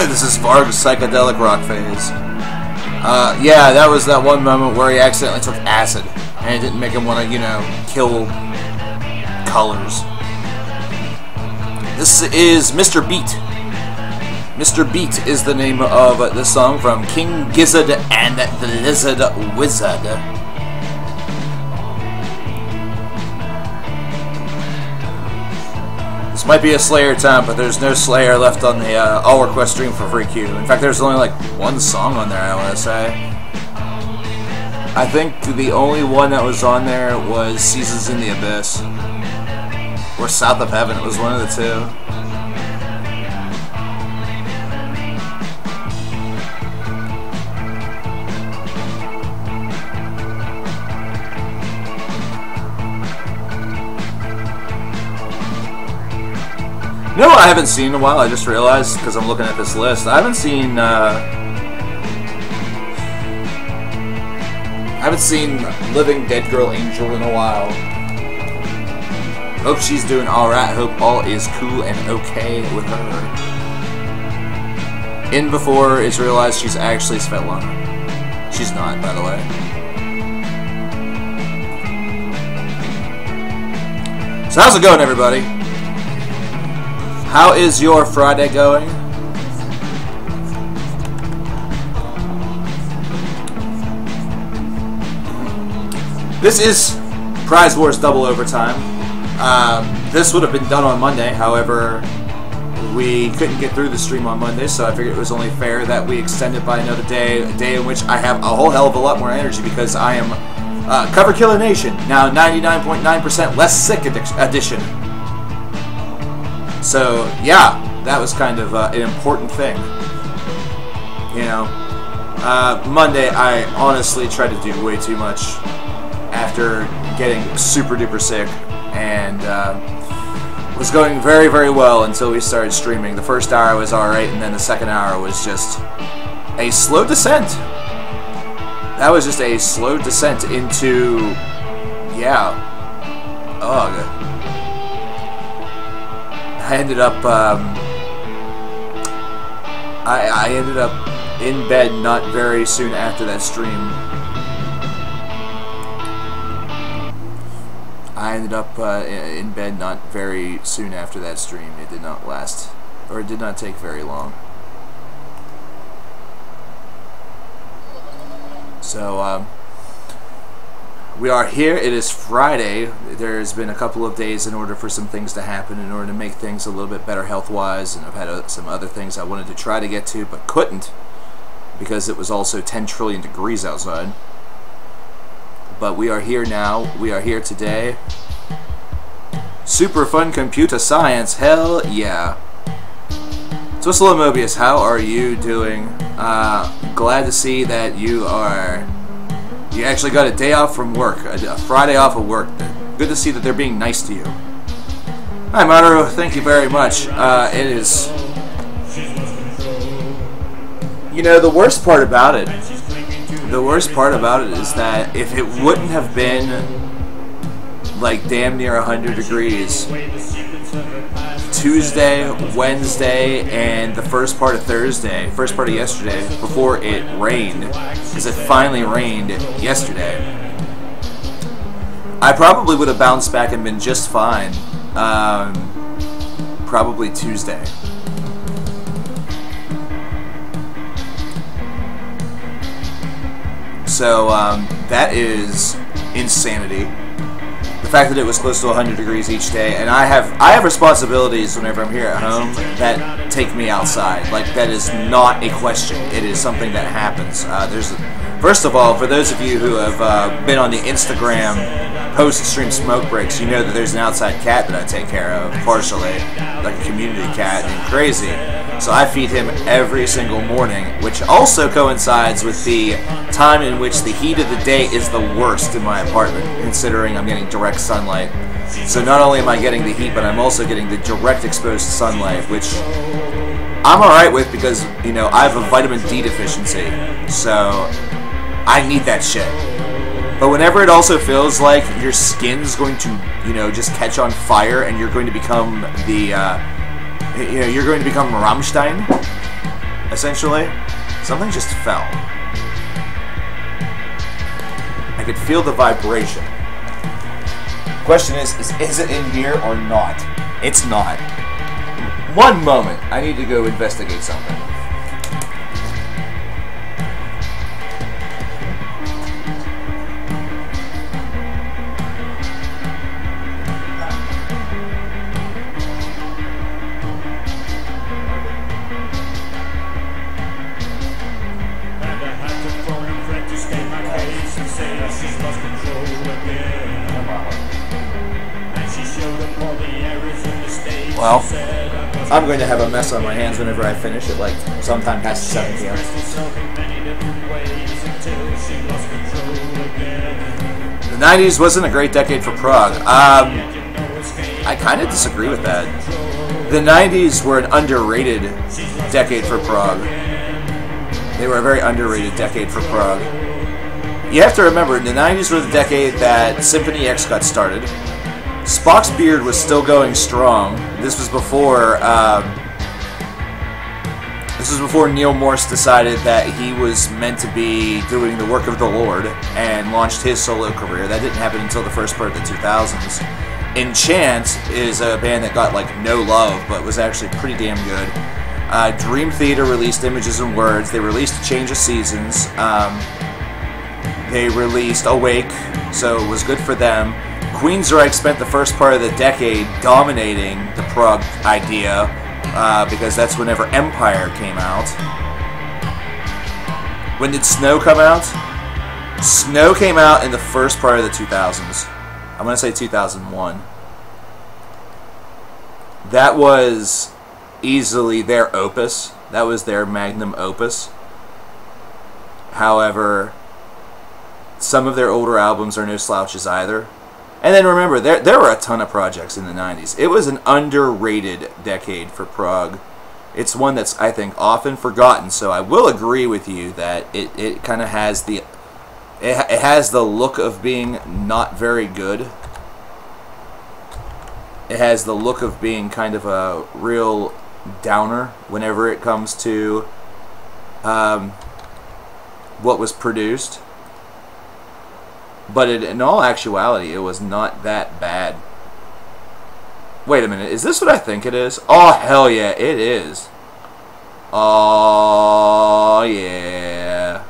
This is Varg's psychedelic rock phase. Yeah, that was that one moment where he accidentally took acid, and it didn't make him want to, you know, kill colors. This is Mr. Beat. Mr. Beat is the name of the song from King Gizzard and the Lizard Wizard. This might be a Slayer time, but there's no Slayer left on the all request stream for free queue. In fact, there's only like one song on there, I want to say. I think the only one that was on there was Seasons in the Abyss. Or South of Heaven, it was one of the two. You know what I haven't seen in a while? I just realized, because I'm looking at this list, I haven't seen Living Dead Girl Angel in a while. Hope she's doing alright. Hope all is cool and okay with her. In before is realized she's actually Svetlana. She's not, by the way. So how's it going, everybody? How is your Friday going? This is Prize Wars Double Overtime. This would have been done on Monday, however, we couldn't get through the stream on Monday, so I figured it was only fair that we extend it by another day, a day in which I have a whole hell of a lot more energy because I am coverkillernation, now 99.9% less sick edition. So, yeah, that was kind of an important thing. You know, Monday I honestly tried to do way too much after getting super duper sick, and was going very, very well until we started streaming. The first hour was alright, and then the second hour was just a slow descent. That was just a slow descent into, yeah, ugh. I ended up, I ended up in bed not very soon after that stream. I ended up in bed not very soon after that stream. It did not last, or it did not take very long. So, we are here. It is Friday. There's been a couple of days in order for some things to happen, in order to make things a little bit better health-wise, and I've had some other things I wanted to try to get to, but couldn't, because it was also 10 trillion degrees outside. But we are here now. We are here today. Super fun computer science. Hell yeah. So, hello Mobius, how are you doing? Glad to see that you actually got a day off from work, a Friday off of work. Good to see that they're being nice to you. Hi, Maru. Thank you very much. It is... You know, the worst part about it is that if it wouldn't have been like damn near 100 degrees Tuesday, Wednesday, and the first part of Thursday, first part of yesterday, before it rained, because it finally rained yesterday, I probably would have bounced back and been just fine. Probably Tuesday. So, that is insanity. The fact that it was close to 100 degrees each day, and I have responsibilities whenever I'm here at home that take me outside. Like, that is not a question. It is something that happens. First of all, for those of you who have been on the Instagram post-stream smoke breaks, you know that there's an outside cat that I take care of, partially, like a community cat, and crazy. So I feed him every single morning, which also coincides with the time in which the heat of the day is the worst in my apartment, considering I'm getting direct sunlight. So not only am I getting the heat, but I'm also getting the direct exposed sunlight, which I'm alright with because, you know, I have a vitamin D deficiency, so I need that shit. But whenever it also feels like your skin's going to, you know, just catch on fire and you're going to become the, you know, you're going to become Rammstein, essentially. Something just fell. I could feel the vibration. Question is it in here or not? It's not. One moment. I need to go investigate something. Well, I'm going to have a mess on my hands whenever I finish it, like sometime past 7 p.m. The 90s wasn't a great decade for prog. I kind of disagree with that. The 90s were an underrated decade for prog. They were a very underrated decade for prog. You have to remember, the 90s were the decade that Symphony X got started. Spock's beard was still going strong. This was before Neil Morse decided that he was meant to be doing the work of the Lord and launched his solo career. That didn't happen until the first part of the 2000s. Enchant is a band that got like no love, but was actually pretty damn good. Dream Theater released Images and Words. They released Change of Seasons. They released Awake, so it was good for them. Queensryche spent the first part of the decade dominating the prog idea because that's whenever Empire came out. When did Snow come out? Snow came out in the first part of the 2000s. I'm going to say 2001. That was easily their opus. That was their magnum opus. However, some of their older albums are no slouches either. And then remember, there were a ton of projects in the 90s. It was an underrated decade for prog. It's one that's, I think, often forgotten, so I will agree with you that it kind of has the... It has the look of being not very good. It has the look of being kind of a real downer whenever it comes to what was produced. But in all actuality, it was not that bad. Wait a minute, is this what I think it is? Oh, hell yeah, it is. Oh, yeah.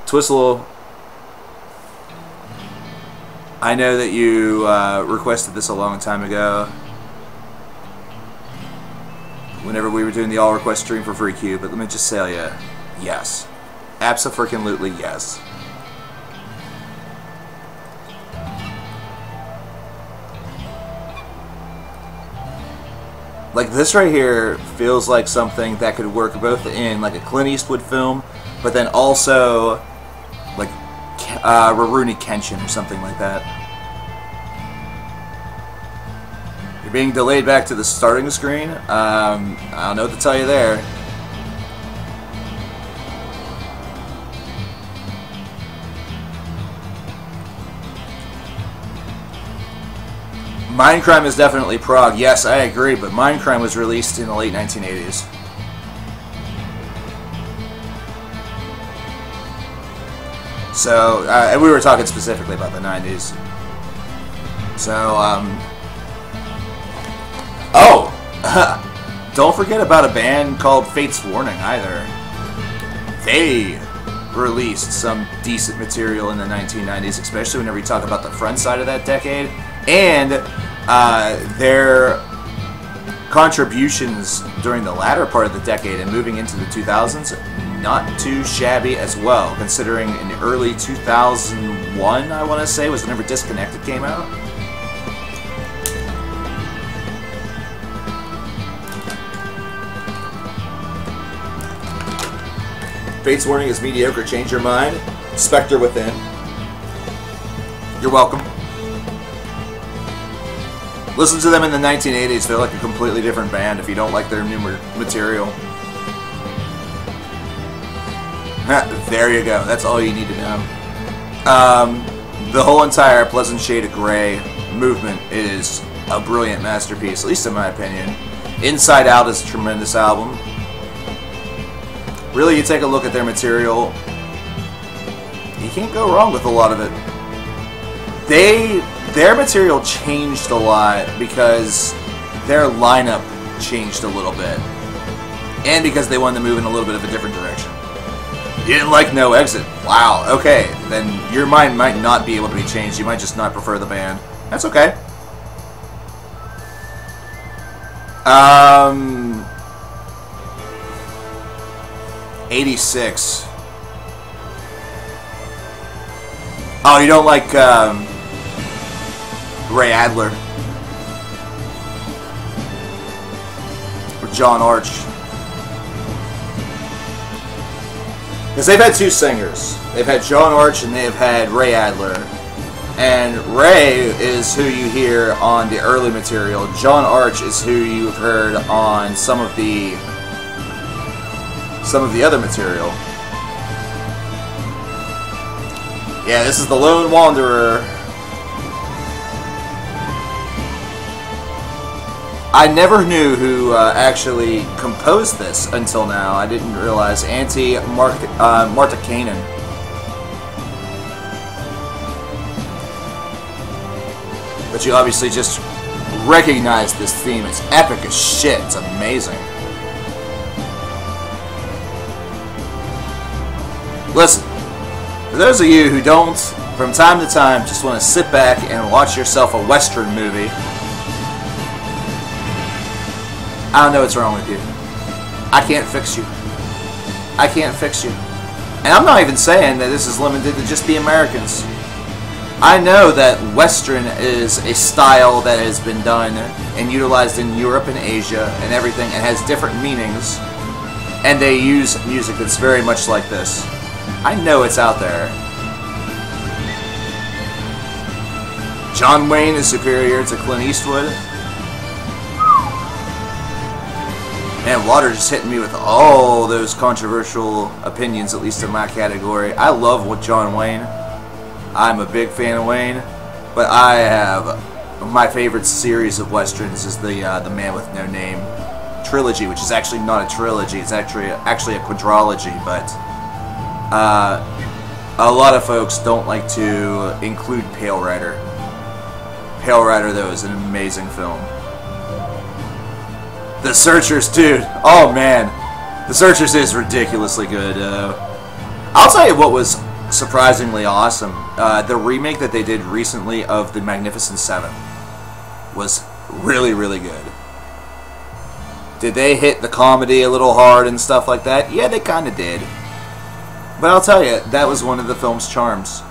Twistle, I know that you requested this a long time ago. Whenever we were doing the all-request stream for Free Q, but let me just tell you. Yes. Abso-freaking-lutely yes. Like, this right here feels like something that could work both in, like, a Clint Eastwood film, but then also, like, Rurouni Kenshin or something like that. You're being delayed back to the starting screen? I don't know what to tell you there. Mindcrime is definitely prog. Yes, I agree, but Mindcrime was released in the late 1980s. So, and we were talking specifically about the 90s. So, oh! Don't forget about a band called Fate's Warning, either. They released some decent material in the 1990s, especially whenever you talk about the front side of that decade. And their contributions during the latter part of the decade and moving into the 2000s, not too shabby as well, considering in early 2001, I want to say, was whenever Disconnected came out. Fate's Warning is mediocre, change your mind. Spectre Within. You're welcome. Listen to them in the 1980s. They're like a completely different band if you don't like their new material. There you go. That's all you need to know. The whole entire Pleasant Shade of Grey movement is a brilliant masterpiece, at least in my opinion. Inside Out is a tremendous album. Really, you take a look at their material, you can't go wrong with a lot of it. Their material changed a lot because their lineup changed a little bit. And because they wanted to move in a little bit of a different direction. You didn't like No Exit. Wow, okay. Then your mind might not be able to be changed. You might just not prefer the band. That's okay. 86. Oh, you don't like Ray Adler or John Arch? Because they've had two singers. They've had John Arch and they've had Ray Adler. And Ray is who you hear on the early material. John Arch is who you've heard on some of the other material. Yeah, this is The Lone Wanderer. I never knew who actually composed this until now. I didn't realize. Marta Kanan. But you obviously just recognize this theme. It's epic as shit. It's amazing. Listen, for those of you who don't, from time to time, just want to sit back and watch yourself a Western movie, I don't know what's wrong with you. I can't fix you. I can't fix you. And I'm not even saying that this is limited to just the Americans. I know that Western is a style that has been done and utilized in Europe and Asia and everything, and has different meanings. And they use music that's very much like this. I know it's out there. John Wayne is superior to Clint Eastwood. Man, Water just hitting me with all those controversial opinions, at least in my category. I love what John Wayne. I'm a big fan of Wayne, but I have my favorite series of westerns is the Man with No Name trilogy, which is actually not a trilogy. It's actually a quadrilogy, but a lot of folks don't like to include Pale Rider. Pale Rider, though, is an amazing film. The Searchers, dude. Oh, man. The Searchers is ridiculously good. I'll tell you what was surprisingly awesome. The remake that they did recently of The Magnificent Seven was really, really good. Did they hit the comedy a little hard and stuff like that? Yeah, they kind of did. But I'll tell you, that was one of the film's charms.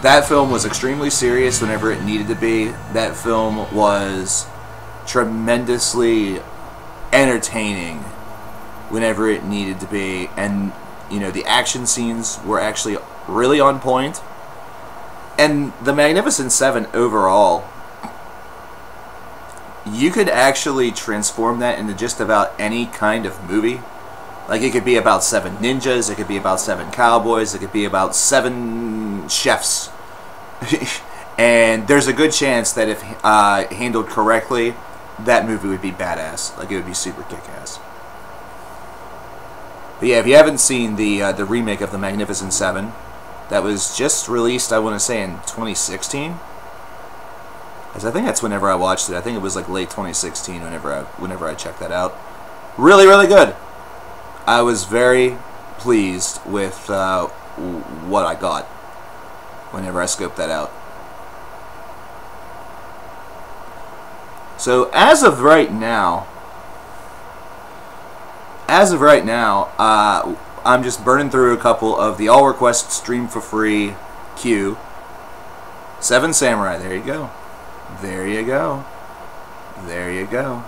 That film was extremely serious whenever it needed to be. That film was tremendously entertaining whenever it needed to be, and you know, the action scenes were actually really on point. And The Magnificent Seven overall, you could actually transform that into just about any kind of movie. Like, it could be about 7 ninjas, it could be about 7 cowboys, it could be about 7 chefs. And there's a good chance that if handled correctly, that movie would be badass. Like, it would be super kick-ass. But yeah, if you haven't seen the remake of The Magnificent Seven, that was just released, I want to say, in 2016. Because I think that's whenever I watched it. I think it was like late 2016 whenever I checked that out. Really, really good. I was very pleased with what I got whenever I scoped that out. So as of right now, I'm just burning through a couple of the all request stream for free queue. 7 Samurai, there you go. There you go. There you go.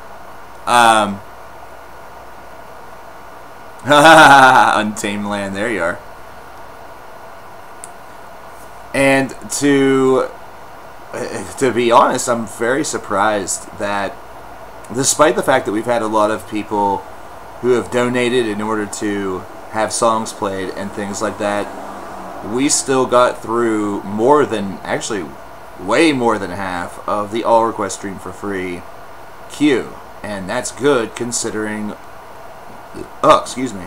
Untamed Land, there you are. And to be honest, I'm very surprised that despite the fact that we've had a lot of people who have donated in order to have songs played and things like that, we still got through more than, actually, way more than half of the all request stream for free queue, and that's good considering. Oh, excuse me.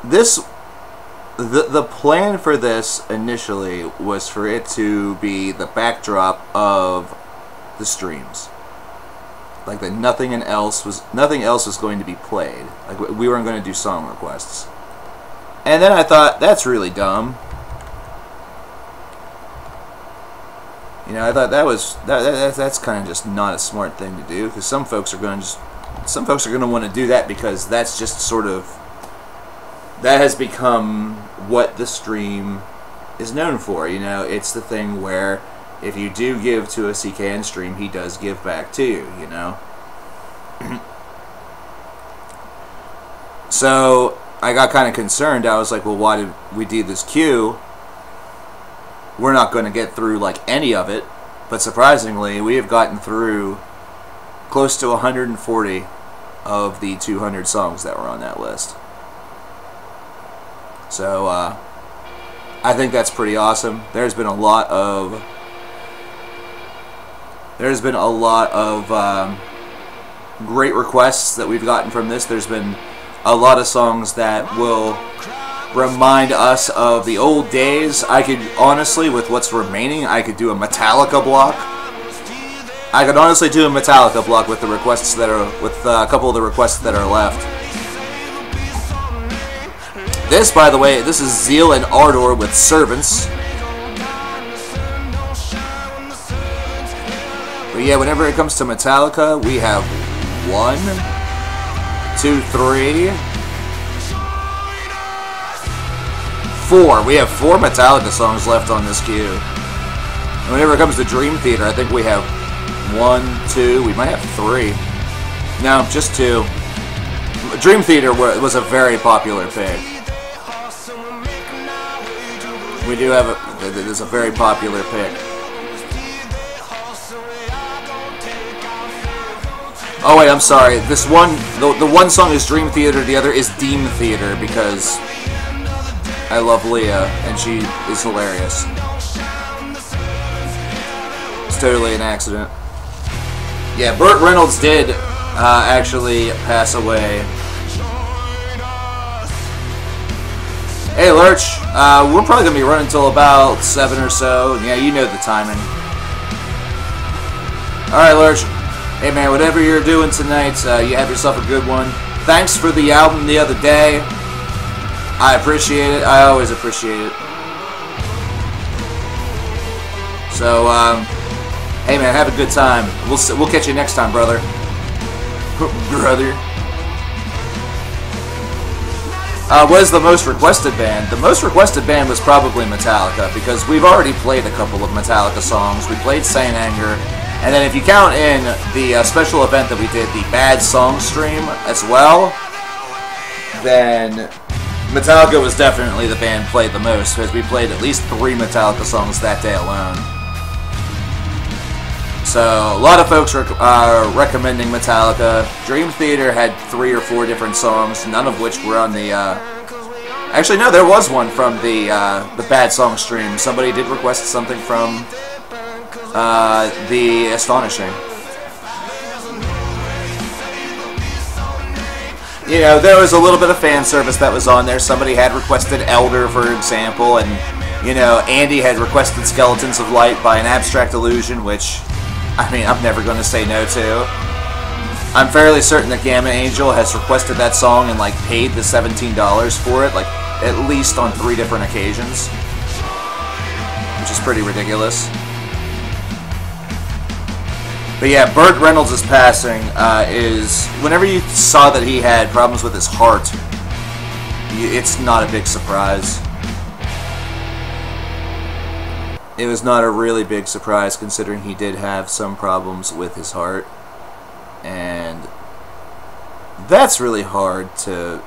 The plan for this initially was for it to be the backdrop of the streams, like that nothing else was going to be played. Like we weren't going to do song requests, and then I thought that's really dumb. You know, I thought that's kind of just not a smart thing to do, because some folks are going to want to do that because that's just sort of. That has become what the stream is known for. You know, it's the thing where if you do give to a CKN stream, he does give back to you, you know. So I got kind of concerned. I was like, well, why did we do this queue? We're not going to get through like any of it. But surprisingly, we have gotten through close to 140 of the 200 songs that were on that list. So I think that's pretty awesome. There's been a lot of great requests that we've gotten from this. There's been a lot of songs that will remind us of the old days. I could honestly, with what's remaining, I could do a Metallica block. I could honestly do a Metallica block with the requests that are a couple of the requests that are left. This, by the way, this is Zeal and Ardor with Servants. But yeah, whenever it comes to Metallica, we have 1, 2, 3, 4. We have 4 Metallica songs left on this queue. And whenever it comes to Dream Theater, I think we have 1, 2, we might have 3. No, just 2. Dream Theater was a very popular pick. We do have there's a very popular pick. Oh wait, I'm sorry. This one, the one song is Dream Theater, the other is Deem Theater, because I love Leah and she is hilarious. It's totally an accident. Yeah, Burt Reynolds did actually pass away. Hey Lurch, we're probably going to be running until about 7 or so. Yeah, you know the timing. Alright Lurch, hey man, whatever you're doing tonight, you have yourself a good one. Thanks for the album the other day. I appreciate it. I always appreciate it. So, hey man, have a good time. We'll catch you next time, brother. Brother. What is the most requested band? The most requested band was probably Metallica, because we've already played a couple of Metallica songs. We played Saint Anger, and then if you count in the special event that we did, the Bad Song stream as well, then Metallica was definitely the band played the most, because we played at least 3 Metallica songs that day alone. So, a lot of folks are recommending Metallica. Dream Theater had 3 or 4 different songs, none of which were on the, actually, no, there was one from the Bad Song stream. Somebody did request something from, the Astonishing. You know, there was a little bit of fan service that was on there. Somebody had requested Elder, for example, and, you know, Andy had requested Skeletons of Light by an Abstract Illusion, which, I mean, I'm never going to say no to. I'm fairly certain that Gamma Angel has requested that song and, like, paid the $17 for it, like, at least on 3 different occasions. Which is pretty ridiculous. But yeah, Burt Reynolds' passing is... Whenever you saw that he had problems with his heart, it's not a big surprise. It was not a really big surprise, considering he did have some problems with his heart. And that's really hard to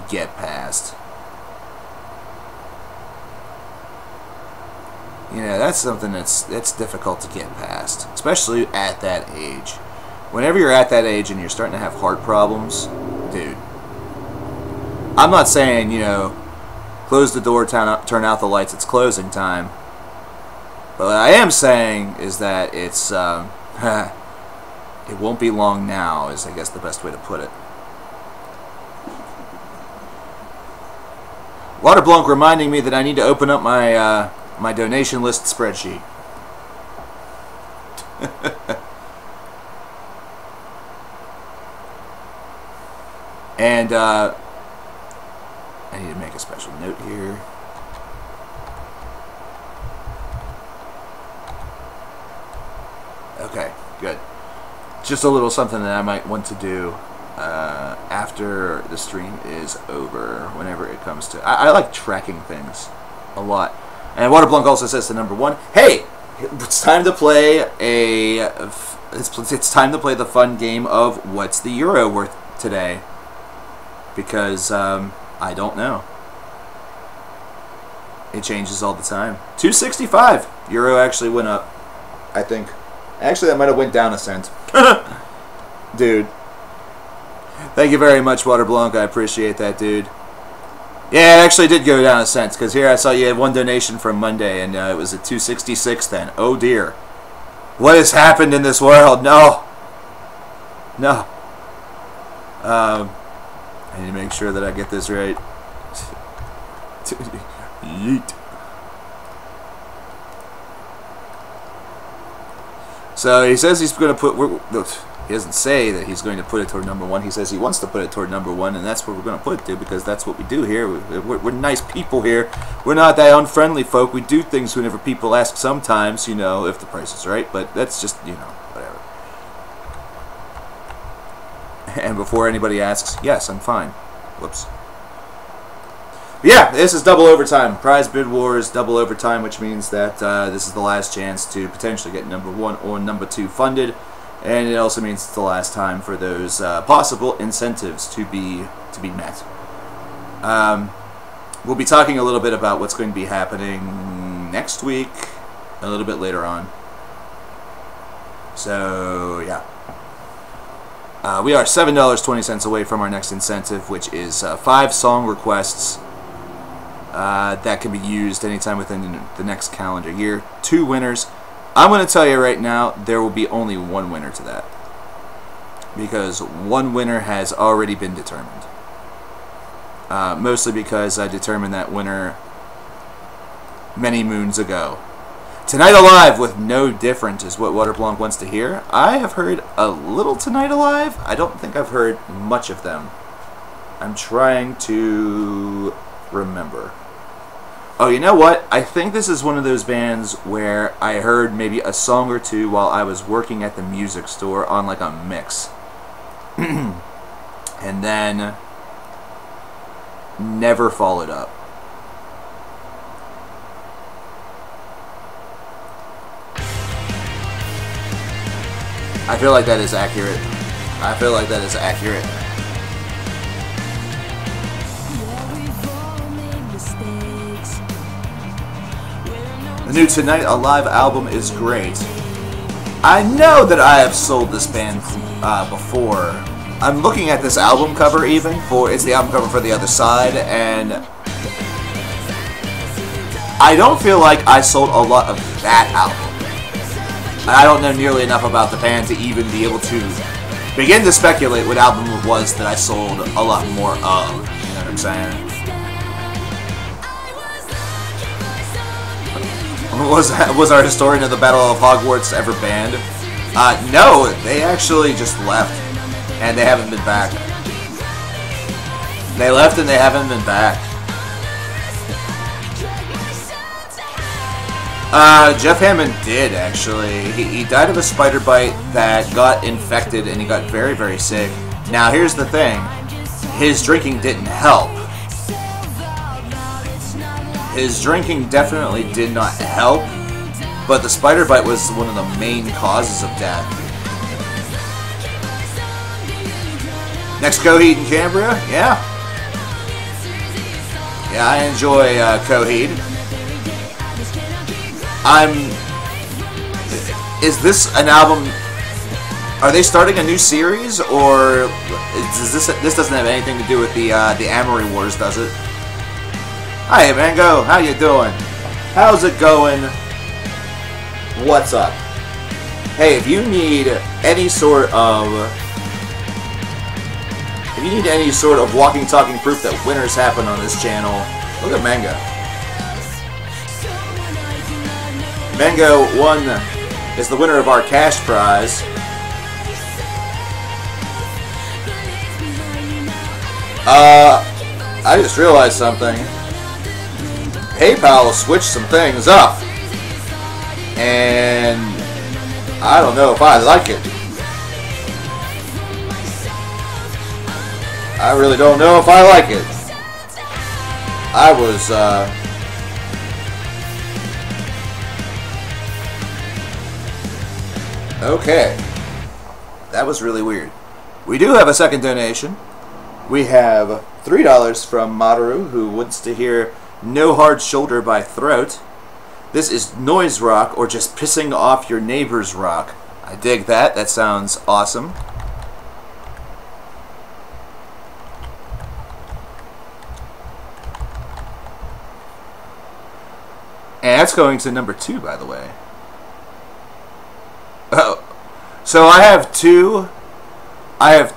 get past. You know, that's something that's difficult to get past, especially at that age. Whenever you're at that age and you're starting to have heart problems, dude, I'm not saying, you know, close the door, turn out the lights, it's closing time. But what I am saying is that it's it won't be long now, is I guess the best way to put it. Waterblunk reminding me that I need to open up my my donation list spreadsheet. And I need to make a special note here. Okay, good. Just a little something that I might want to do after the stream is over, whenever it comes to... I like tracking things a lot. And Waterblunk also says to number one, hey, it's time to play it's time to play the fun game of what's the euro worth today? Because I don't know. It changes all the time. 265. Euro actually went up, I think. Actually, that might have went down a cent. Dude. Thank you very much, Waterblanc. I appreciate that, dude. Yeah, it actually did go down a cent, because here I saw you had one donation from Monday, and it was at 266 then. Oh, dear. What has happened in this world? No. No. I need to make sure that I get this right. Yeet. So he says he's going to put... He doesn't say that he's going to put it toward number one. He says he wants to put it toward number one, and that's what we're going to put it to, because that's what we do here. We're nice people here. We're not that unfriendly folk. We do things whenever people ask sometimes, you know, if the price is right, but that's just, you know, whatever. And before anybody asks, yes, I'm fine. Whoops. But yeah, this is double overtime. Prize Bid Wars, double overtime, which means that this is the last chance to potentially get number one or number two funded. And it also means it's the last time for those possible incentives to be met. We'll be talking a little bit about what's going to be happening next week, a little bit later on. So, yeah. We are $7.20 away from our next incentive, which is 5 song requests that can be used anytime within the next calendar year. 2 winners. I'm going to tell you right now, there will be only one winner to that, because one winner has already been determined. Mostly because I determined that winner many moons ago. Tonight Alive with No Different is what Waterblanc wants to hear. I have heard a little Tonight Alive. I don't think I've heard much of them. I'm trying to remember. Oh, you know what? I think this is one of those bands where I heard maybe a song or two while I was working at the music store on like a mix. And then never followed up. I feel like that is accurate. I feel like that is accurate. The new Tonight Alive album is great. I know that I have sold this band before. I'm looking at this album cover even, it's the album cover for The Other Side, and I don't feel like I sold a lot of that album. I don't know nearly enough about the band to even be able to begin to speculate what album it was that I sold a lot more of. You know what I'm saying? Was our historian of the Battle of Hogwarts ever banned? No, they actually just left, and they haven't been back. They left and they haven't been back. Jeff Hammond did, actually. He died of a spider bite that got infected, and he got very, very sick. Now, here's the thing. His drinking didn't help. His drinking definitely did not help, but the spider bite was one of the main causes of death. Next, Coheed and Cambria? Yeah. Yeah, I enjoy Coheed. Is this an album? Are they starting a new series, or is this doesn't have anything to do with the Amory Wars, does it? Hi, Mango. How you doing? How's it going? what's up? Hey, if you need any sort of walking, talking proof that winners happen on this channel, look at Mango. Mango is the winner of our cash prize. I just realized something. PayPal switched some things up, and I don't know if I like it. I really don't know if I like it. I was, okay. That was really weird. We do have a second donation. We have $3 from Maru, who wants to hear No Hard Shoulder by Throat. This is noise rock, or just pissing off your neighbor's rock. I dig that. That sounds awesome. And that's going to number 2, by the way. Oh, so I have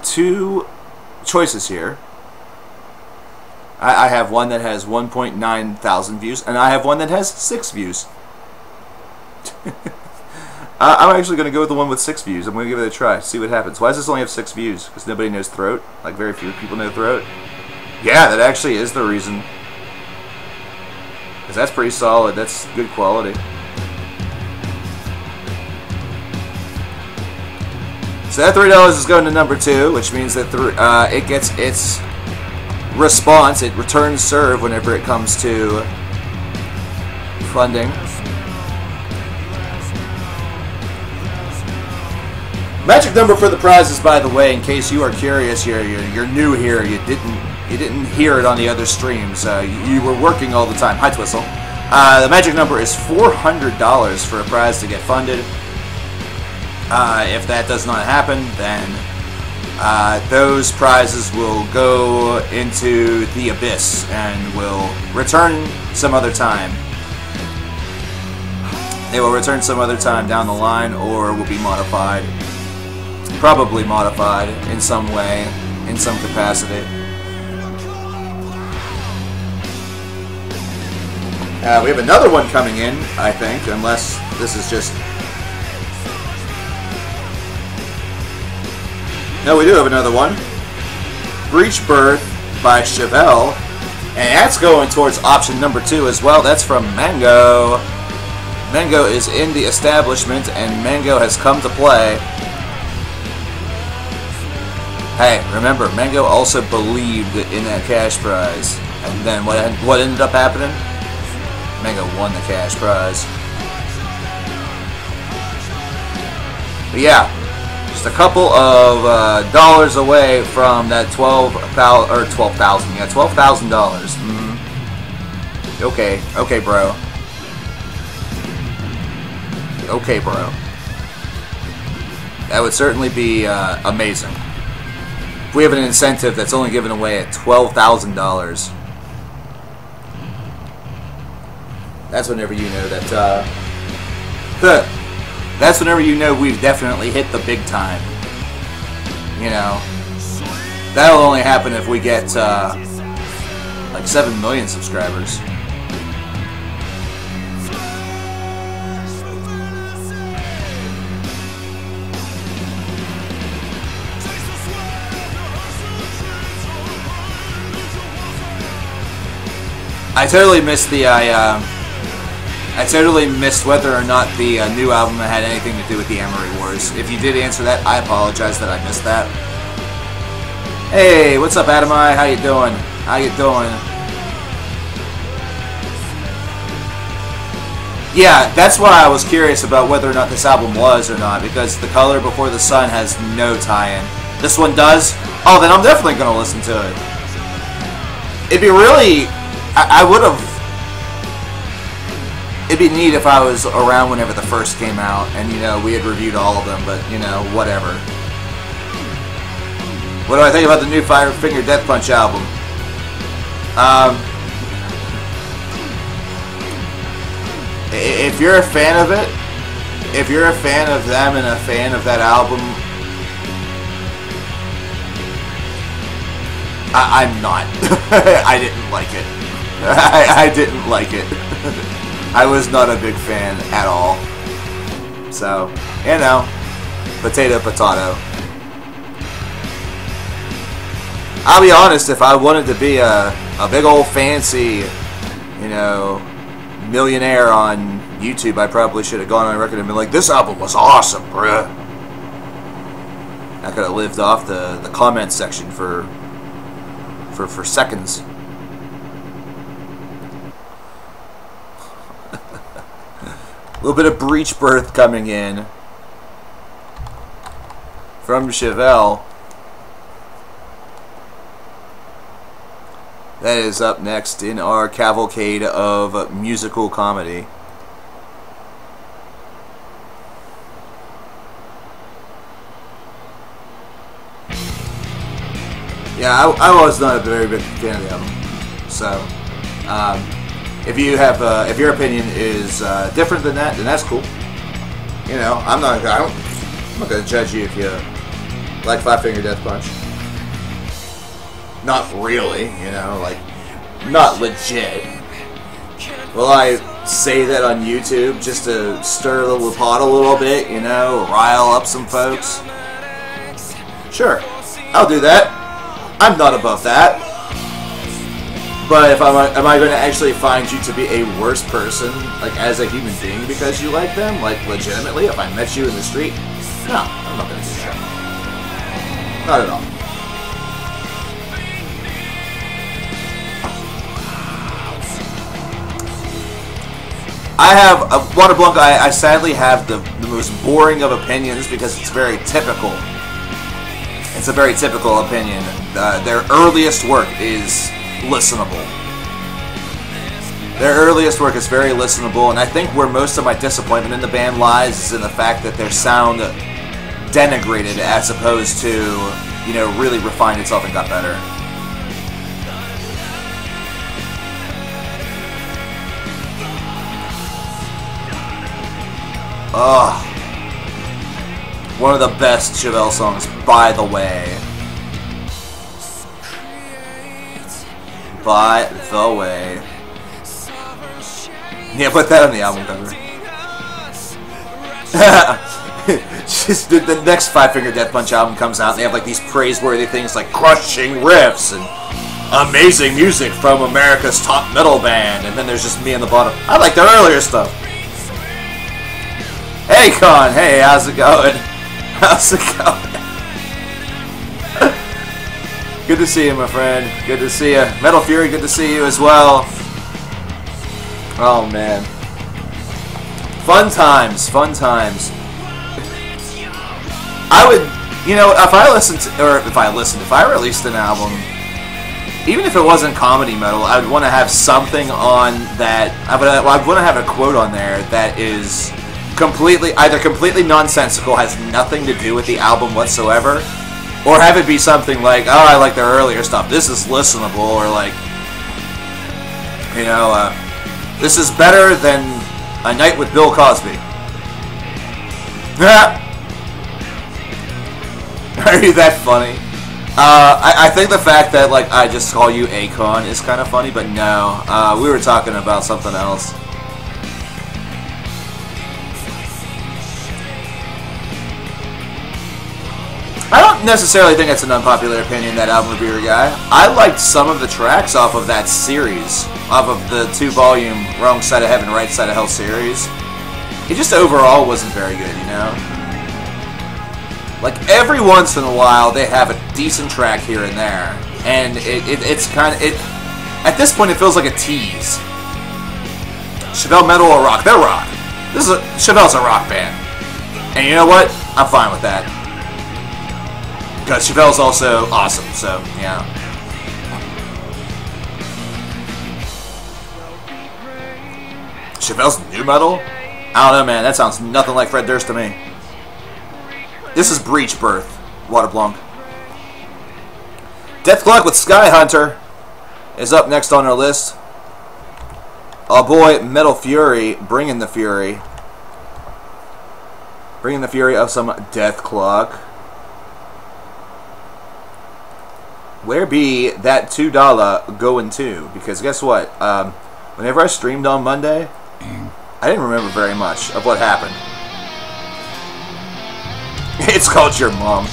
two choices here. I have one that has 1.9 thousand views, and I have one that has 6 views. I'm actually going to go with the one with 6 views. I'm going to give it a try, see what happens. Why does this only have 6 views? Because nobody knows Throat? Like, very few people know Throat? Yeah, that actually is the reason. Because that's pretty solid. That's good quality. So that $3 is going to number 2, which means that it gets its response. It returns serve whenever it comes to funding. Magic number for the prizes, by the way, in case you are curious, you're new here, you didn't hear it on the other streams. You were working all the time. Hi, Twistle. The magic number is $400 for a prize to get funded. If that does not happen, then those prizes will go into the abyss and will return some other time. They will return some other time down the line, or will be modified. Probably modified in some way, in some capacity. We have another one coming in, I think, unless this is just... No, we do have another one. Breach Birth by Chevelle. And that's going towards option number 2 as well. That's from Mango. Mango is in the establishment, and Mango has come to play. Hey, remember, Mango also believed in that cash prize. And then what ended up happening? Mango won the cash prize. But yeah. Just a couple of dollars away from that $12,000. Yeah, $12,000. Okay, bro. Okay, bro. That would certainly be amazing. If we have an incentive that's only given away at $12,000, that's whenever you know that. That's whenever you know we've definitely hit the big time. You know, that'll only happen if we get like 7 million subscribers. I totally missed the I totally missed whether or not the new album had anything to do with the Emery Wars. If you did answer that, I apologize that I missed that. Hey, what's up, Adamai? How you doing? How you doing? Yeah, that's why I was curious about whether or not this album was or not, because The Color Before the Sun has no tie-in. This one does? Oh, then I'm definitely going to listen to it. It'd be really... I would have... It'd be neat if I was around whenever the first came out, and, you know, we had reviewed all of them, but, you know, whatever. What do I think about the new Five Finger Death Punch album? If you're a fan of it, if you're a fan of them and a fan of that album, I'm not. I didn't like it. I didn't like it. I was not a big fan at all. So, you know, potato, potato. I'll be honest, if I wanted to be a big old fancy, you know, millionaire on YouTube, I probably should have gone on record and been like, this album was awesome, bruh. I could have lived off the comment section for seconds. A little bit of Breach Birth coming in from Chevelle. That is up next in our cavalcade of musical comedy. Yeah, I was not a very big fan of the album. So, if you have, if your opinion is different than that, then that's cool. You know, I'm not going to judge you if you like Five Finger Death Punch. Not really, you know, like, not legit. Will I say that on YouTube just to stir the pot a little bit, you know, rile up some folks? Sure, I'll do that. I'm not above that. But if am I going to actually find you to be a worse person, like, as a human being because you like them? Like, legitimately, if I met you in the street? No, I'm not going to do that. Not at all. I have, Water Blanc, I sadly have the most boring of opinions because it's very typical. It's a very typical opinion. Their earliest work is listenable. Their earliest work is very listenable, and I think where most of my disappointment in the band lies is in the fact that their sound denigrated as opposed to, you know, really refined itself and got better. Ugh. One of the best Chevelle songs, by the way. By the way. Yeah, put that on the album cover. Just the next Five Finger Death Punch album comes out and they have like these praiseworthy things like crushing riffs and amazing music from America's top metal band, and then there's just me on the bottom. I like their earlier stuff. Hey Con, hey, how's it going? How's it going? Good to see you, my friend. Good to see you. Metal Fury, good to see you as well. Oh man. Fun times, fun times. I would, you know, if I released an album, even if it wasn't comedy metal, I would want to have something on that. I would want to have a quote on there that is either completely nonsensical, has nothing to do with the album whatsoever, or have it be something like, oh, I like their earlier stuff, this is listenable, or like, you know, this is better than A Night with Bill Cosby. Are you that funny? I think the fact that, like, I just call you Akon is kind of funny, but no, we were talking about something else. I don't necessarily think it's an unpopular opinion, that album reviewer guy. I liked some of the tracks off of that series, off of the 2-volume Wrong Side of Heaven, Right Side of Hell series. It just overall wasn't very good, you know? Like, every once in a while, they have a decent track here and there. And it's kind of, at this point, it feels like a tease. Chevelle metal or rock? They're rock. Chevelle's a rock band. And you know what? I'm fine with that. Because Chevelle's also awesome, so, yeah. Chevelle's new metal? I don't know, man. That sounds nothing like Fred Durst to me. This is Breach Birth, Water Blanc. Death Clock with Sky Hunter is up next on our list. Oh boy, Metal Fury, bringing the fury. Bringing the fury of some death clock. Where be that $2 going to? Because guess what? Whenever I streamed on Monday, I didn't remember very much of what happened. It's called your mom.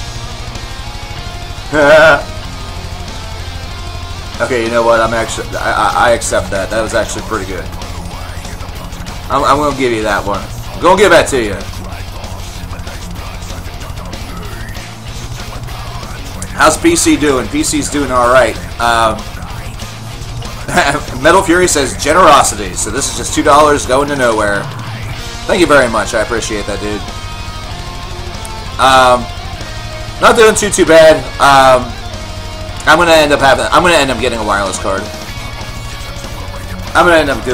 Okay, you know what? I accept that. That was actually pretty good. I'm gonna give you that one. I'm gonna give that to you. How's PC doing? PC's doing alright. Metal Fury says generosity. So this is just $2 going to nowhere. Thank you very much. I appreciate that, dude. Not doing too bad. I'm gonna end up getting a wireless card. I'm gonna end up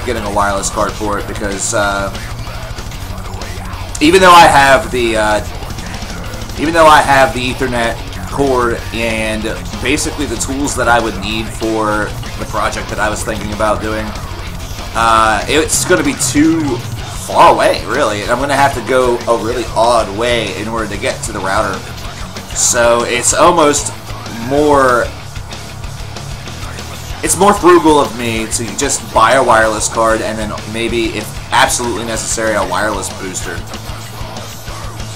getting a wireless card for it because even though I have the Ethernet cord and basically the tools that I would need for the project that I was thinking about doing, it's going to be too far away, really. I'm going to have to go a really odd way in order to get to the router. So it's almost more... It's more frugal of me to just buy a wireless card and then maybe, if absolutely necessary, a wireless booster.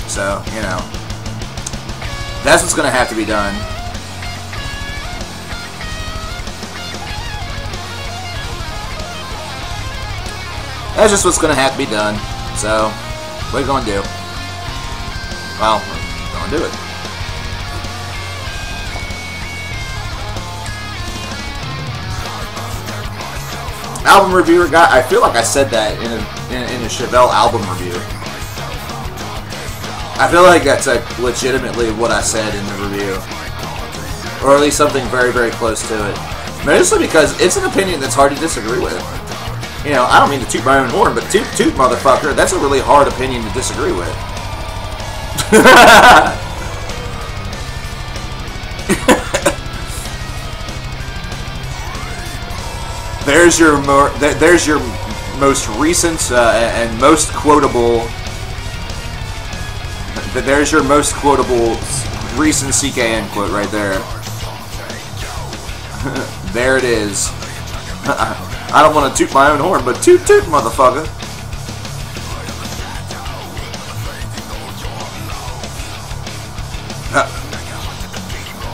So, you know, that's what's going to have to be done. That's just what's going to have to be done. So, what are you going to do? Well, we're going to do it. Album reviewer guy. I feel like I said that in a Chevelle album review. I feel like that's like legitimately what I said in the review, or at least something very, very close to it. Mostly because it's an opinion that's hard to disagree with. You know, I don't mean to toot my own horn, but toot, motherfucker. That's a really hard opinion to disagree with. There's your most recent and most quotable. There's your most quotable recent CKN quote right there. There it is. I don't want to toot my own horn, but toot, motherfucker.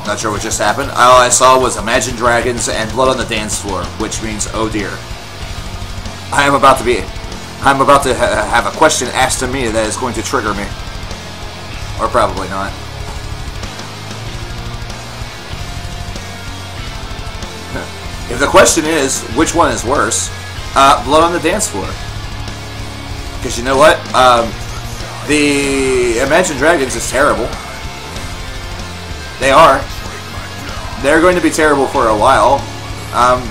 Not sure what just happened. All I saw was Imagine Dragons and Blood on the Dance Floor, which means, oh dear. I'm about to have a question asked to me that is going to trigger me. Or probably not. If the question is, which one is worse, Blood on the Dance Floor. Because you know what? The Imagine Dragons is terrible. They are. They're going to be terrible for a while.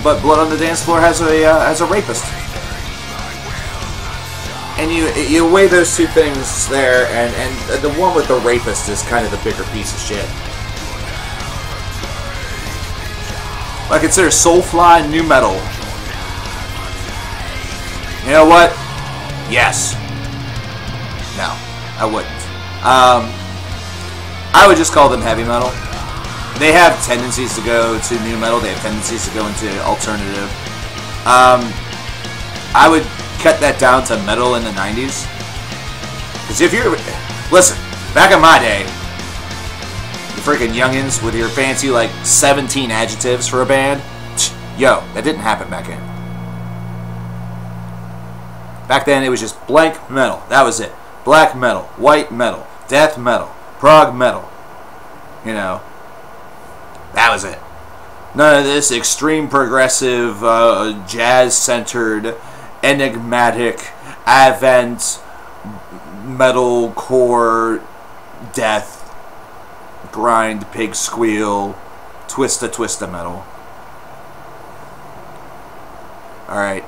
But Blood on the Dance Floor has a rapist. And you weigh those two things there, and the one with the rapist is kind of the bigger piece of shit. I consider Soulfly new metal. You know what? Yes. No, I wouldn't. I would just call them heavy metal. They have tendencies to go to new metal. They have tendencies to go into alternative. I would cut that down to metal in the 90s. Because if you're... Listen, back in my day, the freaking youngins with your fancy, like, 17 adjectives for a band, yo, that didn't happen back then. Back then, it was just blank metal. That was it. Black metal, white metal, death metal, prog metal. You know, that was it. None of this extreme progressive, jazz-centered, enigmatic, avant, metal, core, death, grind, pig squeal, twista metal. Alright.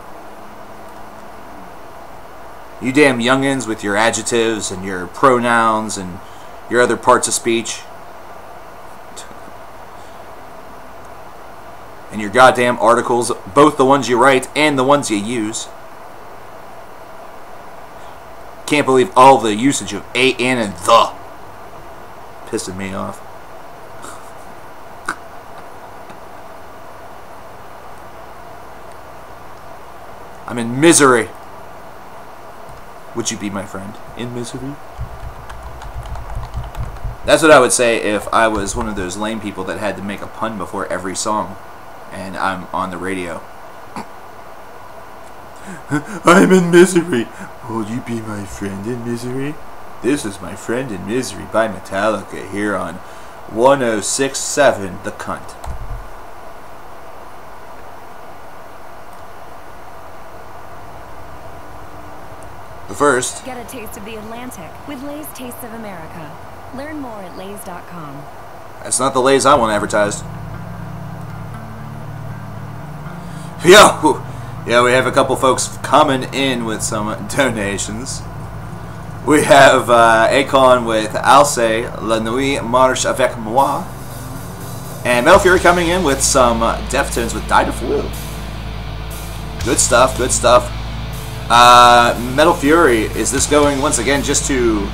You damn youngins with your adjectives and your pronouns and your other parts of speech. And your goddamn articles, both the ones you write and the ones you use. can't believe all the usage of a, in, and the. Pissing me off. I'm in misery. Would you be my friend in misery? That's what I would say if I was one of those lame people that had to make a pun before every song and I'm on the radio. I'm in misery. Will you be my friend in misery? This is My Friend in Misery by Metallica here on 106.7 The Cunt. But first, get a taste of the Atlantic with Lay's Tastes of America. Learn more at lays.com. That's not the Lays I want advertised. Yo! Yeah, we have a couple folks coming in with some donations. We have Akon with Alcé, La Nuit Marche Avec Moi. And Metal Fury coming in with some Deftones with Die to Flu. Good stuff, good stuff. Metal Fury, is this going once again just to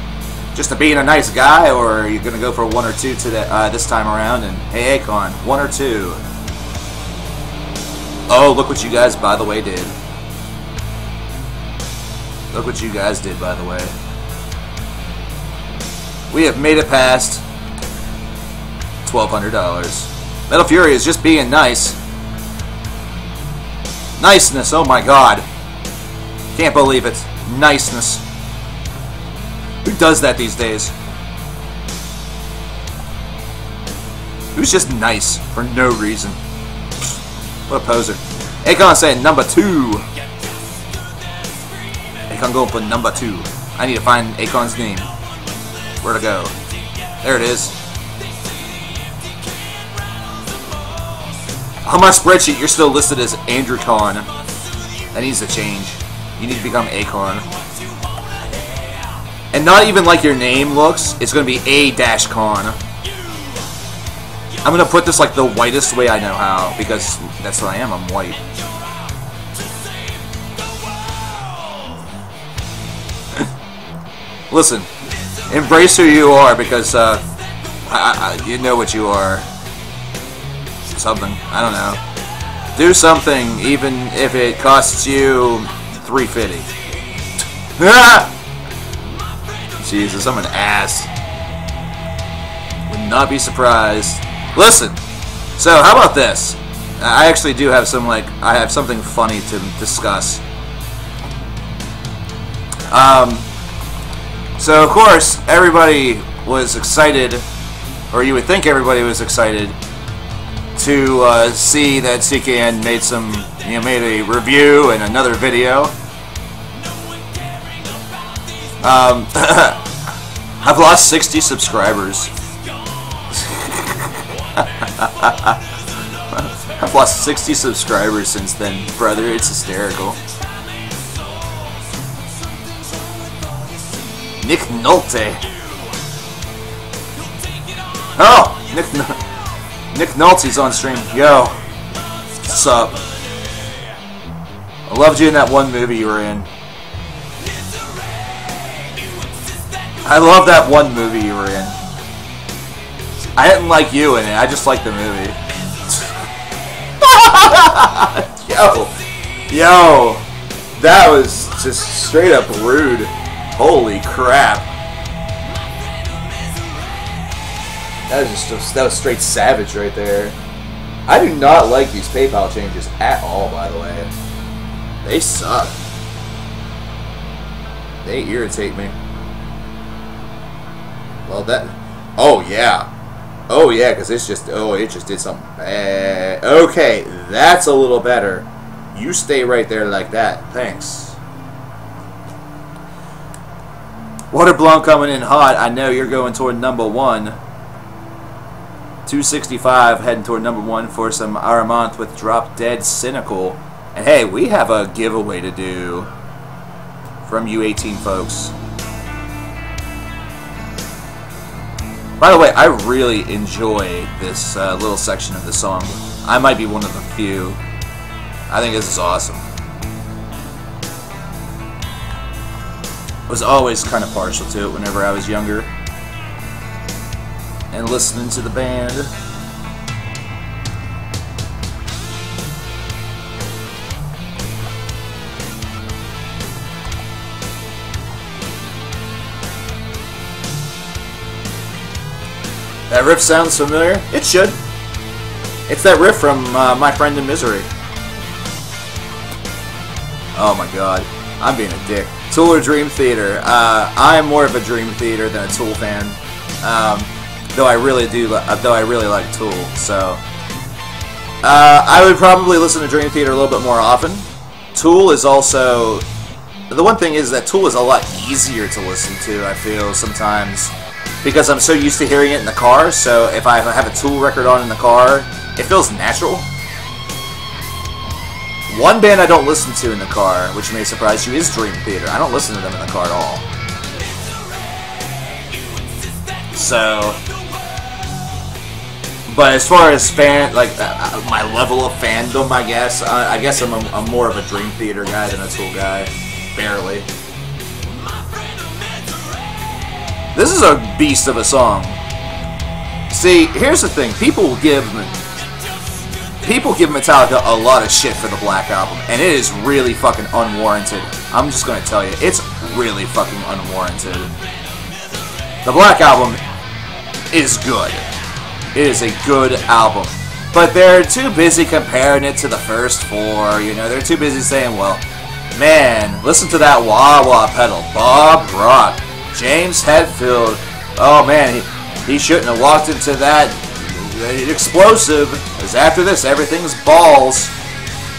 being a nice guy, or are you gonna go for one or two today, this time around? And hey, Akon, one or two? Oh, look what you guys, by the way, did. Look what you guys did, by the way. We have made it past $1,200. Metal Fury is just being nice. Niceness, oh my god. Can't believe it. Niceness. Who does that these days? Who's just nice for no reason? What a poser. Akon saying number 2. Akon going for number 2. I need to find Akon's name. Where to go? There it is. On my spreadsheet, you're still listed as Andrew Con. That needs to change. You need to become Akon. And not even like your name looks, it's going to be A-Con. I'm going to put this like the whitest way I know how, because that's what I am, I'm white. Listen, embrace who you are, because you know what you are. Something, I don't know. Do something, even if it costs you $3.50. Jesus, I'm an ass. Would not be surprised. Listen, so how about this? I actually do have some, I have something funny to discuss. So of course, everybody was excited, or you would think everybody was excited to see that CKN made a review and another video. I've lost 60 subscribers. I've lost 60 subscribers since then, brother. It's hysterical. Nick Nolte. Oh, Nick Nolte's on stream. Yo, what's up? I loved you in that one movie you were in. I love that one movie you were in. I didn't like you in it, I just liked the movie. Yo, that was just straight up rude. Holy crap. That was straight savage right there. I do not like these PayPal changes at all, by the way. They suck. They irritate me. Well, that... Oh, yeah. Oh, yeah, because it just did something bad. Okay, that's a little better. You stay right there like that. Thanks. Waterblonde coming in hot. I know you're going toward number 1. 265 heading toward number 1 for some Aramont with Drop Dead Cynical. And hey, we have a giveaway to do from you 18 folks. By the way, I really enjoy this little section of the song. I might be one of the few. I think this is awesome. was always kind of partial to it whenever I was younger. And listening to the band. That riff sounds familiar. It should. It's that riff from My Friend in Misery. Oh my god. I'm being a dick. Tool or Dream Theater? I'm more of a Dream Theater than a Tool fan. Though I really like Tool, so I would probably listen to Dream Theater a little bit more often. Tool is also, the one thing is that Tool is a lot easier to listen to, I feel, sometimes, because I'm so used to hearing it in the car. So if I have a Tool record on in the car, it feels natural. One band I don't listen to in the car, which may surprise you, is Dream Theater. I don't listen to them in the car at all. So, but as far as my level of fandom, I guess I'm more of a Dream Theater guy than a Tool guy, barely. This is a beast of a song. See, here's the thing: people give Metallica a lot of shit for the Black Album, and it is really fucking unwarranted. I'm just gonna tell you, it's really fucking unwarranted. The Black Album is good. It is a good album. But they're too busy comparing it to the first four, you know, they're too busy saying, well, man, listen to that wah-wah pedal. Bob Rock, James Hetfield, oh man, he shouldn't have walked into that explosive, because after this, everything's balls.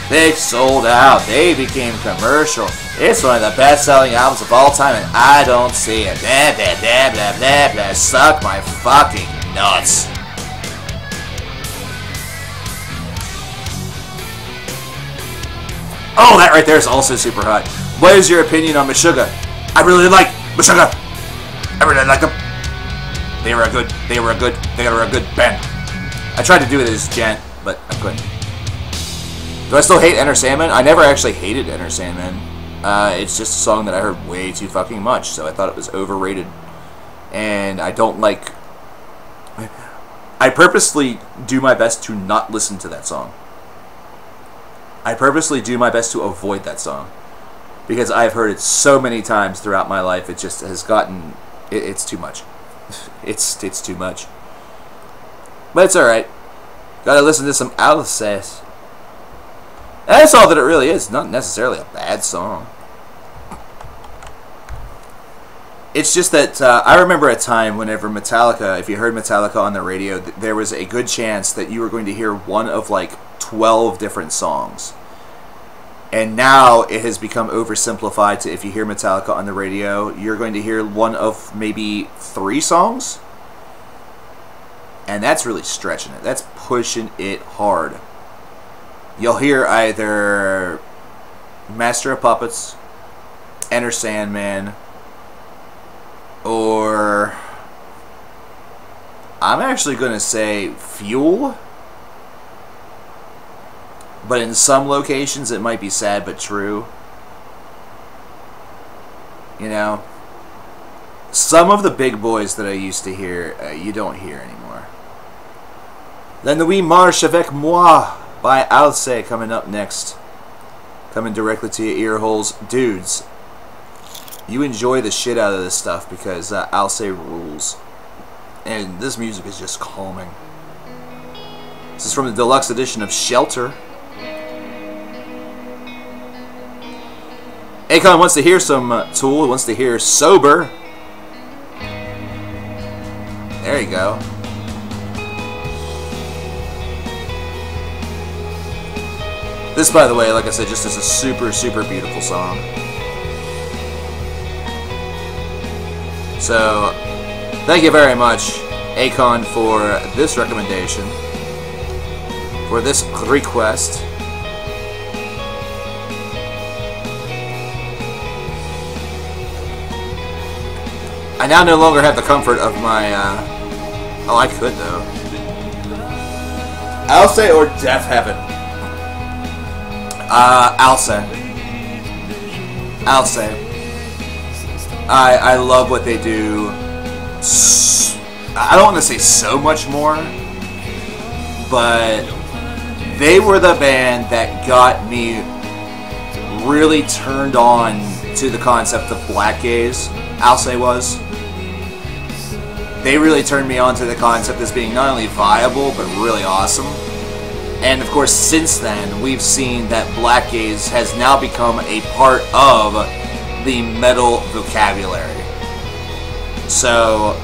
They sold out. They became commercial. It's one of the best-selling albums of all time, and I don't see it. Blah, blah, blah, blah, blah, blah. Suck my fucking nuts. Oh, that right there is also super hot. What is your opinion on Meshuggah? I really like Meshuggah. I really like them. They were a good band. I tried to do it as Gent, but I couldn't. Do I still hate Enter Sandman? I never actually hated Enter Sandman. It's just a song that I heard way too fucking much, so I thought it was overrated. And I don't like... I purposely do my best to not listen to that song. I purposely do my best to avoid that song. Because I've heard it so many times throughout my life, it just has gotten... It's too much. It's too much. But it's alright. Gotta listen to some Alice. That's all that it really is. Not necessarily a bad song. It's just that I remember a time whenever Metallica, if you heard Metallica on the radio, there was a good chance that you were going to hear one of like 12 different songs. And now it has become oversimplified to, if you hear Metallica on the radio, you're going to hear one of maybe 3 songs. And that's really stretching it. That's pushing it hard. You'll hear either Master of Puppets, Enter Sandman, or I'm actually going to say Fuel. But in some locations it might be sad but true. You know, some of the big boys that I used to hear, you don't hear anymore. Then the Nuit Marche avec moi by Alce coming up next. Coming directly to your ear holes. Dudes, you enjoy the shit out of this stuff because Alce rules. And this music is just calming. This is from the deluxe edition of Shelter. Akon wants to hear some Tool. He wants to hear Sober. There you go. This, by the way, like I said, just is a super, super beautiful song. So, thank you very much, Akon, for this recommendation, for this request. I now no longer have the comfort of my, oh, I could, though. Alce or Death Heaven? Alce. Alce. I love what they do. I don't want to say so much more, but they were the band that got me really turned on to the concept of black gaze. Alcé was. They really turned me on to the concept as being not only viable, but really awesome. And of course, since then, we've seen that black gaze has now become a part of the metal vocabulary. So,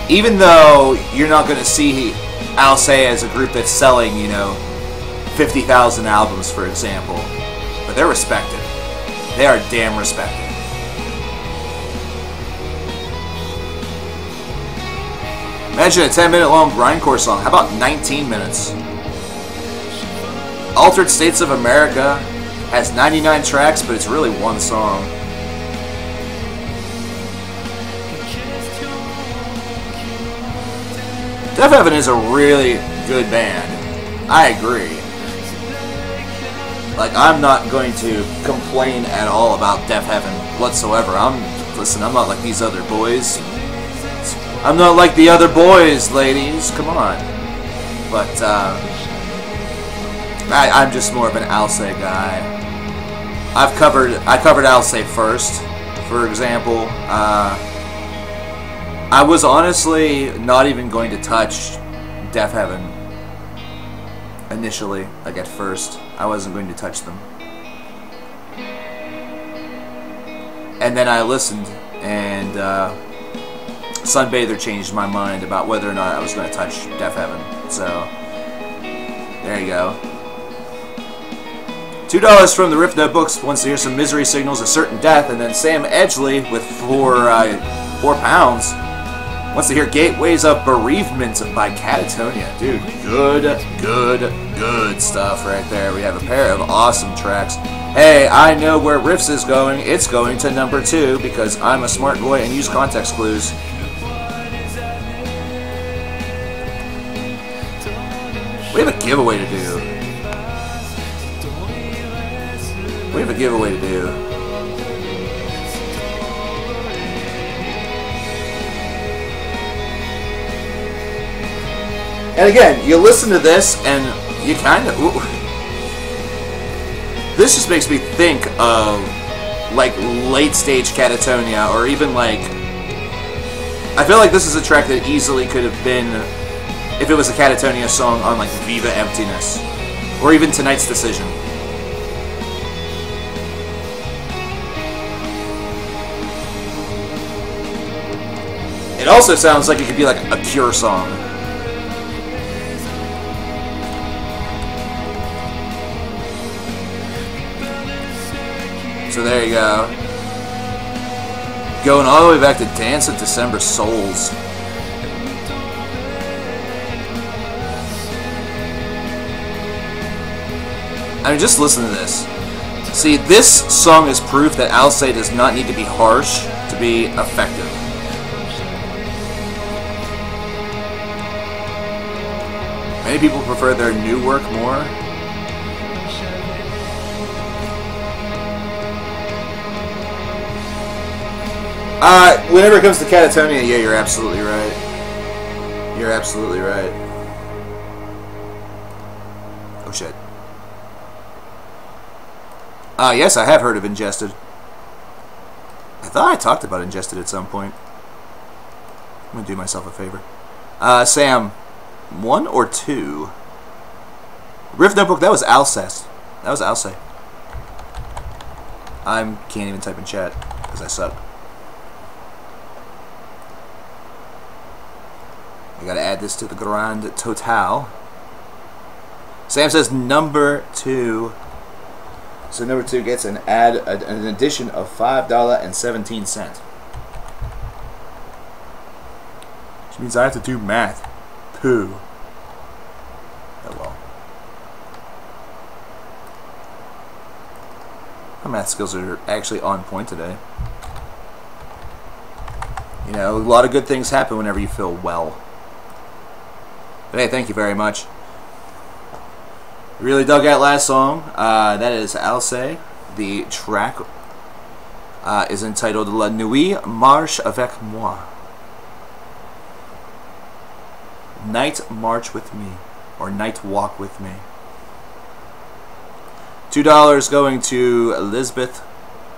even though you're not going to see Alcé as a group that's selling, 50,000 albums, for example, but they're respected. They are damn respected. Imagine a 10-minute long grindcore song. How about 19 minutes? Altered States of America has 99 tracks, but it's really one song. Death Heaven is a really good band. I agree. Like, I'm not going to complain at all about Death Heaven whatsoever. Listen, I'm not like these other boys. I'm not like the other boys, ladies. Come on. But, I'm just more of an Alcé guy. I covered Alcé first, for example. I was honestly not even going to touch Death Heaven initially, like at first. I wasn't going to touch them. And then I listened, and Sunbather changed my mind about whether or not I was going to touch Death Heaven. So, there you go. $2 from the Riff Notebooks wants to hear some Misery Signals of Certain Death, and then Sam Edgley with £4 wants to hear Gateways of Bereavement by Catatonia. Dude, good stuff right there. We have a pair of awesome tracks. Hey, I know where Riffs is going. It's going to number 2 because I'm a smart boy and use context clues. We have a giveaway to do. And again, you listen to this and you kind of... This just makes me think of like late stage Catatonia, or even like... I feel like this is a track that easily could have been, if it was a Catatonia song, on like Viva Emptiness, or even Tonight's Decision. It also sounds like it could be like a Cure song. So there you go. Going all the way back to Dance of December Souls. I mean, just listen to this. See, this song is proof that Alcé does not need to be harsh to be effective. Many people prefer their new work more. Whenever it comes to Catatonia, yeah, you're absolutely right. You're absolutely right. Oh shit. Yes, I have heard of Ingested. I thought I talked about Ingested at some point. I'm gonna do myself a favor. Sam, 1 or 2? Riff Notebook, that was Alcest. That was Alcé. I can't even type in chat because I suck. I gotta add this to the grand total. Sam says number 2. So number 2 gets an addition of $5.17. Which means I have to do math. Pooh. Oh well. My math skills are actually on point today. You know, a lot of good things happen whenever you feel well. But hey, thank you very much. Really dug that last song. That is Alcé. The track is entitled La Nuit Marche avec moi. Night March with me, or Night Walk with me. $2 going to Elizabeth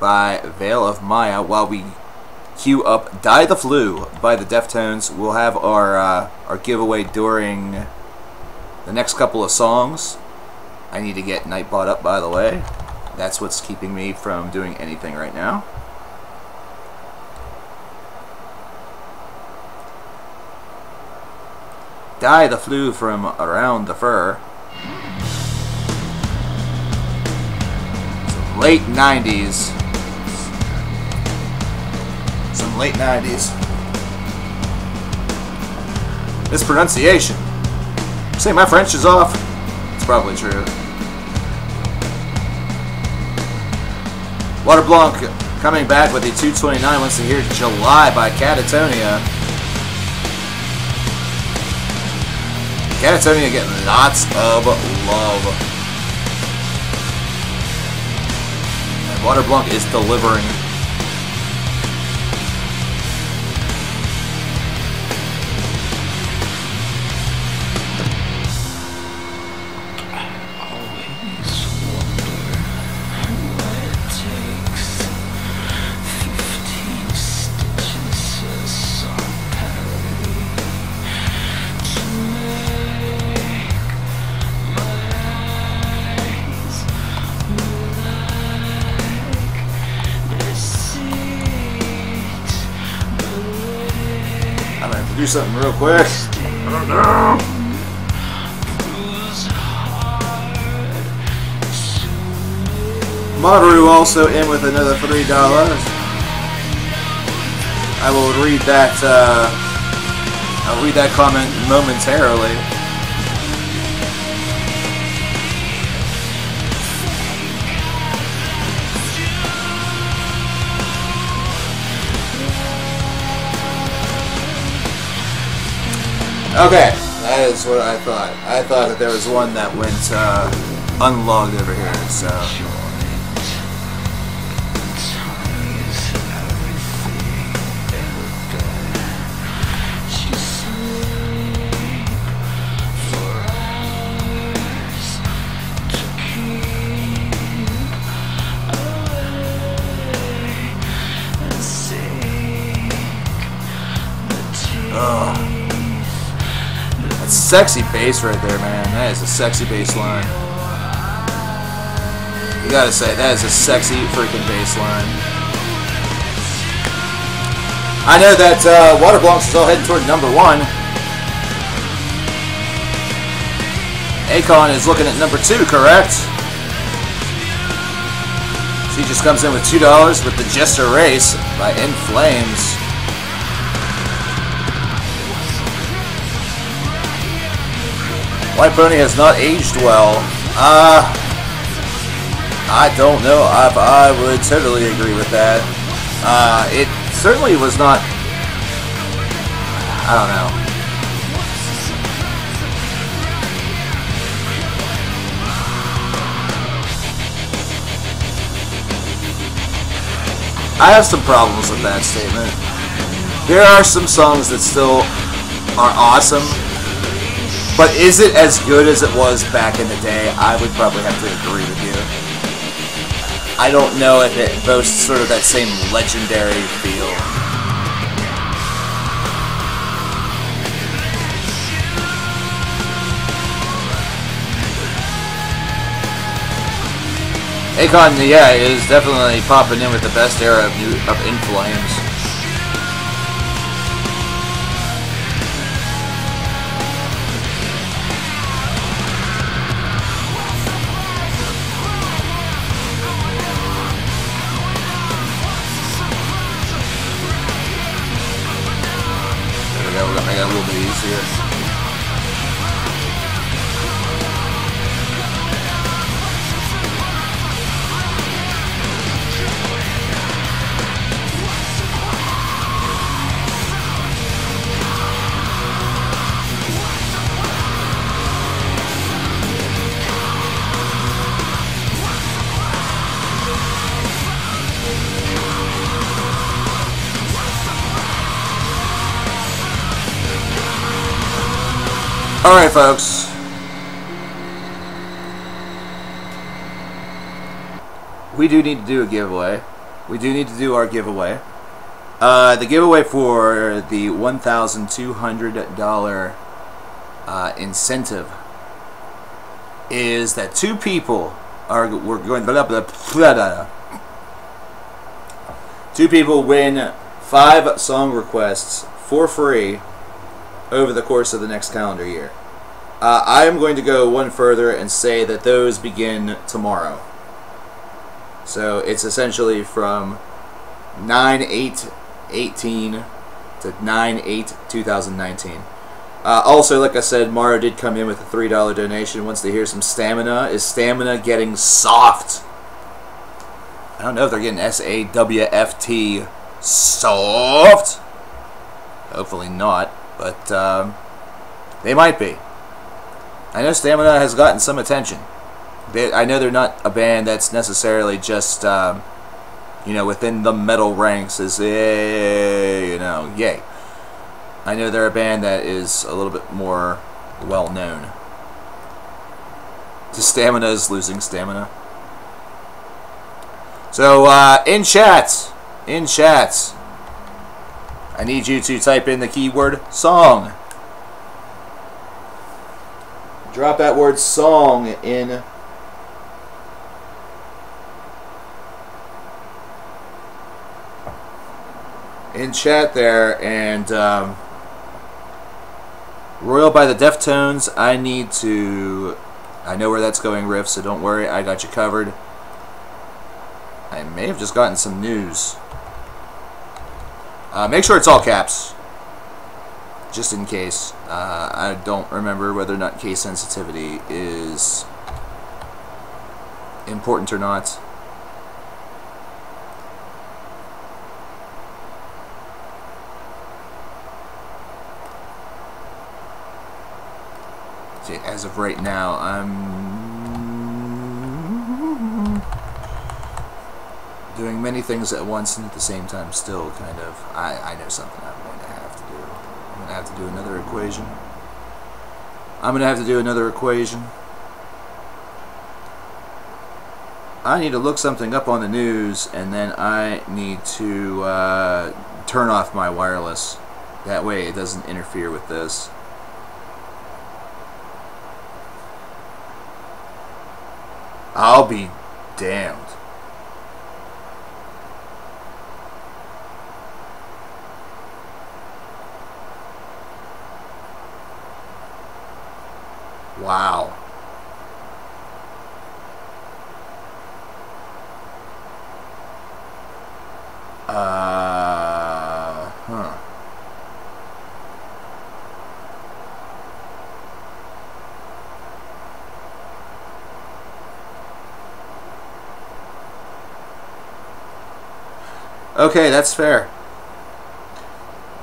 by Veil of Maya, while we queue up Die the Flu by the Deftones. We'll have our giveaway during the next couple of songs. I need to get Night bought up, by the way. That's what's keeping me from doing anything right now. Die the Flu from Around the Fur. Some late 90s. Some late 90s. This pronunciation. Say my French is off. It's probably true. Water Blanc coming back with a 229 wants to hear July by Catatonia. Catatonia getting lots of love. And Water Blanc is delivering. Do something real quick. I don't know. Maru also in with another $3. I will read that. I'll read that comment momentarily. Okay, that is what I thought. I thought that there was one that went unlogged over here, so. Sexy bass right there, man. That is a sexy bass line. You gotta say, that is a sexy freaking bass line. I know that Water Blancs is all heading toward #1. Akon is looking at #2, correct? She just comes in with $2 with the Just a Race by In Flames. White Pony has not aged well. I don't know if I would totally agree with that. It certainly was not. I don't know. I have some problems with that statement. There are some songs that still are awesome. But is it as good as it was back in the day? I would probably have to agree with you. I don't know if it boasts sort of that same legendary feel. Akon, yeah, is definitely popping in with the best era of In Flames. I got a little bit easier. Alright, folks. We do need to do a giveaway. We do need to do our giveaway. The giveaway for the $1,200 incentive is that 2 people we're going 2 people win 5 song requests for free over the course of the next calendar year. I am going to go one further and say that those begin tomorrow. So it's essentially from 9/8/18 to 9/8/2019. Also, like I said, Mario did come in with a $3 donation. Wants to hear some Stamina. Is Stamina getting soft? I don't know if they're getting SAWFT soft. Hopefully not, but they might be. I know Stamina has gotten some attention. I know they're not a band that's necessarily just, you know, within the metal ranks as, you know, yay. I know they're a band that is a little bit more well known. The Stamina is losing stamina. So, in chat, I need you to type in the keyword song. Drop that word song in chat there, and Royal by the Deftones. I know where that's going, Riff, so don't worry, I got you covered. I may have just gotten some news. Make sure it's all caps, just in case. I don't remember whether or not case sensitivity is important or not. See, as of right now, I'm doing many things at once and at the same time still kind of. I know something I'm going to have to do. I'm going to have to do another equation. I need to look something up on the news, and then I need to turn off my wireless. That way it doesn't interfere with this. I'll be damned. Wow. Huh. Okay, that's fair.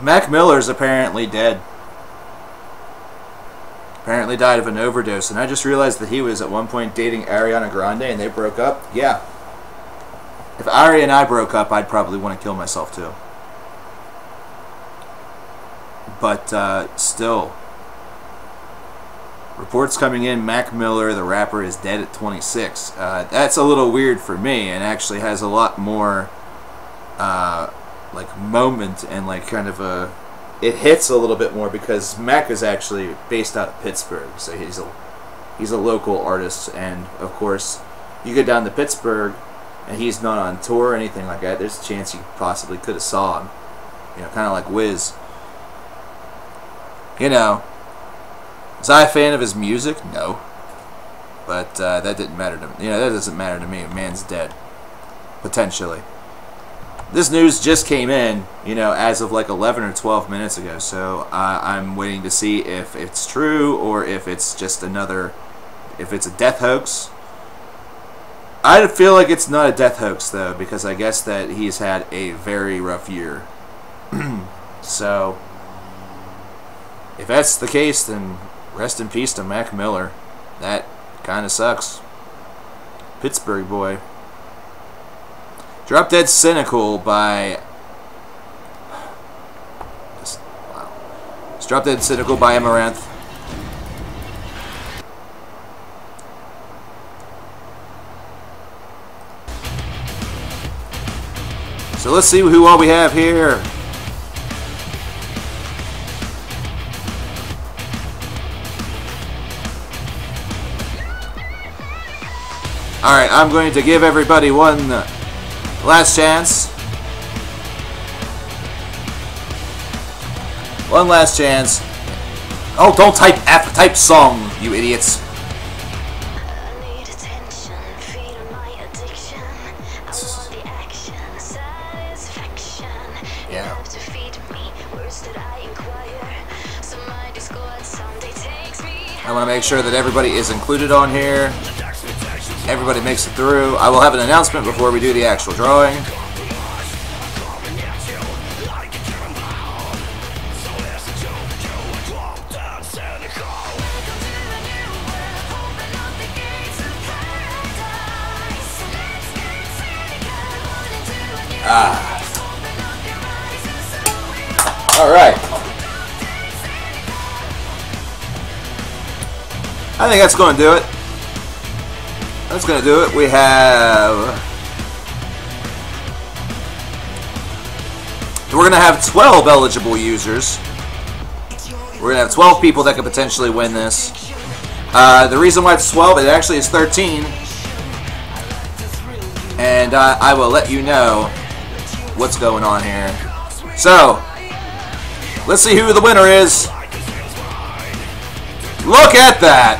Mac Miller's apparently dead. Apparently died of an overdose, and I just realized that he was at one point dating Ariana Grande and they broke up. Yeah. If Ari and I broke up, I'd probably want to kill myself too. But still. Reports coming in, Mac Miller, the rapper, is dead at 26. That's a little weird for me, and actually has a lot more like moment and like kind of a, it hits a little bit more because Mac is actually based out of Pittsburgh, so he's a local artist, and of course you go down to Pittsburgh and he's not on tour or anything like that, there's a chance you possibly could have saw him, you know, kind of like Wiz. You know, was I a fan of his music? No, but that didn't matter to me. You know, that doesn't matter to me. A man's dead, potentially. This news just came in, you know, as of like 11 or 12 minutes ago, so I'm waiting to see if it's true or if it's just another, if it's a death hoax. I feel like it's not a death hoax, though, because I guess that he's had a very rough year. So, if that's the case, then rest in peace to Mac Miller. That kind of sucks. Pittsburgh boy. Drop Dead Cynical by... Wow. It's Drop Dead Cynical by Amaranth. So let's see who all we have here. Alright, I'm going to give everybody one last chance. One last chance. Oh, don't type F, type song, you idiots. Yeah. I want to make sure that everybody is included on here. Everybody makes it through. I will have an announcement before we do the actual drawing. Alright. I think that's going to do it. That's going to do it. We have... We're going to have 12 eligible users. We're going to have 12 people that could potentially win this. The reason why it's 12, it actually is 13. And I will let you know what's going on here. So, let's see who the winner is. Look at that!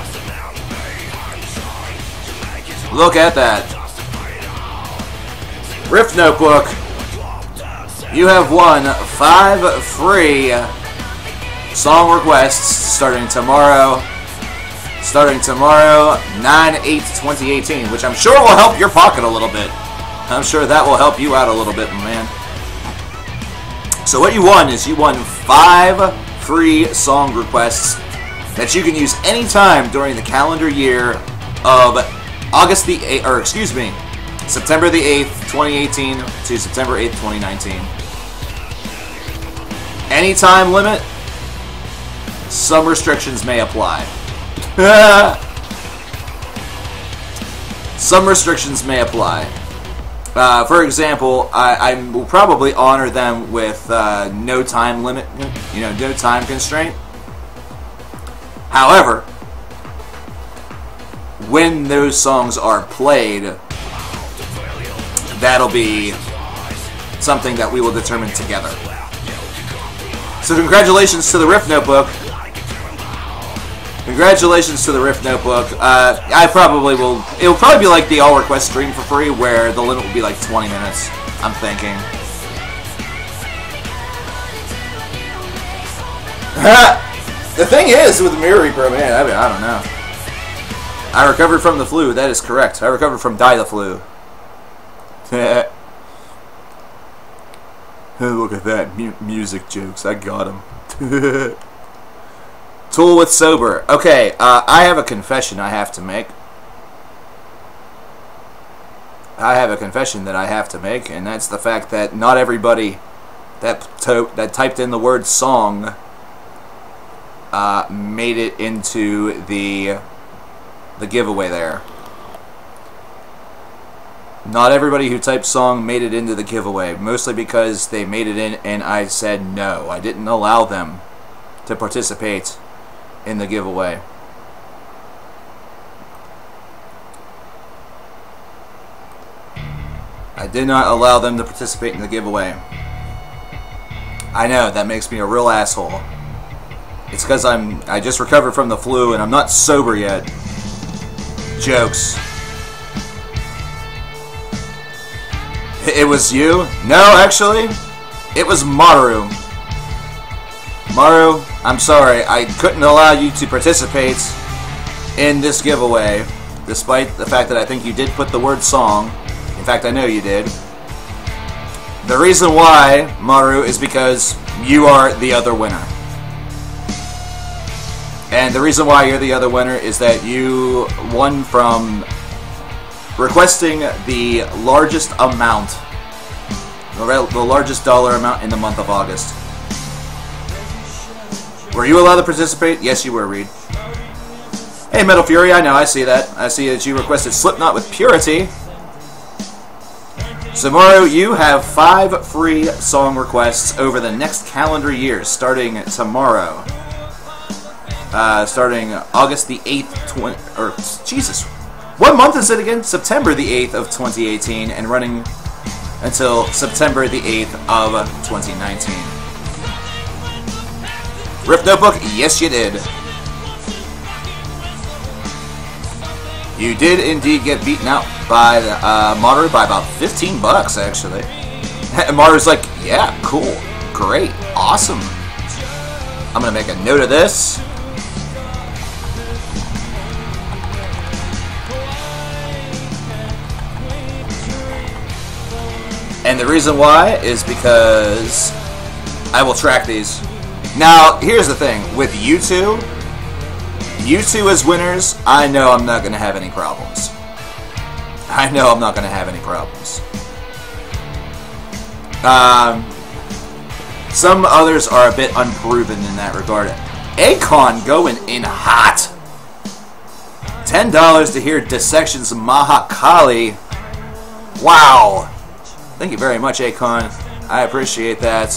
Look at that. Rift Notebook, you have won 5 free song requests starting tomorrow. Starting tomorrow, 9/8/2018, which I'm sure will help your pocket a little bit. I'm sure that will help you out a little bit, my man. So what you won is you won 5 free song requests that you can use anytime during the calendar year of August the 8th, or excuse me, September the 8th, 2018 to September 8th, 2019. Any time limit, some restrictions may apply. Some restrictions may apply. For example, I will probably honor them with no time limit, no time constraint. However, when those songs are played, that'll be something that we will determine together. So congratulations to the Rift Notebook. Congratulations to the Rift Notebook. I probably will... It'll probably be like the all request stream for free, where the limit will be like 20 minutes, I'm thinking. The thing is, with Mirror Repro, man, I don't know. I recovered from the flu, that is correct. I recovered from Die the Flu. Look at that, music jokes, I got him. Tool with Sober. Okay, I have a confession I have to make. I have a confession that I have to make, and that's the fact that not everybody that typed in the word song made it into the giveaway there. Not everybody who typed song made it into the giveaway, mostly because they made it in and I said no. I didn't allow them to participate in the giveaway. I did not allow them to participate in the giveaway. I know, that makes me a real asshole. It's because I just recovered from the flu and I'm not sober yet. Jokes. It was you? No, actually, it was Maru. Maru, I'm sorry, I couldn't allow you to participate in this giveaway, despite the fact that I think you did put the word song. In fact, I know you did. The reason why, Maru, is because you are the other winner. And the reason why you're the other winner is that you won from requesting the largest amount, the largest dollar amount in the month of August. Were you allowed to participate? Yes, you were, Reed. Hey, Metal Fury, I know, I see that. I see that you requested Slipknot with Purity. So Mario, you have 5 free song requests over the next calendar year, starting tomorrow. Starting August the 8th, Jesus, what month is it again? September the 8th of 2018, and running until September the 8th of 2019. Rift Notebook, yes you did. You did indeed get beaten out by Maru by about $15, actually. And Maru's like, yeah, cool, great, awesome. I'm gonna make a note of this. And the reason why is because I will track these. Now, here's the thing. With you two as winners, I know I'm not going to have any problems. I know I'm not going to have any problems. Some others are a bit unproven in that regard. Akon going in hot. $10 to hear Dissection's Mahakali. Wow. Thank you very much, Akon. I appreciate that.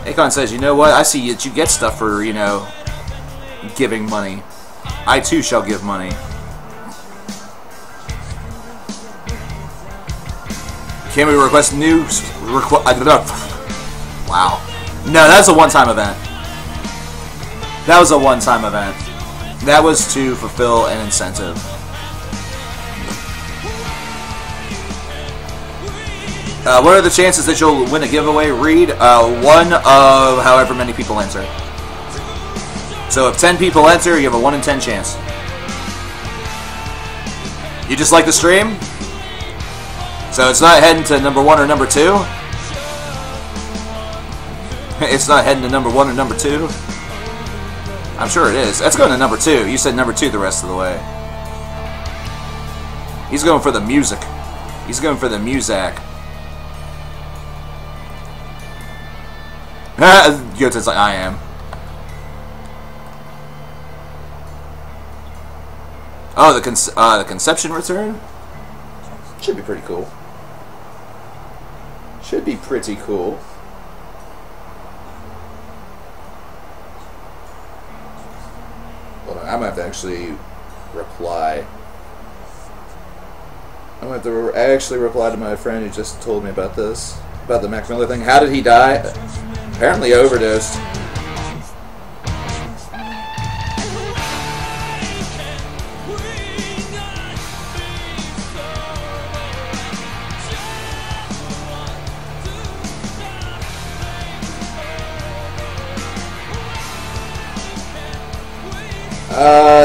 Akon says, you know what? I see that you get stuff for, you know, giving money. I too shall give money. Can we request new... Wow. No, that's a one-time event. That was a one-time event. That was to fulfill an incentive. What are the chances that you'll win a giveaway, Reed? 1 of however many people enter. So if 10 people enter, you have a 1 in 10 chance. You just like the stream? So it's not heading to number 1 or number 2? It's not heading to number 1 or number 2? I'm sure it is. That's going to number 2. You said number 2 the rest of the way. He's going for the music. He's going for the muzak. Yota's like, I am. Oh, the conception return? Should be pretty cool. Should be pretty cool. Hold on, I'm gonna have to actually reply. I'm gonna have to actually reply to my friend who just told me about this. About the Mac Miller thing. How did he die? Apparently overdosed.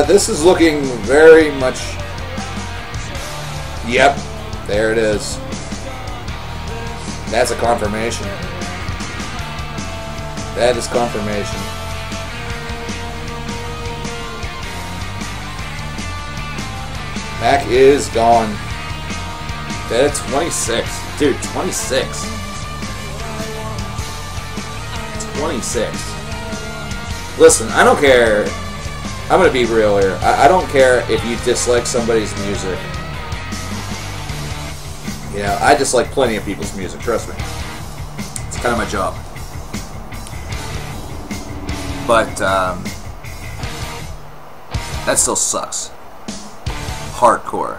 This is looking very much... Yep, there it is. That's a confirmation. That is confirmation. Mac is gone. That's 26. Dude, 26. 26. Listen, I don't care. I'm going to be real here. I don't care if you dislike somebody's music. You know, I dislike plenty of people's music, trust me. It's kind of my job. But, that still sucks. Hardcore.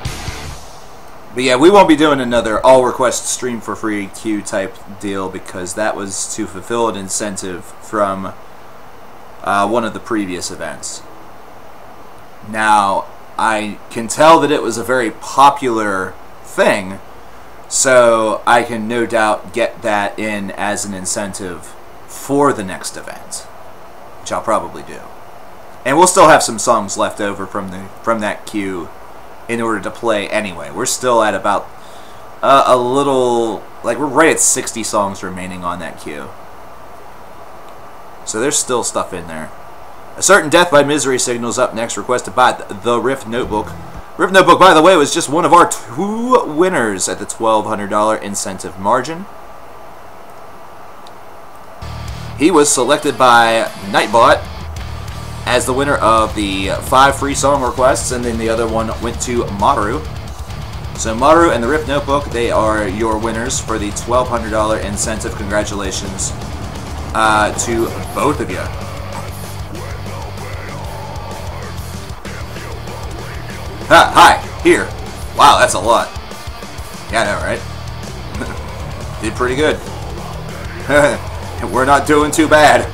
But yeah, we won't be doing another all-request stream for free queue type deal because that was to fulfill an incentive from one of the previous events. Now, I can tell that it was a very popular thing, so I can no doubt get that in as an incentive for the next event, which I'll probably do. And we'll still have some songs left over from that queue in order to play anyway. We're still at about a little, like we're right at 60 songs remaining on that queue. So there's still stuff in there. A Certain Death by Misery Signals up next, requested by the Rift Notebook. Rift Notebook, by the way, was just one of our 2 winners at the $1,200 incentive margin. He was selected by Nightbot as the winner of the 5 free song requests, and then the other one went to Maru. So Maru and the Rip Notebook, they are your winners for the $1,200 incentive. Congratulations to both of you. Hi, here. Wow, that's a lot. Yeah, I know, right? Did pretty good. We're not doing too bad.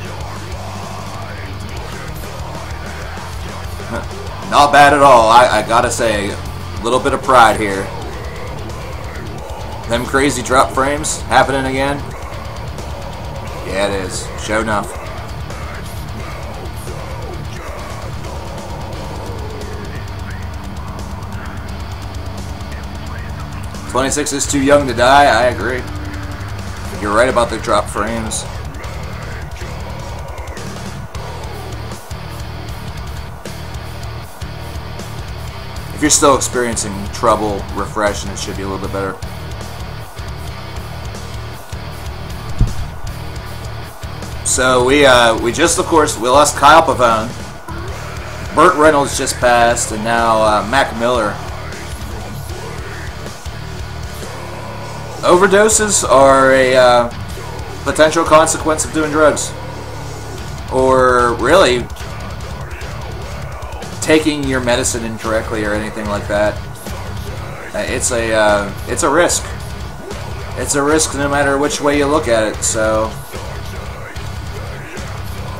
Not bad at all. I gotta say, a little bit of pride here. Them crazy drop frames happening again? Yeah, it is. Sure enough. $26 is too young to die. I agree. You're right about the drop frames. If you're still experiencing trouble, refresh, and it should be a little bit better. So we just, of course, we lost Kyle Pavone. Burt Reynolds just passed, and now Mac Miller. Overdoses are a potential consequence of doing drugs, or really taking your medicine incorrectly or anything like that. It's a risk. It's a risk no matter which way you look at it. So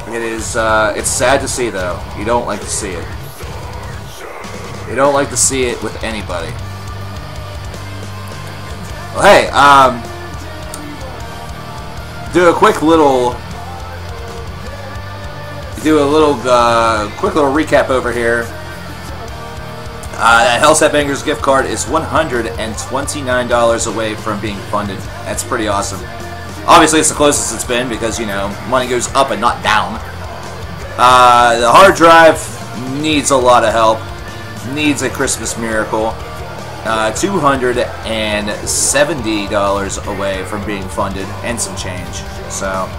it is. It's sad to see, though. You don't like to see it. You don't like to see it with anybody. Well, hey, do a quick little quick little recap over here. That Hellset Bangers gift card is $129 away from being funded. That's pretty awesome. Obviously, it's the closest it's been because, you know, money goes up and not down. The hard drive needs a lot of help. Needs a Christmas miracle. $270 away from being funded and some change. So,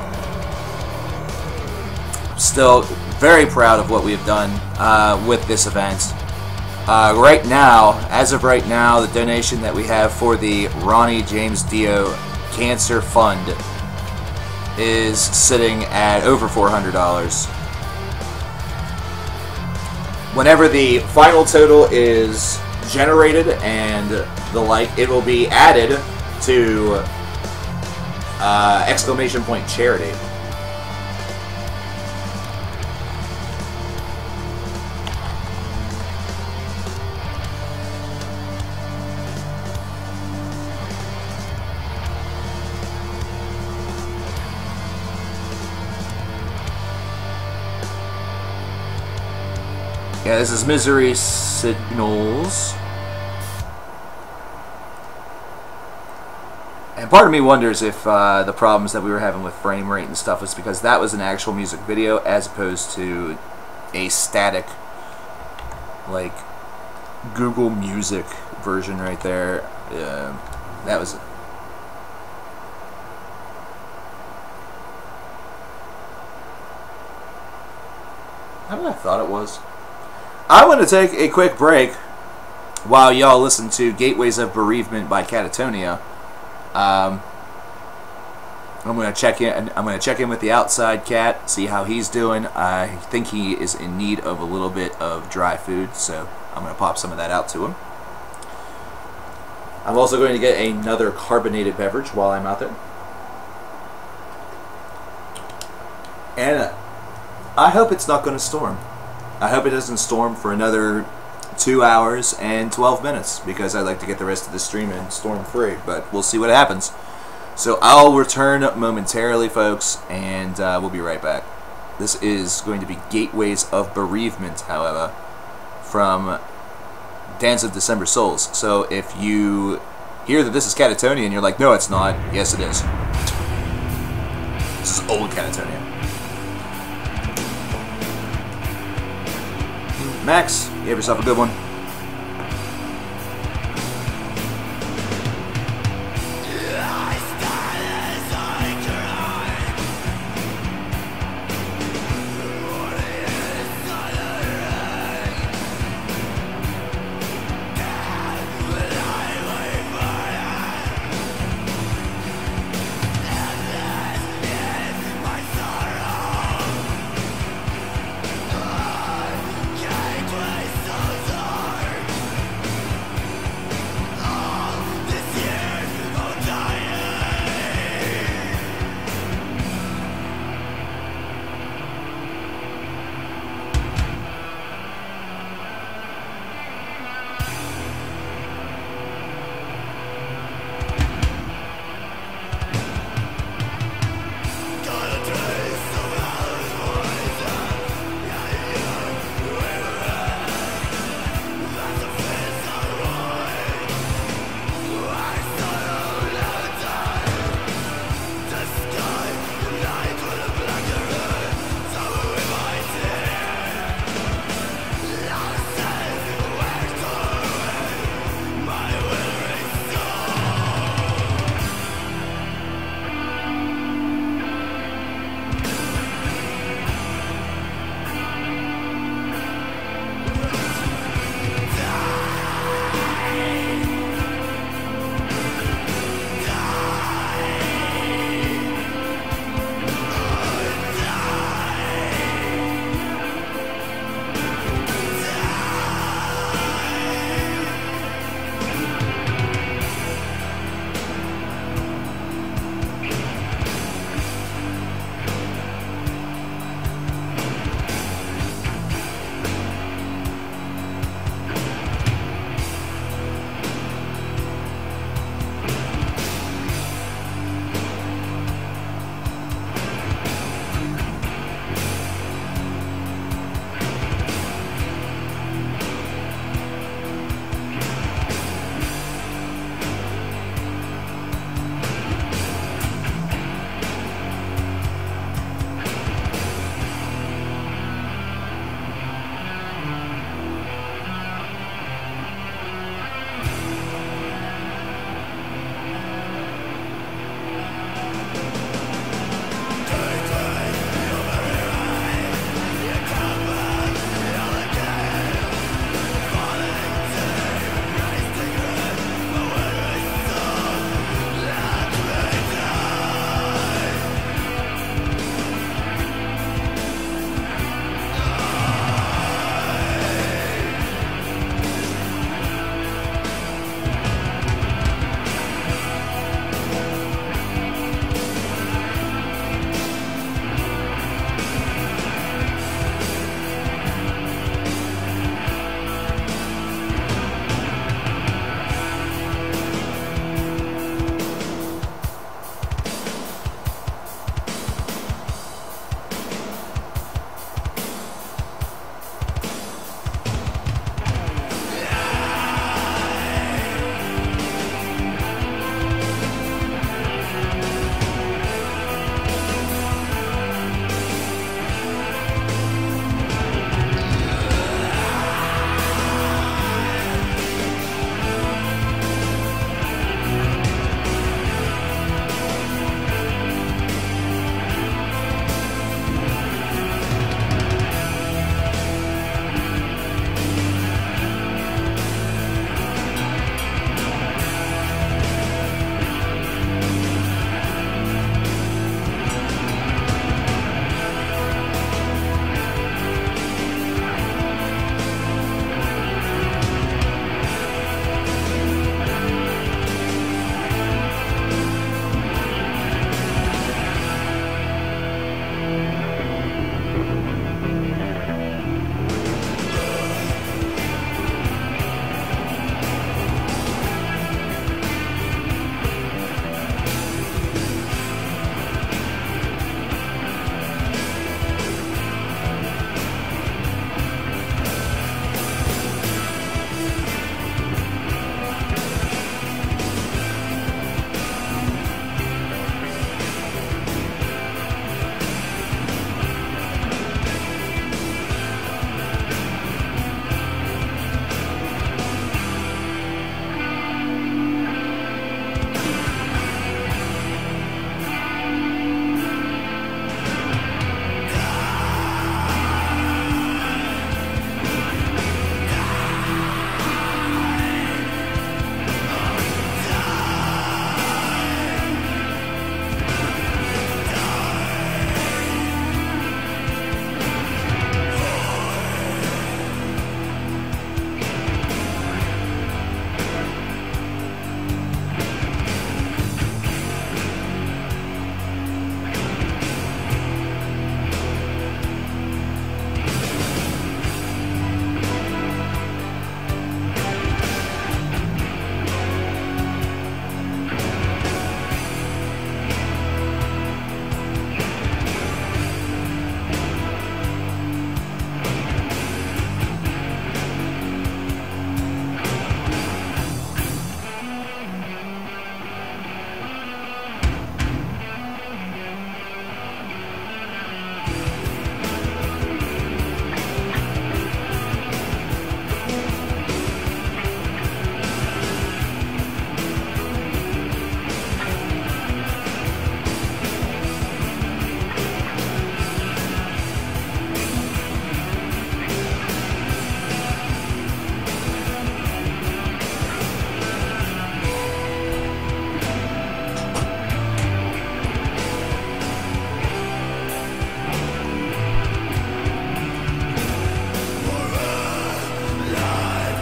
still very proud of what we have done with this event. Right now, as of right now, the donation that we have for the Ronnie James Dio Cancer Fund is sitting at over $400. Whenever the final total is generated and the like, it will be added to exclamation point charity. Yeah, this is Misery Signals. And part of me wonders if the problems that we were having with frame rate and stuff was because that was an actual music video as opposed to a static, like, Google Music version right there. That was... How did I thought it was? I want to take a quick break while y'all listen to Gateways of Bereavement by Catatonia. I'm going to check in. I'm going to check in with the outside cat, see how he's doing. I think he is in need of a little bit of dry food, so I'm going to pop some of that out to him. I'm also going to get another carbonated beverage while I'm out there. And I hope it's not going to storm. I hope it doesn't storm for another 2 hours and 12 minutes because I'd like to get the rest of the stream in storm-free, but we'll see what happens. So I'll return momentarily, folks, and we'll be right back. This is going to be Gateways of Bereavement, however, from Dance of December Souls. So if you hear that this is Catatonia and you're like, no, it's not, yes, it is. This is old Catatonia. Max, you have yourself a good one.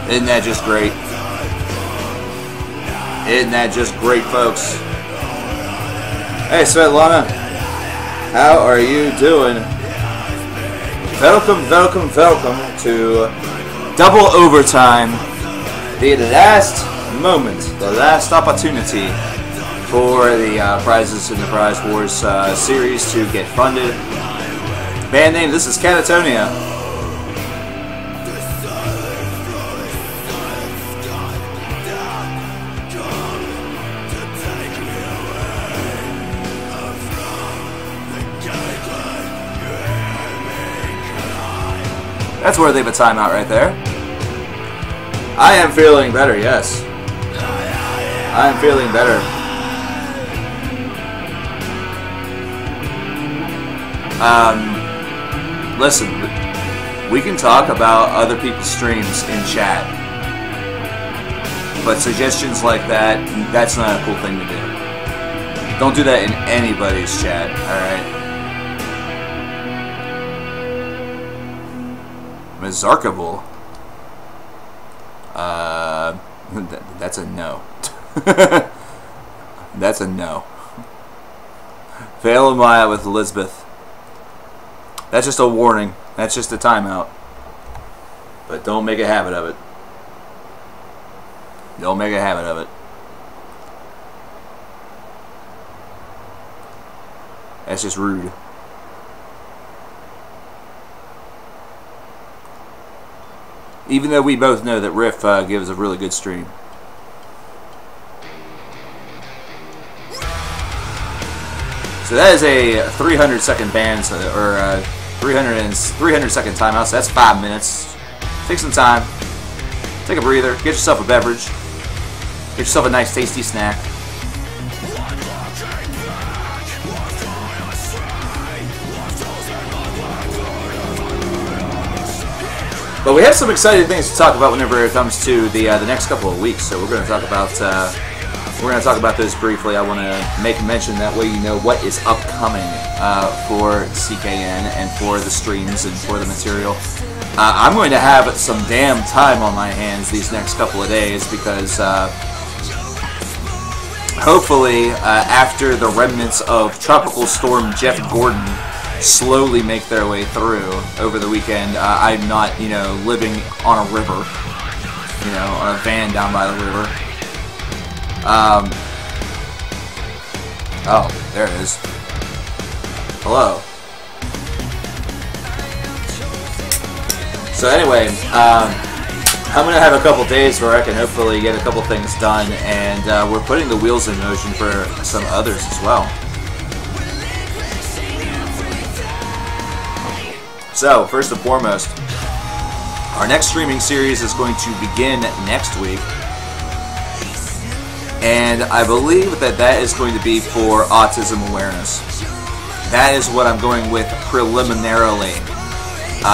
Isn't that just great? Isn't that just great, folks? Hey, Svetlana. How are you doing? Welcome to Double Overtime. The last moment, the last opportunity for the prizes in the Prize Wars series to get funded. Band name, this is Catatonia. That's worthy of a timeout right there. I am feeling better, yes. I am feeling better. Listen, we can talk about other people's streams in chat. But suggestions like that, that's not a cool thing to do. Don't do that in anybody's chat, alright? Zarkable. That's a no. That's a no. Fail Maya with Elizabeth. That's just a warning. That's just a timeout. But don't make a habit of it. Don't make a habit of it. That's just rude. Even though we both know that Riff gives a really good stream. So that is a 300-second ban, or 300-second timeout. So that's 5 minutes. Take some time. Take a breather. Get yourself a beverage. Get yourself a nice, tasty snack. But we have some exciting things to talk about whenever it comes to the next couple of weeks. So we're going to talk about those briefly. I want to make mention that way you know what is upcoming for CKN and for the streams and for the material. I'm going to have some damn time on my hands these next couple of days because hopefully after the remnants of Tropical Storm Jeff Gordon slowly make their way through over the weekend, I'm not, you know, living on a river, you know, on a van down by the river. Oh, there it is. Hello. So anyway, I'm going to have a couple days where I can hopefully get a couple things done, and we're putting the wheels in motion for some others as well. So, first and foremost, our next streaming series is going to begin next week. And I believe that that is going to be for autism awareness. That is what I'm going with preliminarily.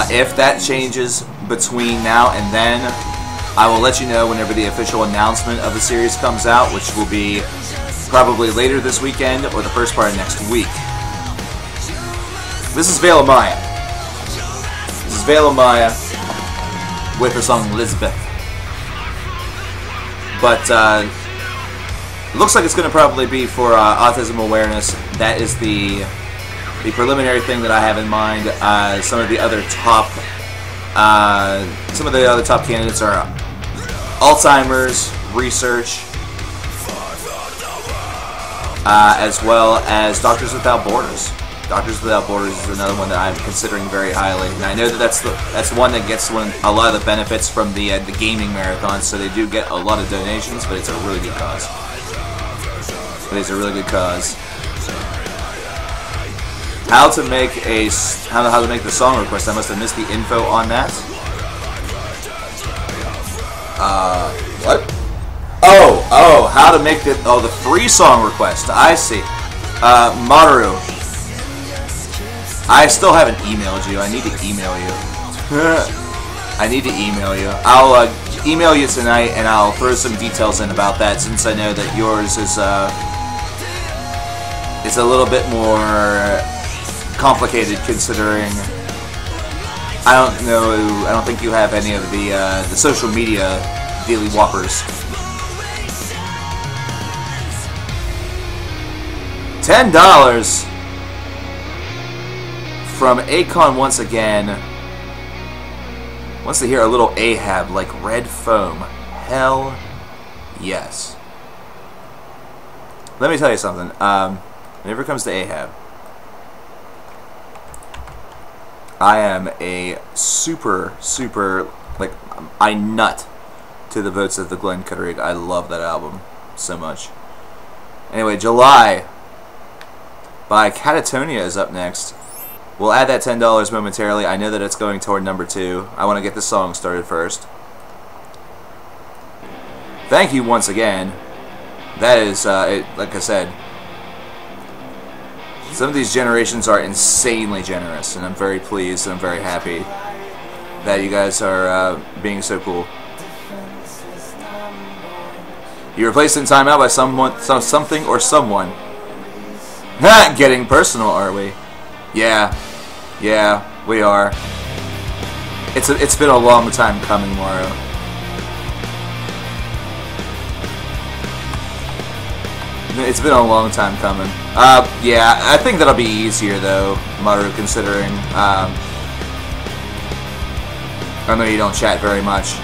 If that changes between now and then, I will let you know whenever the official announcement of the series comes out, which will be probably later this weekend or the first part of next week. This is Veil of Maya. This is Veil of Maya with her song Elizabeth. But it looks like it's going to probably be for autism awareness. That is the preliminary thing that I have in mind. Some of the other top candidates are Alzheimer's research, as well as Doctors Without Borders. Doctors Without Borders is another one that I'm considering very highly, and I know that that's the one that gets a lot of the benefits from the gaming marathon. So they do get a lot of donations, but it's a really good cause. It is a really good cause. How to make the song request? I must have missed the info on that. What? Oh, how to make the free song request. I see. Maru, I still haven't emailed you. I need to email you. I need to email you. I'll email you tonight, and I'll throw some details in about that, since I know that yours is it's a little bit more complicated, considering I don't know. I don't think you have any of the social media daily whoppers. $10 from Akon once again. Wants to hear a little Ahab like red foam. Hell yes. Let me tell you something. Whenever it comes to Ahab, I am a super, like, I nut to the votes of the Glenn Cudderig. I love that album so much. Anyway, July by Catatonia is up next. We'll add that $10 momentarily. I know that it's going toward number 2. I want to get the song started first. Thank you once again. That is, like I said, some of these generations are insanely generous, and I'm very pleased and I'm very happy that you guys are being so cool. You were placed in timeout by something or someone. Getting personal, are we? Yeah, we are. It's been a long time coming, Mario. It's been a long time coming. Yeah, I think that'll be easier though, Maru, considering I know you don't chat very much.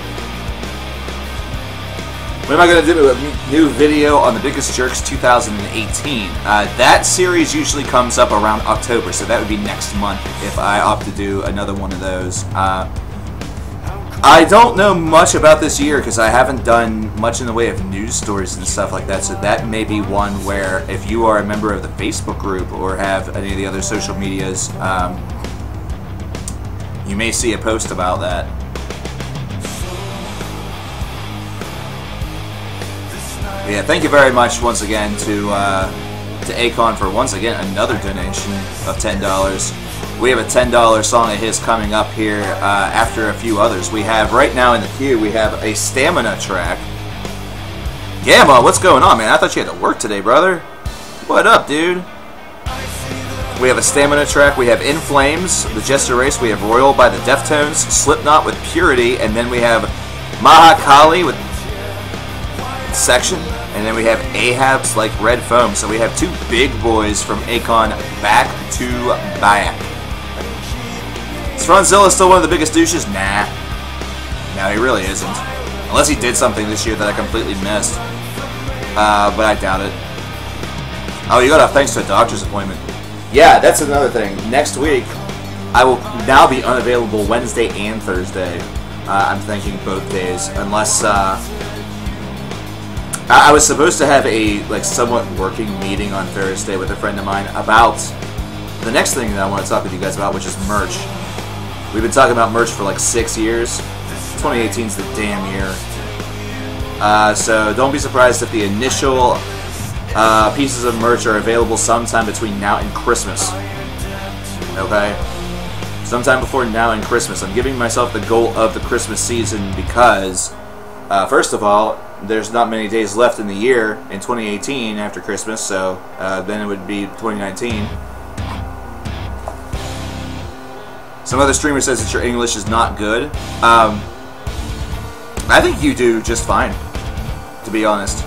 What am I going to do? A new video on the Biggest Jerks 2018. That series usually comes up around October, so that would be next month if I opt to do another one of those. I don't know much about this year because I haven't done much in the way of news stories and stuff like that, so that may be one where if you are a member of the Facebook group or have any of the other social medias, you may see a post about that. Yeah, thank you very much once again to Akon for once again another donation of $10. We have a $10 song of his coming up here after a few others. We have right now in the queue, we have a Stamina track. Gamma, what's going on, man? I thought you had to work today, brother. What up, dude? We have a Stamina track. We have In Flames, The Jester Race. We have Royal by the Deftones, Slipknot with Purity, and then we have Mahakali with Section, and then we have Ahab's like Red Foam. So we have two big boys from Akon back to back. Is Franzilla still one of the biggest douches? Nah. No, he really isn't. Unless he did something this year that I completely missed. But I doubt it. Oh, you got off thanks to a doctor's appointment. Yeah, that's another thing. Next week, I will now be unavailable Wednesday and Thursday. I'm thinking both days, unless I was supposed to have a somewhat working meeting on Thursday with a friend of mine about the next thing that I want to talk with you guys about, which is merch. We've been talking about merch for like 6 years. 2018 is the damn year. So don't be surprised if the initial pieces of merch are available sometime between now and Christmas. Okay? Sometime before now and Christmas. I'm giving myself the goal of the Christmas season because, first of all, there's not many days left in the year in 2018 after Christmas, so then it would be 2019. Some other streamer says that your English is not good. I think you do just fine, to be honest.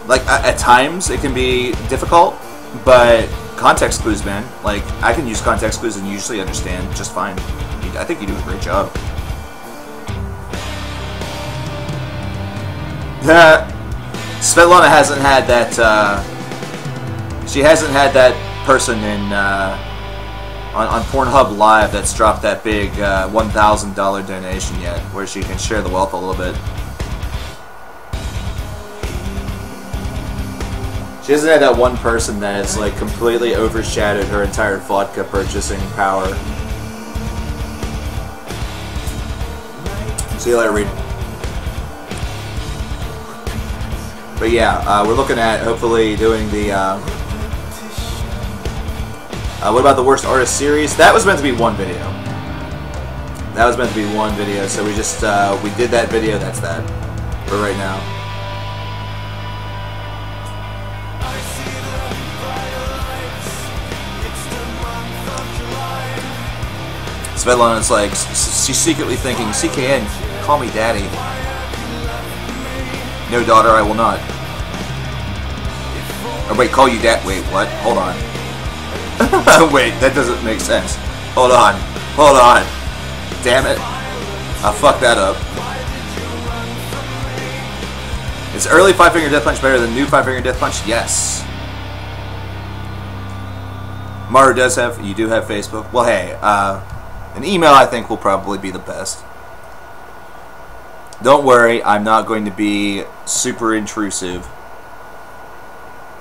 Like, at times it can be difficult, but context clues, man. Like, I can use context clues and usually understand just fine. I think you do a great job. Svetlana hasn't had that, she hasn't had that person in, on Pornhub Live that's dropped that big $1,000 donation yet, where she can share the wealth a little bit. She hasn't had that one person that has like completely overshadowed her entire vodka purchasing power. See you later, Reed. But yeah, we're looking at hopefully doing the what about the worst artist series? That was meant to be one video. That was meant to be one video, so we just we did that video. That's that for right now. Svetlana's like, she's secretly thinking, CKN, call me daddy. No, daughter, I will not. Oh, wait, call you dad. Wait, what? Hold on. Wait, that doesn't make sense. Hold on. Hold on. Damn it. I fucked that up. Is early 5-finger death punch better than new 5-finger death punch? Yes. Maru does have, you do have Facebook. Well, hey, an email I think will probably be the best. Don't worry, I'm not going to be super intrusive.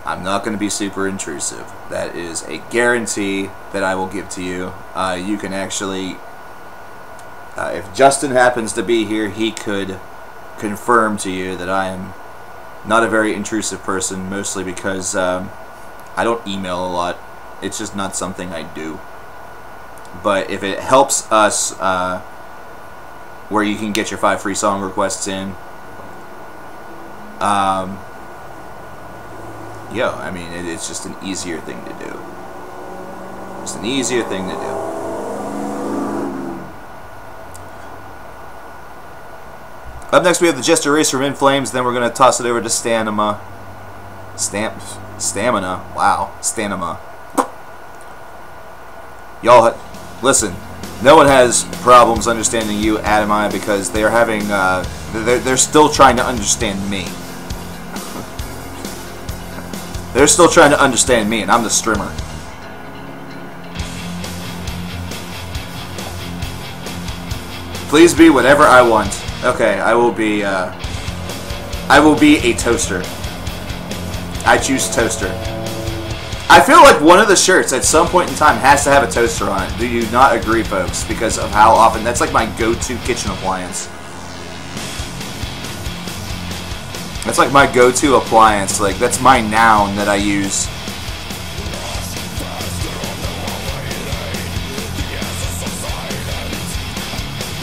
I'm not going to be super intrusive. That is a guarantee that I will give to you. You can actually, if Justin happens to be here, he could confirm to you that I am not a very intrusive person, mostly because I don't email a lot. It's just not something I do. But if it helps us, where you can get your 5 free song requests in, yeah, I mean, it's just an easier thing to do. Just an easier thing to do. Up next we have the Jester Race from In Flames, then we're going to toss it over to Stamina. Stamina. Wow. Stamina. Y'all, listen, no one has problems understanding you, Adamai, because they are having, they're still trying to understand me. They're still trying to understand me, and I'm the streamer. Please be whatever I want. Okay, I will be a toaster. I choose toaster. I feel like one of the shirts at some point in time has to have a toaster on it. Do you not agree, folks? Because of how often, that's like my go-to kitchen appliance. That's like my go-to appliance. Like, that's my noun that I use.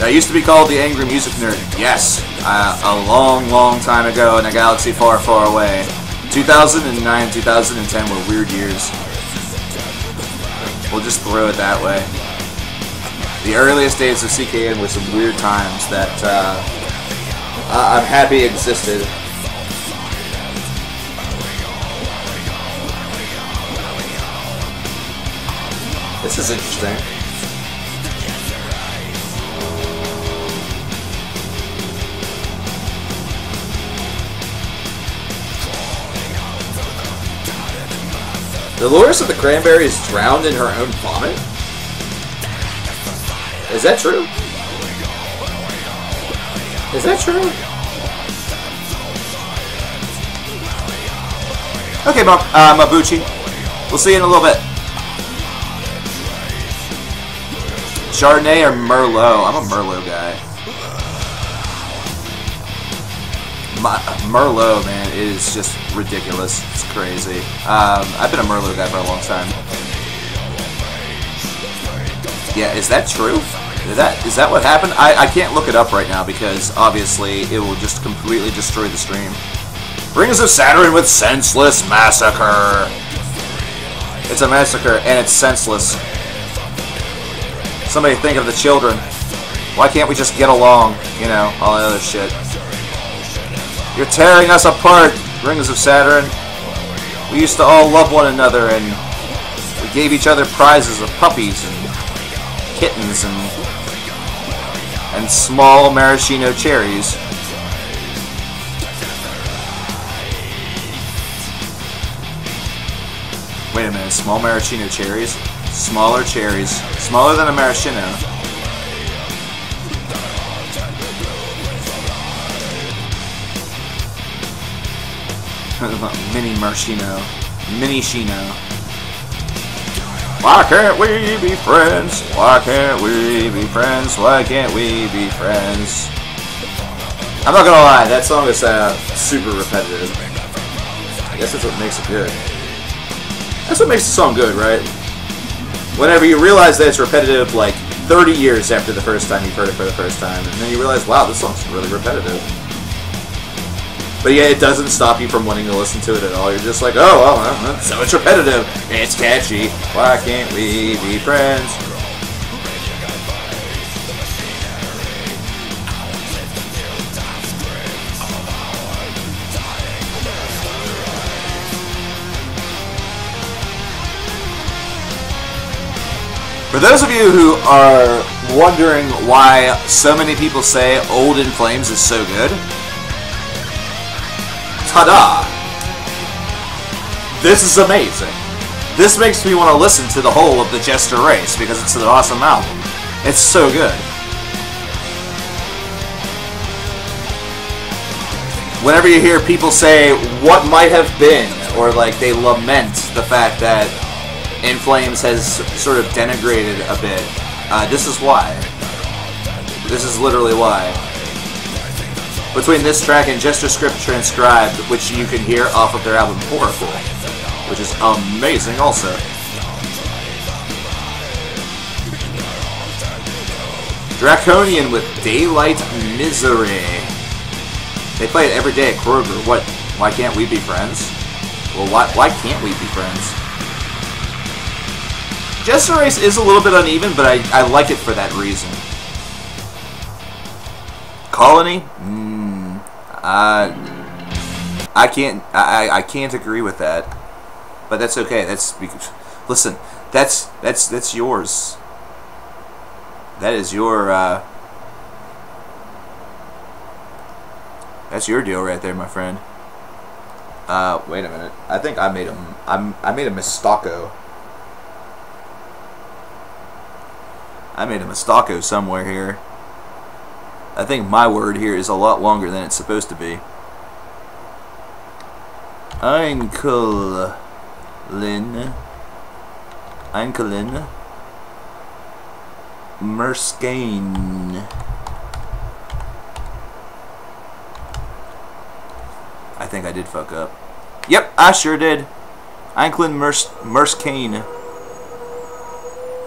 I used to be called the Angry Music Nerd. Yes, a long, long time ago in a galaxy far, far away. 2009, 2010 were weird years. We'll just throw it that way. The earliest days of CKN were some weird times that I'm happy existed. This is interesting. Dolores of the Cranberries drowned in her own vomit? Is that true? Is that true? Okay, Mabuchi. We'll see you in a little bit. Chardonnay or Merlot? I'm a Merlot guy. Merlot, man, is just ridiculous. It's crazy. I've been a Merlot guy for a long time. Yeah, is that true? Is that what happened? I can't look it up right now because obviously it will just completely destroy the stream. Rings of Saturn with Senseless Massacre. It's a massacre and it's senseless. Somebody think of the children. Why can't we just get along? You know, all that other shit. You're tearing us apart, Rings of Saturn. We used to all love one another, and we gave each other prizes of puppies and kittens and small maraschino cherries. Wait a minute, small maraschino cherries? Smaller cherries. Smaller than a maraschino. Mini maraschino. Mini Shino. Why can't we be friends? Why can't we be friends? Why can't we be friends? I'm not gonna lie, that song is super repetitive. I guess that's what makes it good. That's what makes the song good, right? Whenever you realize that it's repetitive, like 30 years after the first time you've heard it for the first time, and then you realize, wow, this song's really repetitive. But yeah, it doesn't stop you from wanting to listen to it at all. You're just like, oh, well, so it's repetitive. It's catchy. Why can't we be friends? For those of you who are wondering why so many people say Old in Flames is so good, ta-da! This is amazing. This makes me want to listen to the whole of the Jester Race because it's an awesome album. It's so good. Whenever you hear people say what might have been, or like they lament the fact that In Flames has sort of denigrated a bit, this is why. This is literally why. Between this track and Jester Script Transcribed, which you can hear off of their album Oracle, which is amazing also. Draconian with Daylight Misery. They play it every day at Kroger. What? Why can't we be friends? Well, why can't we be friends? Jester Race is a little bit uneven, but I like it for that reason. Colony? I can't agree with that. But that's okay. That's because, listen, that's yours. That is your that's your deal right there, my friend. Wait a minute. I think I made a mistake. I made a mistake somewhere here. I think my word here is a lot longer than it's supposed to be. Einkelin. Merskane. I think I did fuck up. Yep, I sure did. Einkelin Merskane.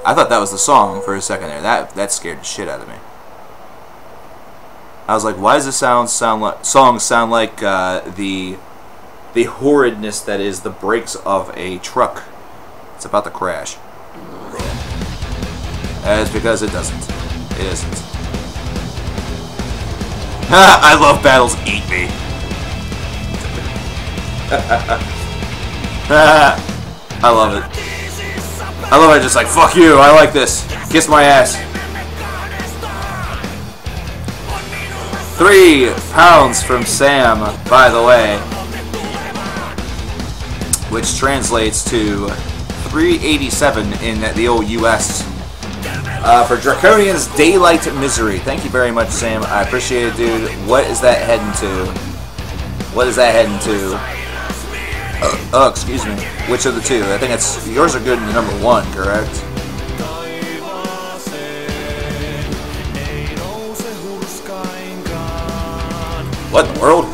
I thought that was the song for a second there. That scared the shit out of me. I was like, why does this song sound like the horridness that is the brakes of a truck? It's about to crash. It's because it doesn't. It isn't. I love Battles Eat Me. I love it. I love it, just like, fuck you, I like this. Kiss my ass. 3 pounds from Sam, by the way. Which translates to $3.87 in the old US. For Draconian's Daylight Misery. Thank you very much, Sam. I appreciate it, dude. What is that heading to? What is that heading to? Oh, excuse me. Which of the two? I think it's yours are good in the number 1, correct? What in the world?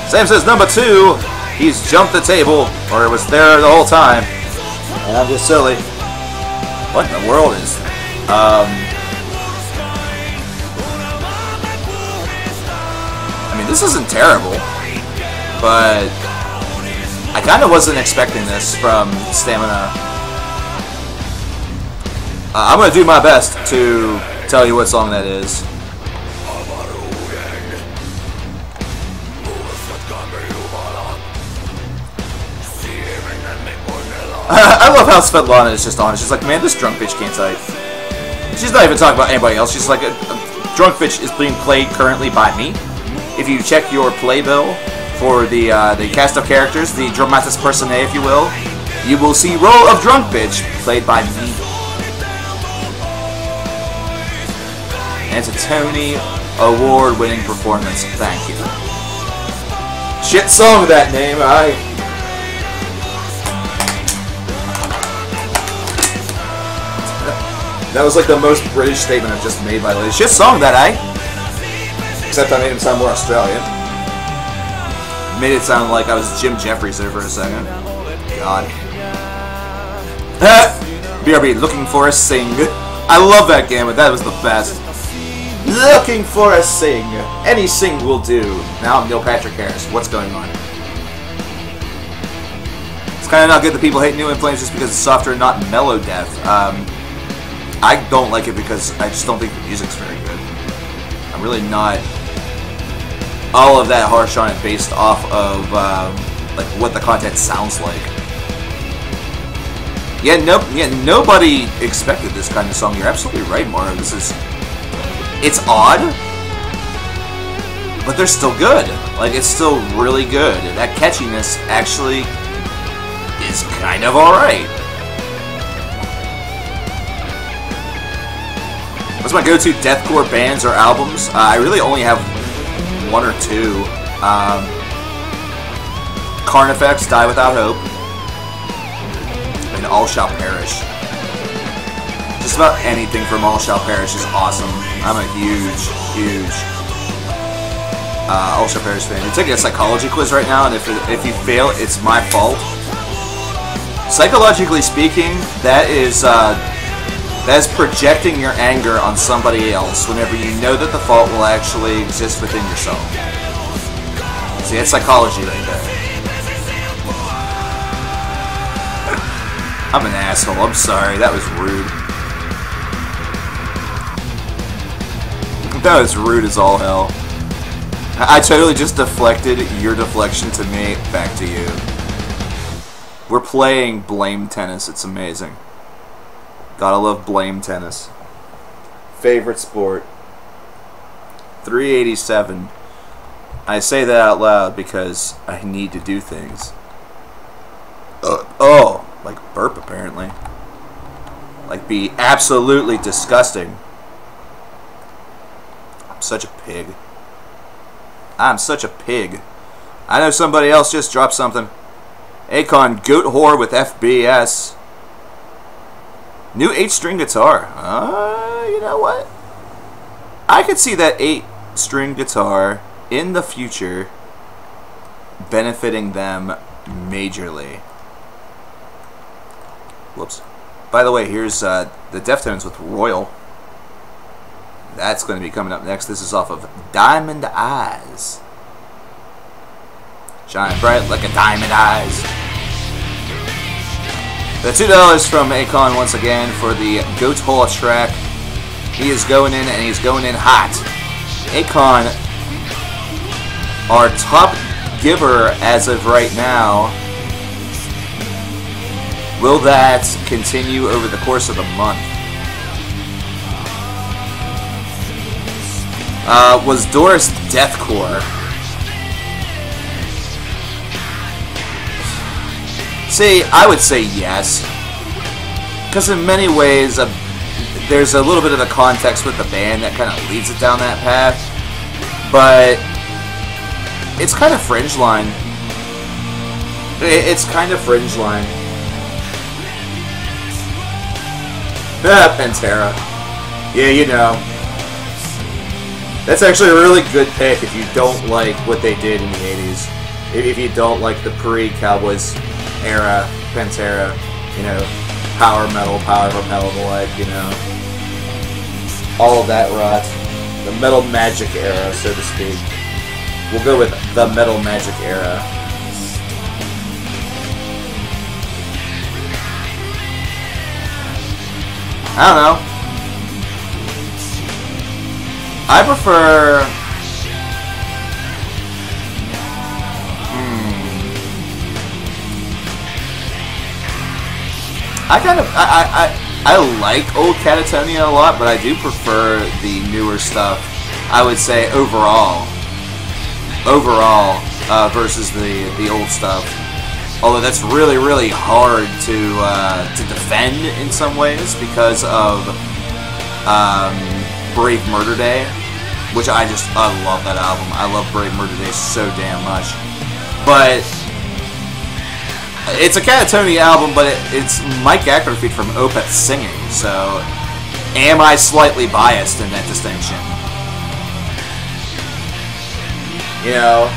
Sam says number 2. He's jumped the table, or it was there the whole time. And I'm just silly. What in the world is? I mean, this isn't terrible, but I kind of wasn't expecting this from Stamina. I'm gonna do my best to tell you what song that is. I love how Svetlana is just on. She's like, man, this drunk bitch can't type. She's not even talking about anybody else. She's like, a drunk bitch is being played currently by me. If you check your playbill for the cast of characters, the dramatis personae, if you will see role of drunk bitch played by me. And it's a Tony Award-winning performance. Thank you. Shit song that name, That was like the most British statement I've just made by the way. Shit song that, Except I made him sound more Australian. Made it sound like I was Jim Jeffries there for a second. God. BRB, looking for a sing. I love that game, but that was the best. Looking for a sing. Any sing will do. Now I'm Neil Patrick Harris. What's going on? It's kind of not good that people hate New In Flames just because it's softer and not mellow death. I don't like it because I just don't think the music's very good. I'm really not all of that harsh on it based off of like what the content sounds like. Yeah, nobody expected this kind of song. You're absolutely right, Mario. It's odd, but they're still good. Like, it's still really good. That catchiness actually is kind of alright. What's my go-to deathcore bands or albums? I really only have one or two. Carnifex, Die Without Hope, and All Shall Perish. Just about anything from All Shall Perish is awesome. I'm a huge All Shall Perish fan. You're taking a psychology quiz right now, and if you fail, it's my fault. Psychologically speaking, that is projecting your anger on somebody else whenever you know that the fault will actually exist within yourself. See, that's psychology right there. I'm an asshole. I'm sorry. That was rude. That was rude as all hell. I totally just deflected your deflection to me back to you. We're playing blame tennis. It's amazing. Gotta love blame tennis. Favorite sport. 387. I say that out loud because I need to do things. Oh, like burp apparently. Like be absolutely disgusting. I'm such a pig. I'm such a pig. I know somebody else just dropped something. Akon, goat whore with FBS. New 8-string guitar. You know what? I could see that 8-string guitar in the future benefiting them majorly. Whoops. By the way, here's the Deftones with Royal. That's going to be coming up next. This is off of Diamond Eyes. Shine bright like a diamond eyes. The $2 from Akon once again for the Goat Hole track. He is going in, and he's going in hot. Akon, our top giver as of right now. Will that continue over the course of the month? Was Doris deathcore? See, I would say yes. Because in many ways, there's a little bit of a context with the band that kind of leads it down that path. But it's kind of fringe line. It's kind of fringe line. Pantera. Yeah, you know. That's actually a really good pick if you don't like what they did in the 80s. If you don't like the pre-Cowboys era Pantera, you know, power metal, power propel, the like, you know. All of that rot. The Metal Magic era, so to speak. We'll go with the Metal Magic era. I don't know. I prefer... I like old Catatonia a lot, but I do prefer the newer stuff. I would say overall, versus the old stuff. Although that's really hard to defend in some ways because of Brave Murder Day, which I love that album. I love Brave Murder Day so damn much. But it's a Catatonia album, but it's Mike Ackerfeed from Opeth singing, so am I slightly biased in that distinction? You know,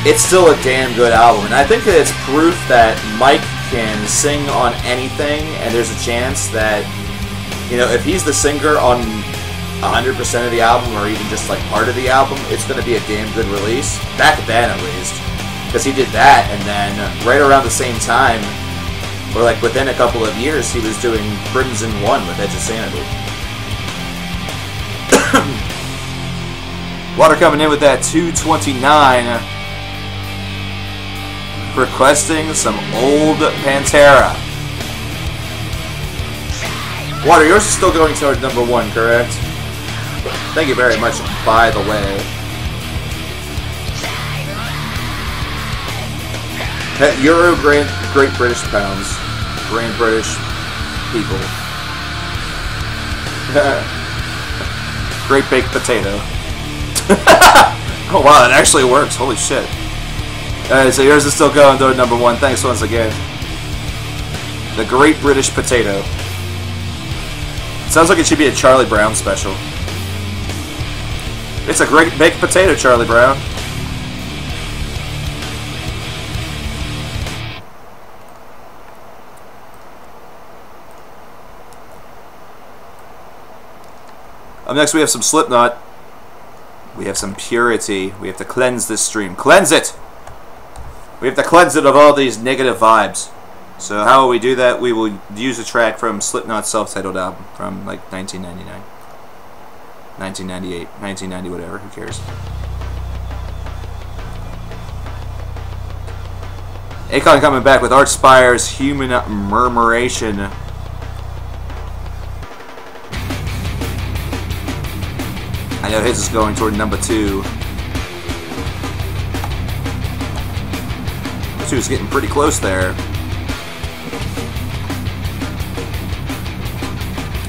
it's still a damn good album, and I think that it's proof that Mike can sing on anything, and there's a chance that, you know, if he's the singer on 100% of the album, or even just like part of the album, it's going to be a damn good release. Back then, at least. Because he did that, and then right around the same time, or like within a couple of years, he was doing Crimson 1 with Edge of Sanity. Water coming in with that 229. Requesting some old Pantera. Water, yours is still going toward number 1, correct? Thank you very much, by the way. Euro, Great British Pounds. Grand British people. Great Baked Potato. Oh wow, it actually works. Holy shit. Alright, so yours is still going toward number 1. Thanks once again. The Great British Potato. Sounds like it should be a Charlie Brown special. It's a great baked potato, Charlie Brown. Up next we have some Slipknot. We have some Purity. We have to cleanse this stream. Cleanse it! We have to cleanse it of all these negative vibes. So how will we do that? We will use a track from Slipknot's self-titled album from like 1999. 1998, 1990, whatever, who cares. Akon coming back with Art Spire's Human Murmuration. I know his is going toward number 2. Number 2 is getting pretty close there.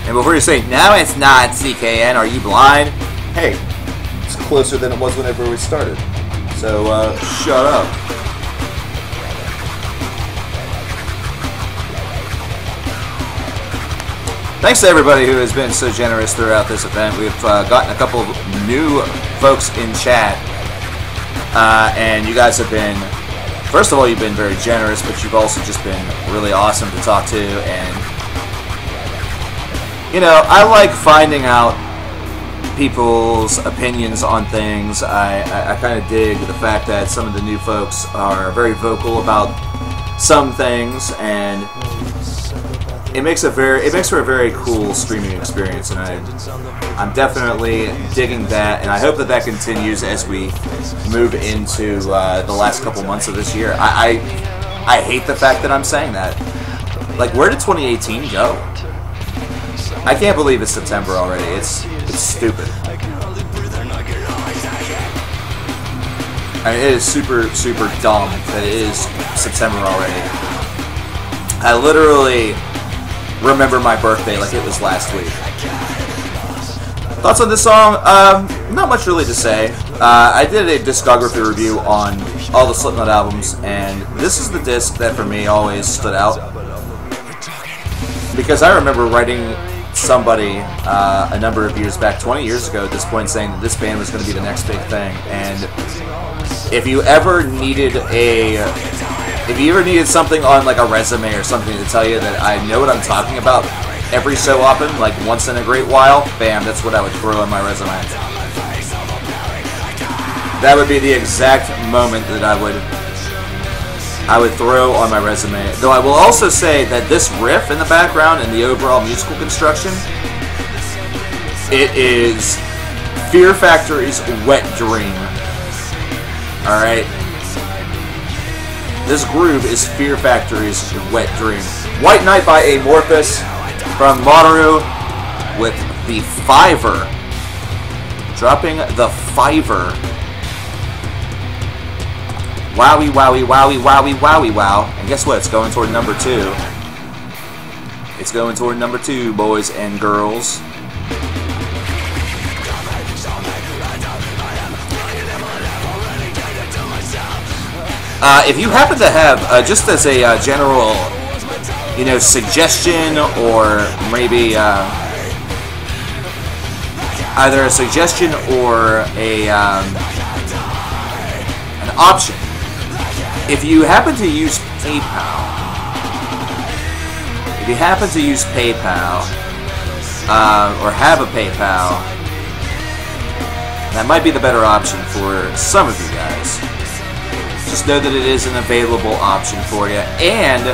And before you say, no, it's not CKN, are you blind? Hey, it's closer than it was whenever we started. So, shut up. Thanks to everybody who has been so generous throughout this event. We've gotten a couple of new folks in chat. And you guys have been, first of all, you've been very generous, but you've also just been really awesome to talk to. And you know, I like finding out people's opinions on things. I kind of dig the fact that some of the new folks are very vocal about some things, and it makes for a very cool streaming experience. And I'm definitely digging that, and I hope that that continues as we move into the last couple months of this year. I hate the fact that I'm saying that. Like, where did 2018 go? I can't believe it's September already. It's stupid. I mean, it is super, super dumb that it is September already. I literally remember my birthday like it was last week. Thoughts on this song? Not much really to say. I did a discography review on all the Slipknot albums, and this is the disc that for me always stood out. Because I remember writing somebody a number of years back, 20 years ago at this point, saying that this band was going to be the next big thing. And if you ever needed something on like a resume or something to tell you that I know what I'm talking about every so often, like once in a great while, bam, that's what I would throw on my resume. That would be the exact moment that I would throw on my resume. Though I will also say that this riff in the background and the overall musical construction, it is Fear Factory's Wet Dream. Alright? This groove is Fear Factory's Wet Dream. White Knight by Amorphous from Maru with the Fiver. Dropping the Fiver. Wowie, wowie, wowie, wowie, wowie, wow. And guess what? It's going toward number 2. It's going toward number 2, boys and girls. If you happen to have, just as a general, you know, suggestion, or maybe either a suggestion or an option. If you happen to use PayPal, or have a PayPal, that might be the better option for some of you guys. Just know that it is an available option for you, and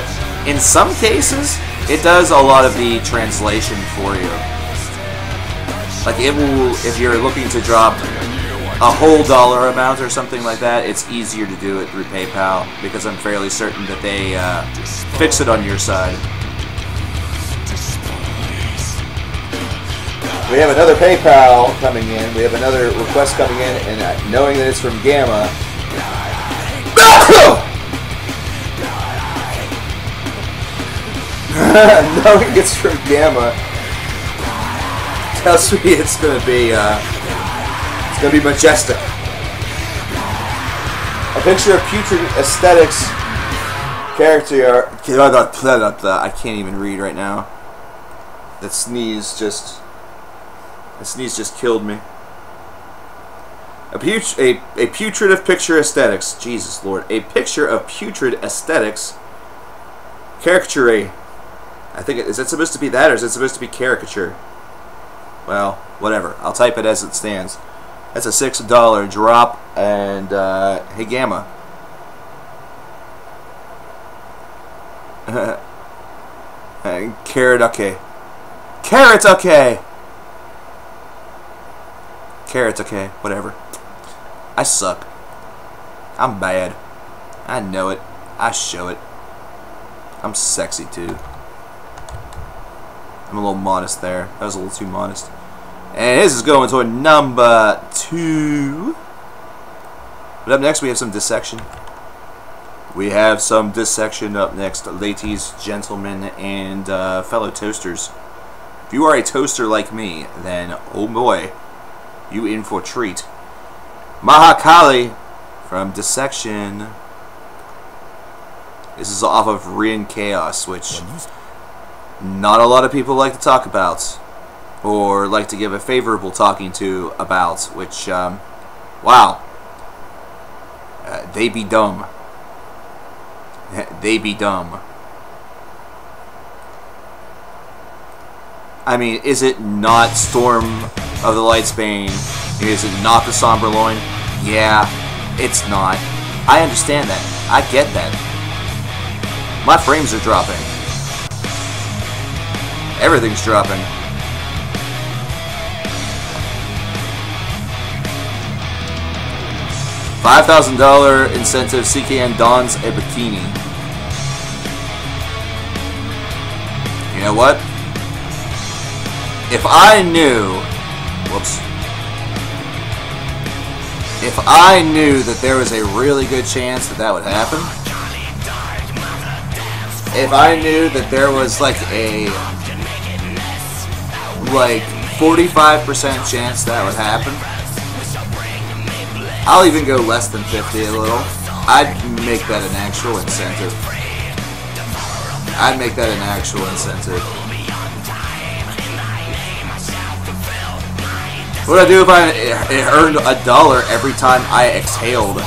in some cases, it does a lot of the translation for you. Like, it will, if you're looking to drop a whole dollar amount or something like that, it's easier to do it through PayPal because I'm fairly certain that they fix it on your side. We have another PayPal coming in. We have another request coming in, and knowing that it's from Gamma. Knowing it's from Gamma tells me it's gonna be majestic. A picture of putrid aesthetics character. I can't even read right now. That sneeze just killed me. A putrid of picture aesthetics. Jesus Lord. A picture of putrid aesthetics. Caricature. I think is it supposed to be that, or is it supposed to be caricature? Well, whatever. I'll type it as it stands. That's a $6 drop, and hey Gamma. Carrot okay. Carrot okay. Carrot okay. Whatever. I suck. I'm bad. I know it. I show it. I'm sexy too. I'm a little modest there. That was a little too modest. And this is going to number 2. But up next we have some dissection. We have some dissection up next, ladies, gentlemen, and fellow toasters. If you are a toaster like me, then oh boy, you in for a treat. Mahakali from Dissection. This is off of Rian Chaos, which not a lot of people like to talk about, or like to give a favorable talking to about, which, wow. They be dumb. They be dumb. I mean, is it not Storm of the Lightsbane? Is it not the Somber Loin? Yeah, it's not. I understand that. I get that. My frames are dropping. Everything's dropping. $5,000 incentive. CKN dons a bikini. You know what? If I knew, whoops. If I knew that there was a really good chance that that would happen, if I knew that there was like a 45% chance that would happen, I'll even go less than 50 a little. I'd make that an actual incentive. I'd make that an actual incentive. What would I do if I earned $1 every time I exhaled?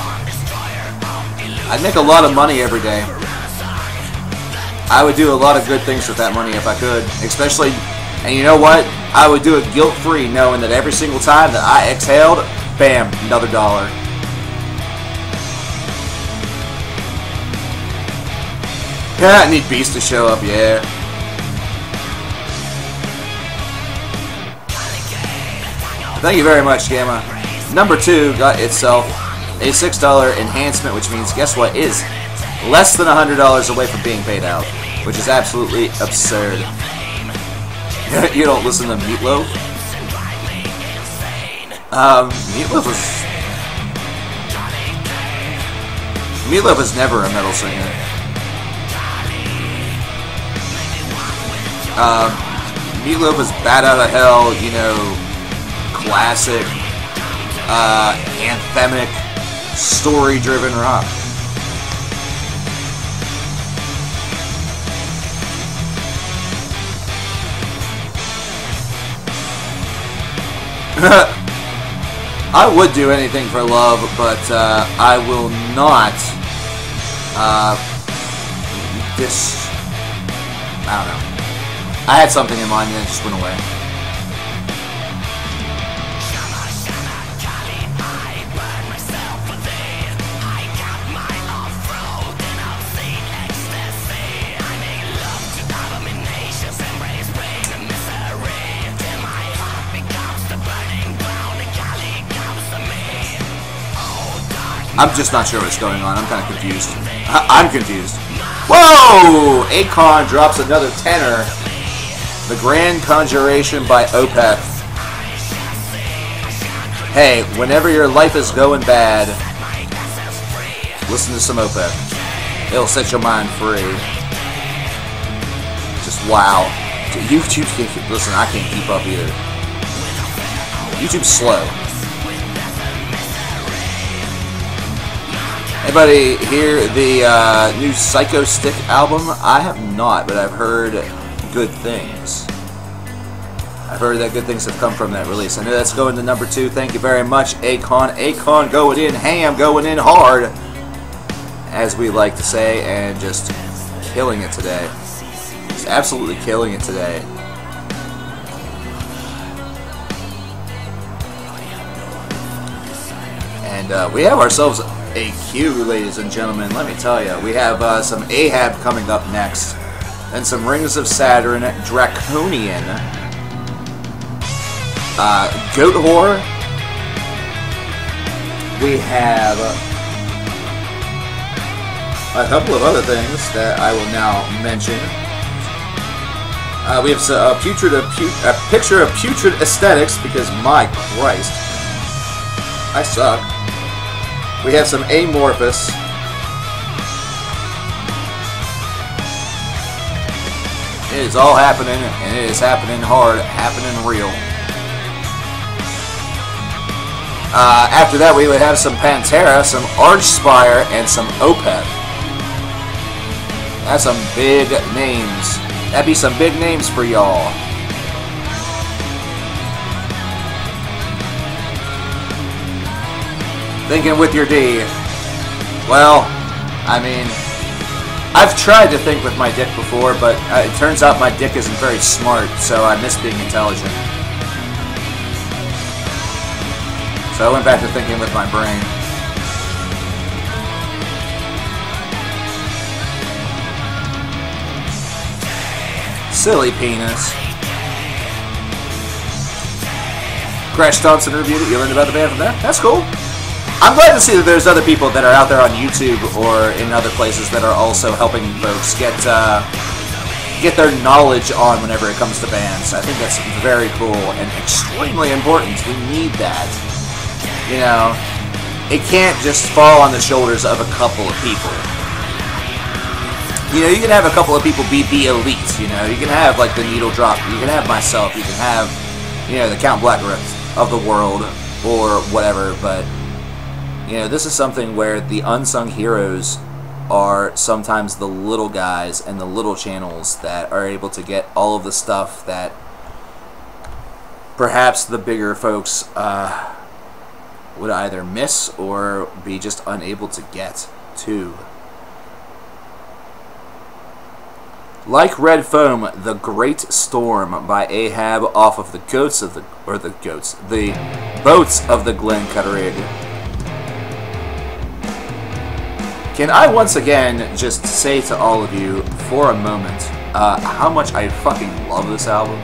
I'd make a lot of money every day. I would do a lot of good things with that money if I could. Especially, and you know what? I would do it guilt-free, knowing that every single time that I exhaled, bam, another $1. Yeah, I need Beast to show up, yeah. Thank you very much, Gamma. Number 2 got itself a $6 enhancement, which means, guess what, is less than $100 away from being paid out, which is absolutely absurd. You don't listen to Meatloaf? Meatloaf was never a metal singer. Meatloaf was Bat Out of Hell, you know, classic, anthemic, story-driven rock. I would do anything for love, but I will not. I don't know. I had something in mind and it just went away. I'm just not sure what's going on. I'm kind of confused. I'm confused. Whoa! Akon drops another tenor. The Grand Conjuration by Opeth. Hey, whenever your life is going bad, listen to some Opeth. It'll set your mind free. Just wow. YouTube can't, listen, I can't keep up either. YouTube's slow. Anybody hear the new Psycho Stick album? I have not, but I've heard good things. I've heard that good things have come from that release. I know that's going to number 2. Thank you very much, Akon. Akon going in ham, going in hard, as we like to say, and just killing it today. Just absolutely killing it today. And we have ourselves a queue, ladies and gentlemen. Let me tell you, we have some Ahab coming up next, and some Rings of Saturn, Draconian, Goat Whore. We have a couple of other things that I will now mention. We have a picture of putrid aesthetics, because my Christ, I suck. We have some Amorphous. It is all happening, and it is happening hard, happening real. After that, we would have some Pantera, some Archspire, and some Opeth. That's some big names. That'd be some big names for y'all. Thinking with your D. Well, I mean, I've tried to think with my dick before, but it turns out my dick isn't very smart, so I miss being intelligent. So I went back to thinking with my brain. Silly penis. Crash Thompson reviewed it. You learned about the band from there? That's cool. I'm glad to see that there's other people that are out there on YouTube or in other places that are also helping folks get their knowledge on whenever it comes to bands. I think that's very cool and extremely important. We need that. You know, it can't just fall on the shoulders of a couple of people. You know, you can have a couple of people be elite. You know, you can have like the Needle Drop. You can have myself. You can have, you know, the Count Blackrift of the world or whatever, but you know, this is something where the unsung heroes are sometimes the little guys and the little channels that are able to get all of the stuff that perhaps the bigger folks would either miss or be just unable to get to. Like Red Foam, The Great Storm by Ahab off of the Boats of the Glencutterig. Can I once again just say to all of you for a moment how much I fucking love this album?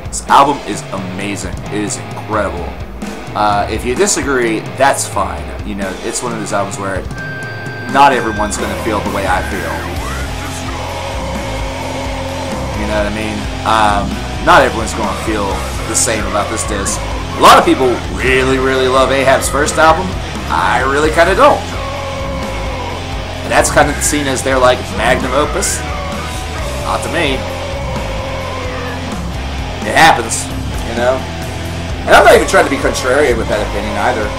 This album is amazing. It is incredible. If you disagree, that's fine. You know, it's one of those albums where not everyone's going to feel the way I feel. You know what I mean? Not everyone's going to feel the same about this disc. A lot of people really, really love Ahab's first album. I really kind of don't. And that's kind of seen as their, like, magnum opus. Not to me. It happens, you know? And I'm not even trying to be contrarian with that opinion either.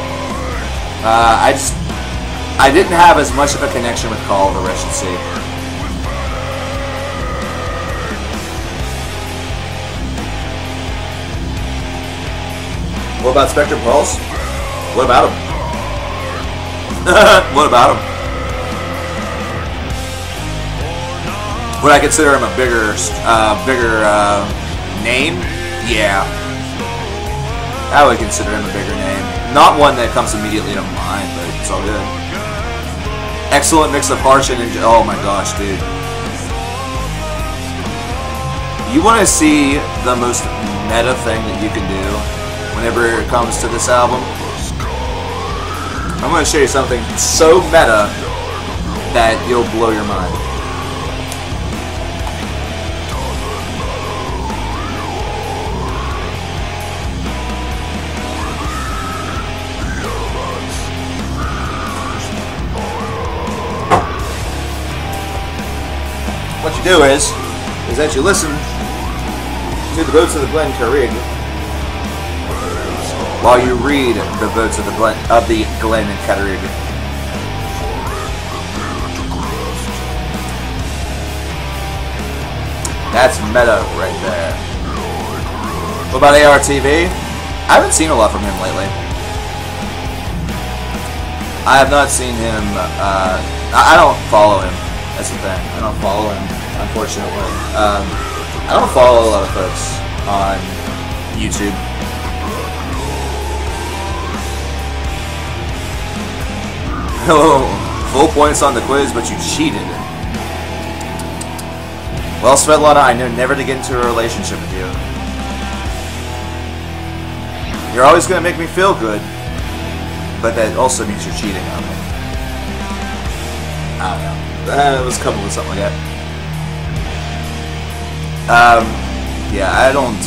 I didn't have as much of a connection with Call of the Wretched Sea. What about Spectre Pulse? What about him? What about him? Would I consider him a bigger name? Yeah. I would consider him a bigger name. Not one that comes immediately to mind, but it's all good. Excellent mix of harsh and oh my gosh, dude. You want to see the most meta thing that you can do whenever it comes to this album? I'm going to show you something so meta that you'll blow your mind. What you do is that you listen to the Boats of the Glen Carrig while you read the Boats of the Glen Carrig. That's meta right there. What about ARTV? I haven't seen a lot from him lately. I have not seen him. I don't follow him. That's the thing. I don't follow him, unfortunately. I don't follow a lot of folks on YouTube. Oh, full points on the quiz, but you cheated. Well, Svetlana, I know never to get into a relationship with you. You're always going to make me feel good, but that also means you're cheating on me. I don't know. I was coming with something like that. Yeah, I don't,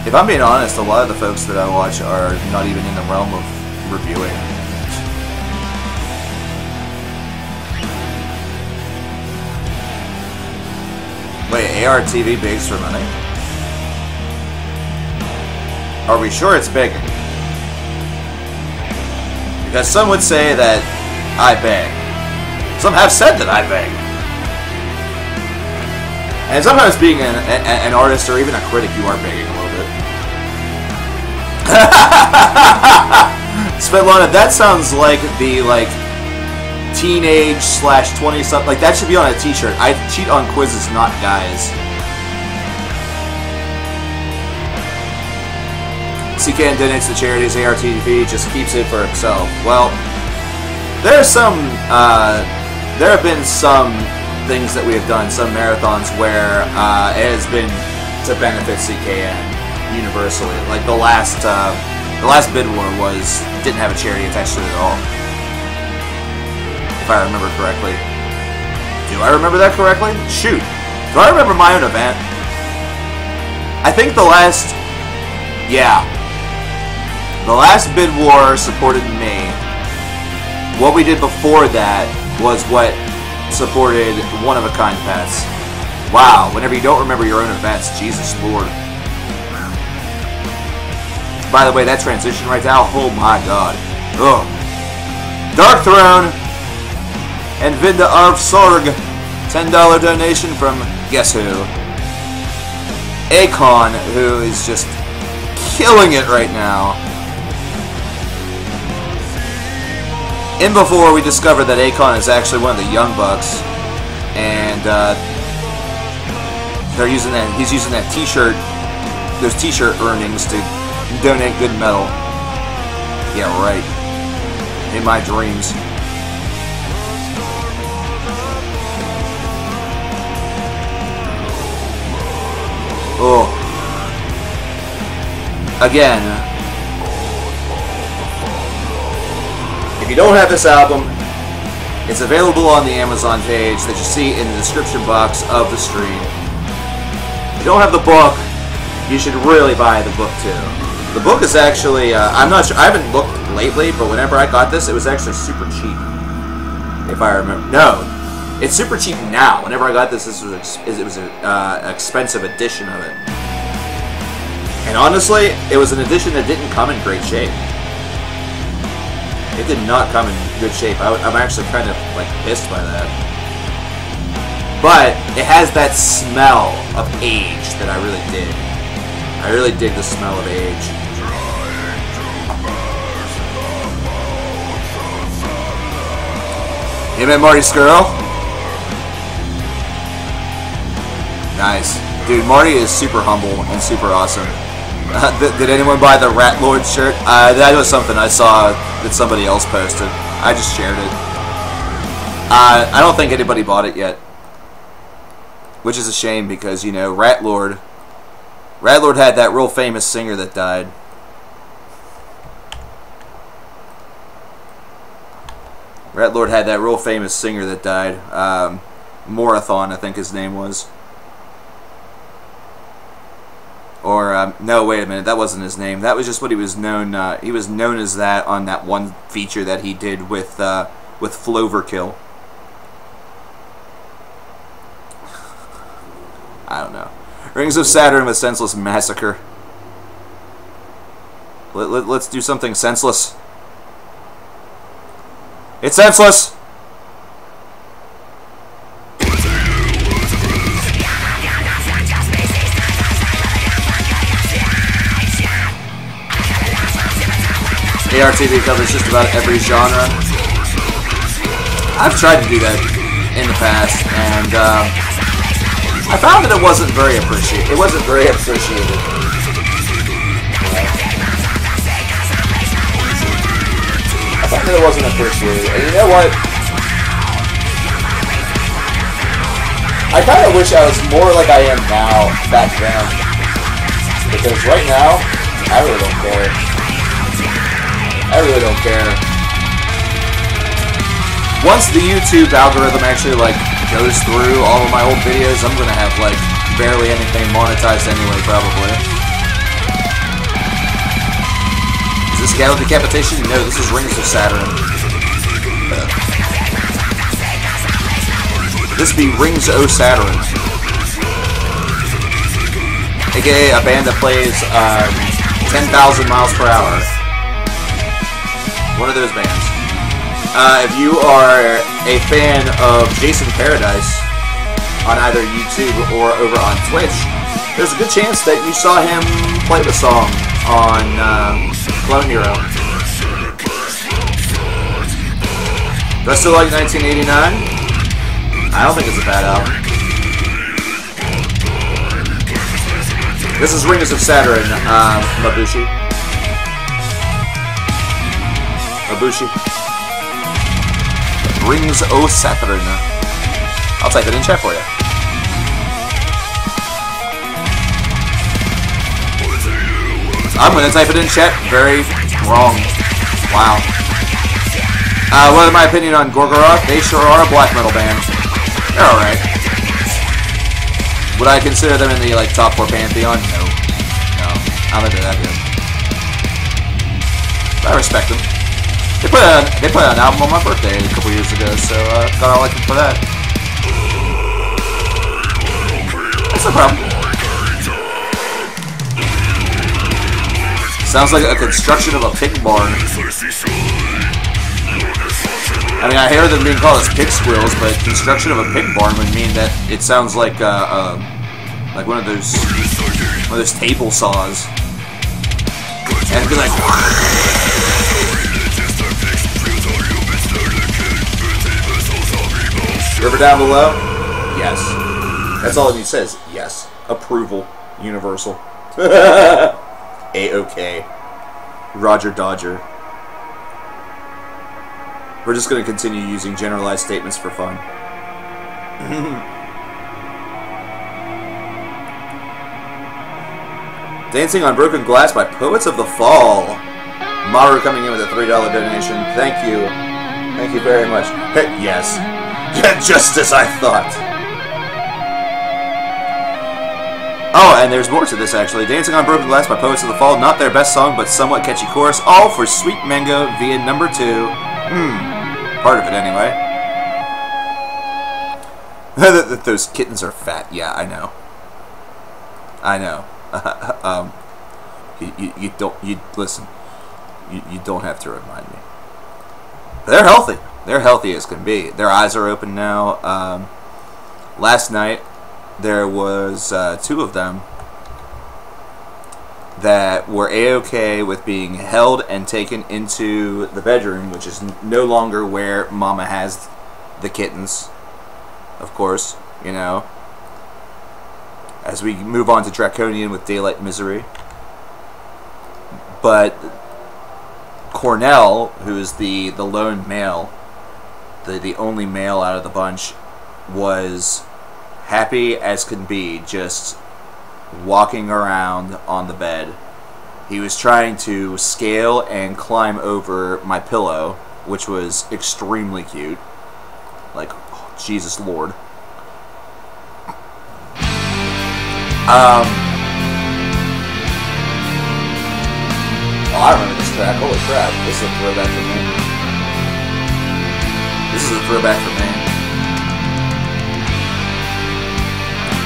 if I'm being honest, a lot of the folks that I watch are not even in the realm of reviewing. Wait, ARTV begs for money? Are we sure it's begging? Because some would say that I beg. Some have said that I beg. And sometimes being an artist or even a critic, you are begging a little bit. Svetlana, that sounds like the teenage / 20-something. Like that should be on a t-shirt. I cheat on quizzes, not guys. CKN donates to charities. ARTV just keeps it for himself. Well, there have been some things that we have done, some marathons where it has been to benefit CKN universally. Like the last bid war didn't have a charity attached to it at all, if I remember correctly. Do I remember that correctly? Shoot, do I remember my own event? I think the last bid war supported me. What we did before that was what supported one-of-a-kind pets. Wow, whenever you don't remember your own events, Jesus Lord. By the way, that transition right now, oh my god. Ugh. Dark Throne and Vinda Arv Sorg, $10 donation from guess who? Akon, who is just killing it right now. In before we discovered that Akon is actually one of the Young Bucks, and he's using that t-shirt, those t-shirt earnings to donate good metal. Yeah, right. In my dreams. Oh. Again. If you don't have this album, it's available on the Amazon page that you see in the description box of the stream. If you don't have the book, you should really buy the book too. The book is actually, I'm not sure, I haven't looked lately, but whenever I got this, it was actually super cheap. If I remember. No, it's super cheap now. Whenever I got this, it was an expensive edition of it. And honestly, it was an edition that didn't come in great shape. It did not come in good shape. I'm actually kind of pissed by that. But it has that smell of age that I really dig. I really dig the smell of age. You met Marty Skrull? Nice. Dude, Marty is super humble and super awesome. Did anyone buy the Rat Lord shirt? That was something I saw that somebody else posted. I just shared it. I don't think anybody bought it yet. Which is a shame because, you know, Rat Lord had that real famous singer that died. Rat Lord had that real famous singer that died. Morathon, I think his name was. Or, no, wait a minute, that wasn't his name. That was just what he was known, he was known as that on that one feature that he did with Floverkill. I don't know. Rings of Saturn with Senseless Massacre. Let's do something senseless. It's senseless! ARTV covers just about every genre. I've tried to do that in the past, and I found that it wasn't very appreciated. I found that it wasn't appreciated, and you know what? I kind of wish I was more like I am now back then, because right now I really don't care. I really don't care. Once the YouTube algorithm actually goes through all of my old videos, I'm gonna have barely anything monetized anyway, probably. Is this Gala Decapitation? No, this is Rings of Saturn. This be Rings O Saturn, aka a band that plays 10,000 miles per hour. One of those bands. If you are a fan of Jason Paradise on either YouTube or over on Twitch, there's a good chance that you saw him play the song on Clone Hero. Do I still like 1989? I don't think it's a bad album. This is Rings of Saturn, Mabushi. Rings O Saturn. I'll type it in chat for you. I'm going to type it in chat. Very wrong. Wow. What is my opinion on Gorgoroth? They sure are a black metal band. They're alright. Would I consider them in the top 4 pantheon? No. I don't think they're that good. But I respect them. They put out an album on my birthday a couple years ago, so thought I liked them for that. That's no problem. Sounds like a construction of a pig barn. I mean, I hear them being called as pig squeals, but construction of a pig barn would mean that it sounds like one of those table saws, and it'd be like. River down below? Yes. That's all he says. Yes. Approval. Universal. A-OK. Roger Dodger. We're just going to continue using generalized statements for fun. Dancing on Broken Glass by Poets of the Fall. Maru coming in with a $3 donation. Thank you. Thank you very much. Yes. Just as I thought. Oh, and there's more to this, actually. Dancing on Broken Glass by Poets of the Fall. Not their best song, but somewhat catchy chorus. All for Sweet Mango via number 2. Part of it, anyway. Those kittens are fat. Yeah, I know. I know. You don't have to remind me. They're healthy. They're healthy as can be. Their eyes are open now. Last night, there was 2 of them that were A-OK with being held and taken into the bedroom, which is no longer where Mama has the kittens, of course, you know. As we move on to Draconian with Daylight Misery. But Cornell, who is the lone male, the only male out of the bunch, was happy as can be, just walking around on the bed. He was trying to scale and climb over my pillow, which was extremely cute. Like, oh, Jesus Lord. Oh, I remember this track. Holy crap. This is a throwback for me. This is a throwback for me.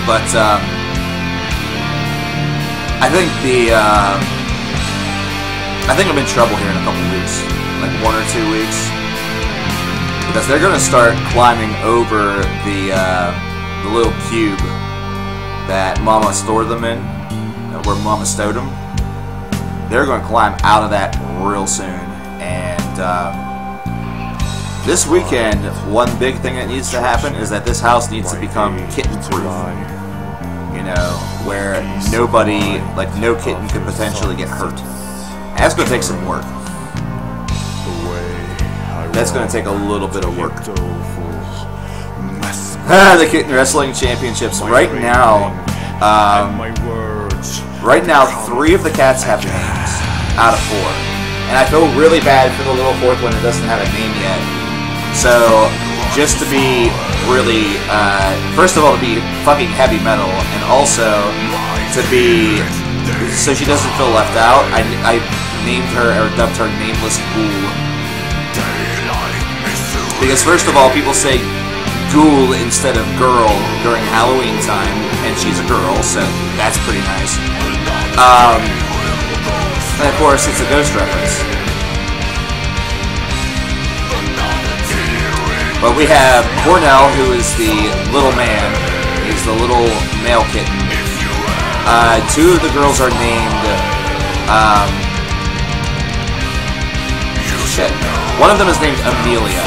But, I think I'm in trouble here in a couple weeks. Like 1 or 2 weeks. Because they're going to start climbing over the little cube that Mama stored them in, where Mama stowed them. They're going to climb out of that real soon. And this weekend, one big thing that needs to happen is that this house needs to become kitten-proof. You know, where nobody, like no kitten could potentially get hurt. And that's going to take some work. That's going to take a little bit of work. The Kitten Wrestling Championships. Right now, 3 of the cats have names out of 4. And I feel really bad for the little 4th one that doesn't have a name yet. So, just to be really, first of all, to be fucking heavy metal, and also to be, so she doesn't feel left out, I named her, or dubbed her Nameless Ghoul. Because first of all, people say ghoul instead of girl during Halloween time, and she's a girl, so that's pretty nice. And of course, it's a ghost reference. But we have Cornell, who is the little man. He's the little male kitten. 2 of the girls are named, shit. One of them is named Amelia.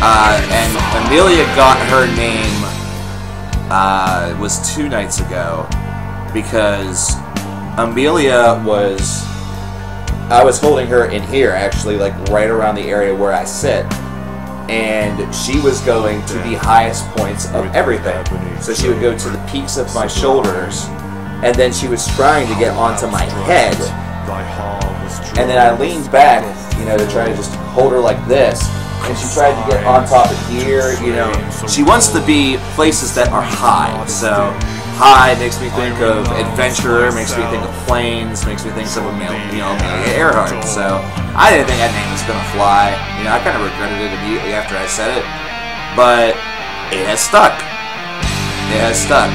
And Amelia got her name, was 2 nights ago, because Amelia was, I was holding her in here, actually, like right around the area where I sit, and she was going to the highest points of everything. So she would go to the peaks of my shoulders, and then she was trying to get onto my head, and then I leaned back, you know, to try to just hold her like this. And she tried to get on top of here, you know. She wants to be places that are high. So, high makes me think of adventurer, makes me think of planes, makes me think of Amelia Earhart. So, I didn't think that name was going to fly. You know, I kind of regretted it immediately after I said it. But, it has stuck. It has stuck.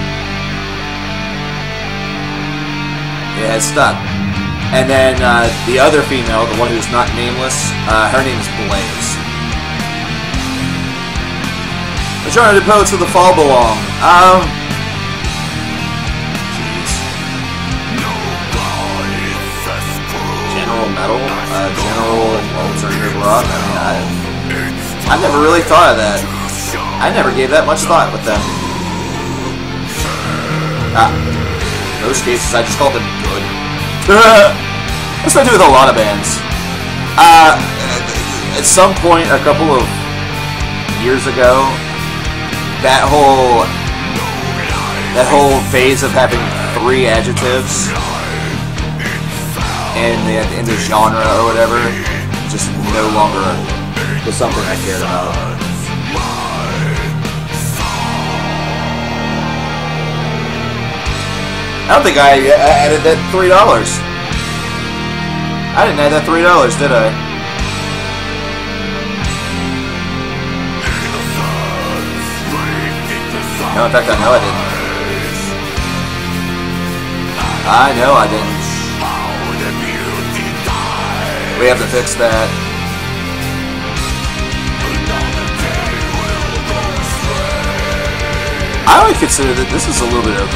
It has stuck. And then, the other female, the one who's not nameless, her name is Blaze. Majority of the poets of the fall belong. Jeez. General metal, general alternative rock. I mean, I never really thought of that. I never gave that much thought with them. In most cases, I just called them good. That's what I do with a lot of bands. At some point, a couple of years ago, that whole phase of having 3 adjectives in the genre or whatever just no longer was something I cared about. I don't think I added that $3. I didn't add that $3, did I? No, in fact, I know I didn't. I know I didn't. We have to fix that. I would consider that this is a little bit of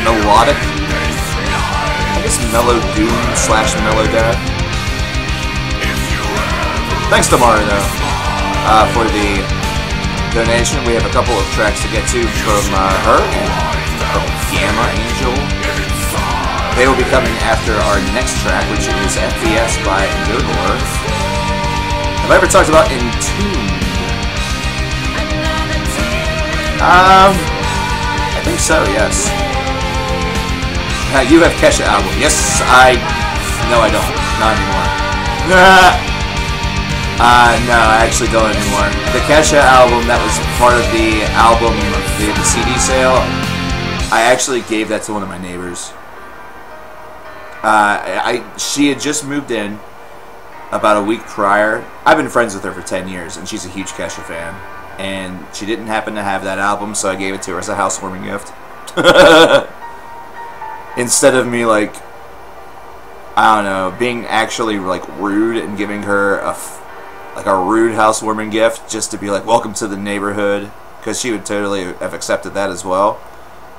melodic. I guess mellow doom / mellow death. Thanks to Mario, though, for the donation. We have a couple of tracks to get to from her and from Gamma Angel. They will be coming after our next track, which is FPS by Godor. Have I ever talked about Entombed? I think so, yes. You have Kesha album. Yes, no I don't. Not anymore. No, I actually don't anymore. The Kesha album that was part of the album, the CD sale, I actually gave that to one of my neighbors. She had just moved in about a week prior. I've been friends with her for 10 years, and she's a huge Kesha fan. And she didn't happen to have that album, so I gave it to her as a housewarming gift. Instead of me, like, I don't know, being actually, like, rude and giving her a rude housewarming gift just to be like, welcome to the neighborhood, because she would totally have accepted that as well.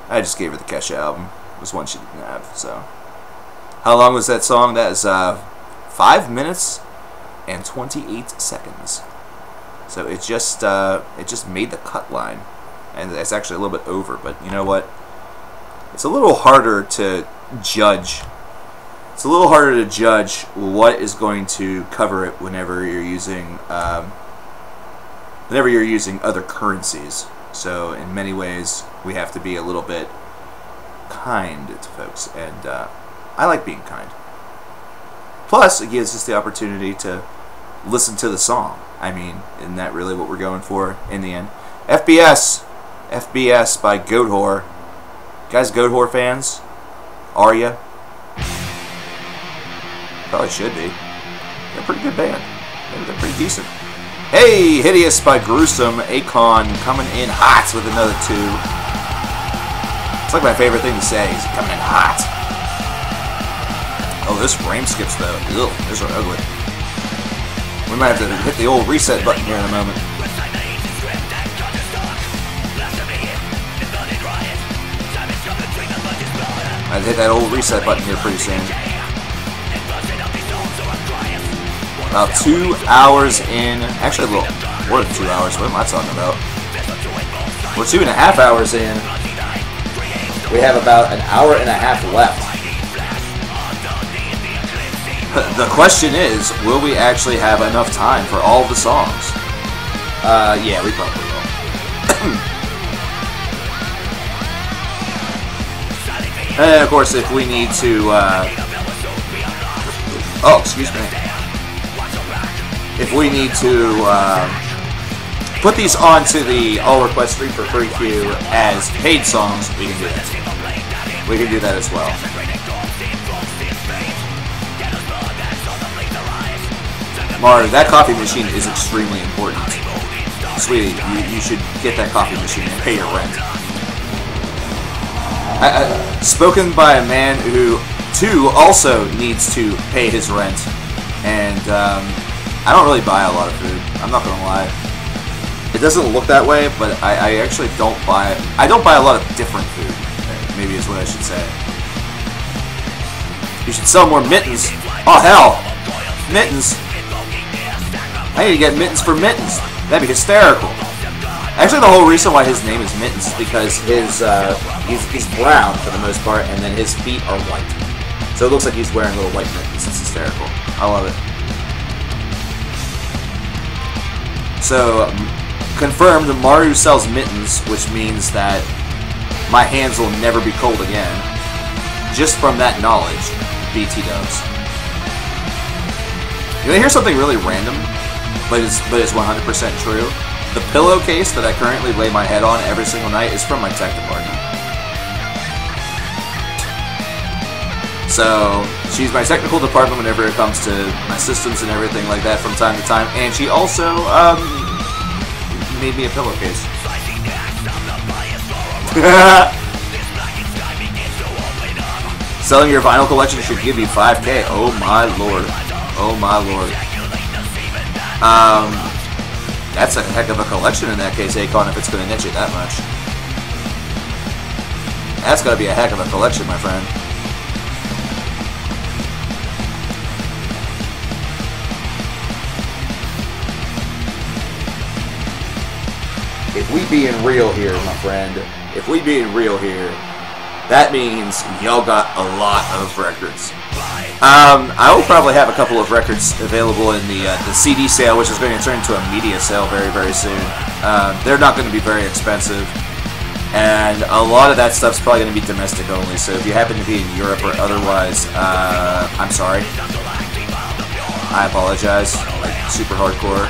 I just gave her the Kesha album. It was one she didn't have, so. How long was that song? That is 5 minutes and 28 seconds. So it just made the cut line, and it's actually a little bit over. But you know what? It's a little harder to judge. It's a little harder to judge what is going to cover it whenever you're using other currencies. So in many ways, we have to be a little bit kind to folks, and I like being kind. Plus, it gives us the opportunity to listen to the song. I mean, isn't that really what we're going for in the end? FBS by Goat Whore. Guys, Goat Whore fans? Are ya? Probably should be. They're a pretty good band. They're pretty decent. Hey, Hideous by Gruesome. Akon coming in hot with another 2. It's like my favorite thing to say. He's coming in hot. Oh, this frame skips though. Ew, those are ugly. We might have to hit the old reset button here in a moment. I'd hit that old reset button here pretty soon. About 2 hours in. Actually, a little more than 2 hours. What am I talking about? We're 2.5 hours in. We have about an hour and a half left. The question is, will we actually have enough time for all the songs? Yeah, we probably will. And of course, if we need to, oh, excuse me. If we need to put these onto the All Request 3 for Free queue as paid songs, we can do that. We can do that as well. Mario, that coffee machine is extremely important. Sweetie, you should get that coffee machine and pay your rent. Spoken by a man who, too, also needs to pay his rent. And I don't really buy a lot of food. I'm not gonna lie. It doesn't look that way, but I actually don't buy. I don't buy a lot of different food. Maybe is what I should say. You should sell more mittens. Oh hell, mittens. I need to get mittens for mittens. That'd be hysterical. Actually, the whole reason why his name is Mittens is because he's brown for the most part, and then his feet are white. So it looks like he's wearing little white mittens. It's hysterical. I love it. So, confirmed, Maru sells mittens, which means that my hands will never be cold again. Just from that knowledge, BT does. You want to hear something really random, but it's 100% true? The pillowcase that I currently lay my head on every single night is from my tech department. So, she's my technical department whenever it comes to my systems and everything like that from time to time, and she also made me a pillowcase. Selling your vinyl collection should give you 5K. Oh my lord. Oh my lord. That's a heck of a collection in that case, Akon, if it's going to net you that much. That's got to be a heck of a collection, my friend. If we being real here, my friend, if we being real here, that means y'all got a lot of records. I will probably have a couple of records available in the CD sale, which is going to turn into a media sale very, very soon. They're not going to be very expensive, and a lot of that stuff's probably going to be domestic only. So if you happen to be in Europe or otherwise, I'm sorry. I apologize. super hardcore.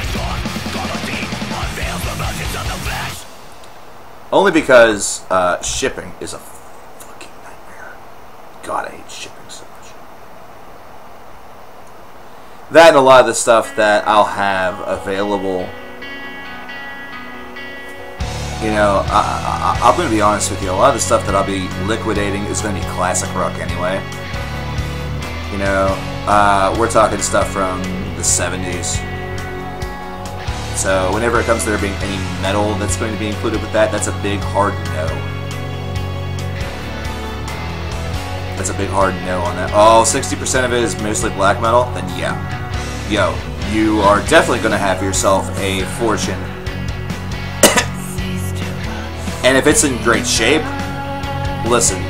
Only because shipping is a fucking nightmare. God, I hate shipping so much. That and a lot of the stuff that I'll have available. You know, I'm going to be honest with you. A lot of the stuff that I'll be liquidating is going to be classic rock anyway. You know, we're talking stuff from the 70s. So whenever it comes to there being any metal that's going to be included with that, that's a big hard no. That's a big hard no on that. Oh, 60% of it is mostly black metal? Then yeah. Yo, you are definitely going to have yourself a fortune. And if it's in great shape, listen,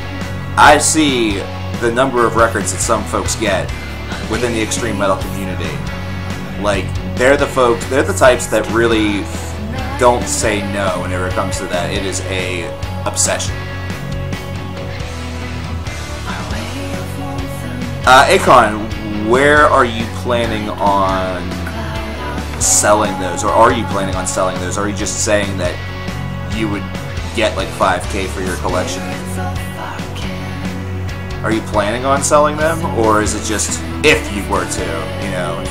I see the number of records that some folks get within the extreme metal community. Like, they're the types that really don't say no whenever it comes to that. It is a obsession. Akon, where are you planning on selling those? Or are you planning on selling those? Or are you just saying that you would get like 5K for your collection? Are you planning on selling them, or is it just if you were to, you know?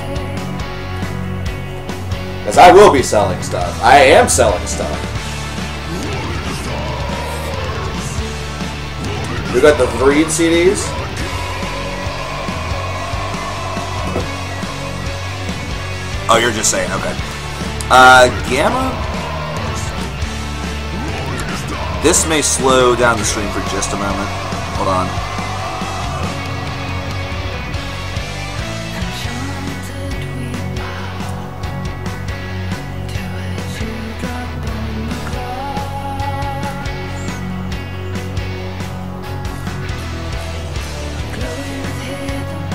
Because I will be selling stuff. I am selling stuff. We got the Vreed CDs. Oh, you're just saying, okay. Gamma? This may slow down the stream for just a moment. Hold on.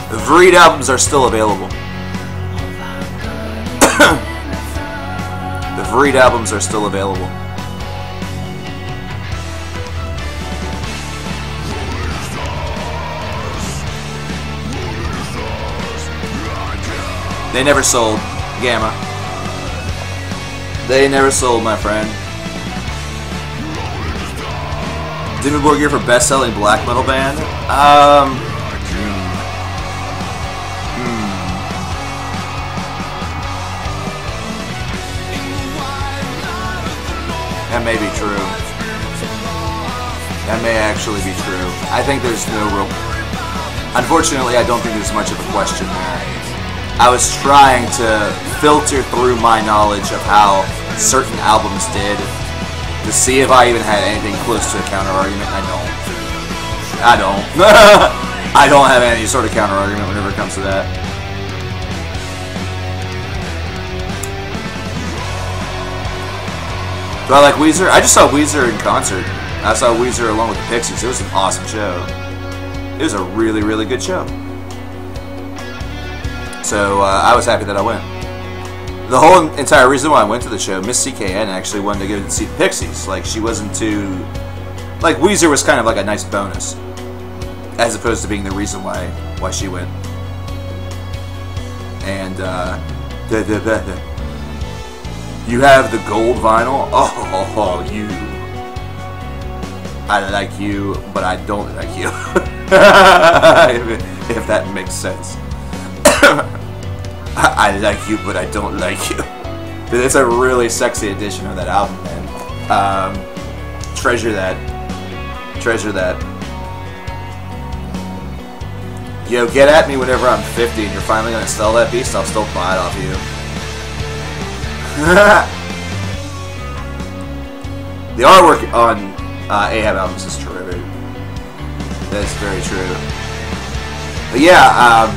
The Vreed albums are still available. The Vreed albums are still available. They never sold, Gamma. They never sold, my friend. Dimmu Borgir for best-selling black metal band? That may be true. That may actually be true. I think there's no real... Unfortunately, I don't think there's much of a question there. I was trying to filter through my knowledge of how certain albums did to see if I even had anything close to a counter-argument. I don't. I don't have any sort of counter-argument whenever it comes to that. Do I like Weezer? I just saw Weezer in concert. I saw Weezer along with the Pixies. It was an awesome show. It was a really, really good show. So I was happy that I went. The whole entire reason why I went to the show, Miss CKN actually wanted to go and see the Pixies. Like, she wasn't too... Like, Weezer was kind of like a nice bonus, as opposed to being the reason why she went. And you have the gold vinyl. Oh, you. I like you, but I don't like you. if that makes sense. I like you, but I don't like you. It's a really sexy edition of that album, man. Treasure that. Treasure that. Yo, get at me whenever I'm 50 and you're finally going to sell that beast. I'll still buy it off you. The artwork on Ahab albums is terrific. That's very true. But yeah,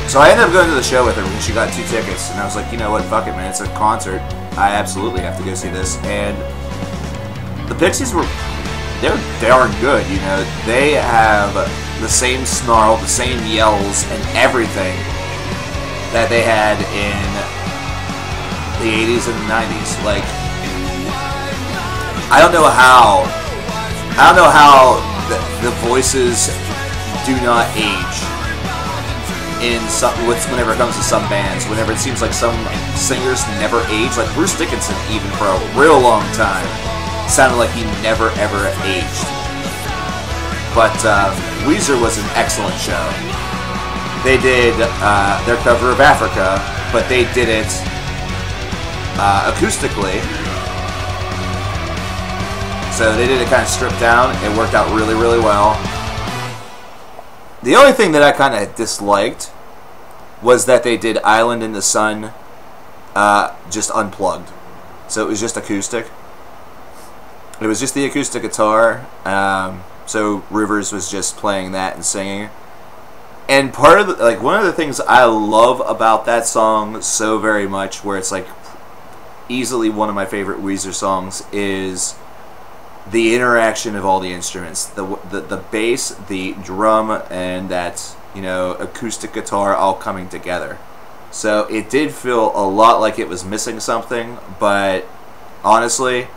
so I ended up going to the show with her when she got 2 tickets, and I was like, you know what, fuck it, man, it's a concert. I absolutely have to go see this. And the Pixies they're darn good, you know. They have the same snarl, the same yells, and everything that they had in the 80s and the 90s. Like, I don't know how the voices do not age. whenever it comes to some bands, whenever it seems like some singers never age, like Bruce Dickinson, even for a real long time, sounded like he never ever aged. But Weezer was an excellent show. They did their cover of Africa, but they did it acoustically. So they did it kind of stripped down. It worked out really, really well. The only thing that I kind of disliked was that they did Island in the Sun just unplugged. So it was just acoustic. It was just the acoustic guitar. So Rivers was just playing that and singing. And part of the, like, one of the things I love about that song so very much, where it's like easily one of my favorite Weezer songs, is the interaction of all the instruments, the bass, the drum, and that, you know, acoustic guitar all coming together. So it did feel a lot like it was missing something, but honestly,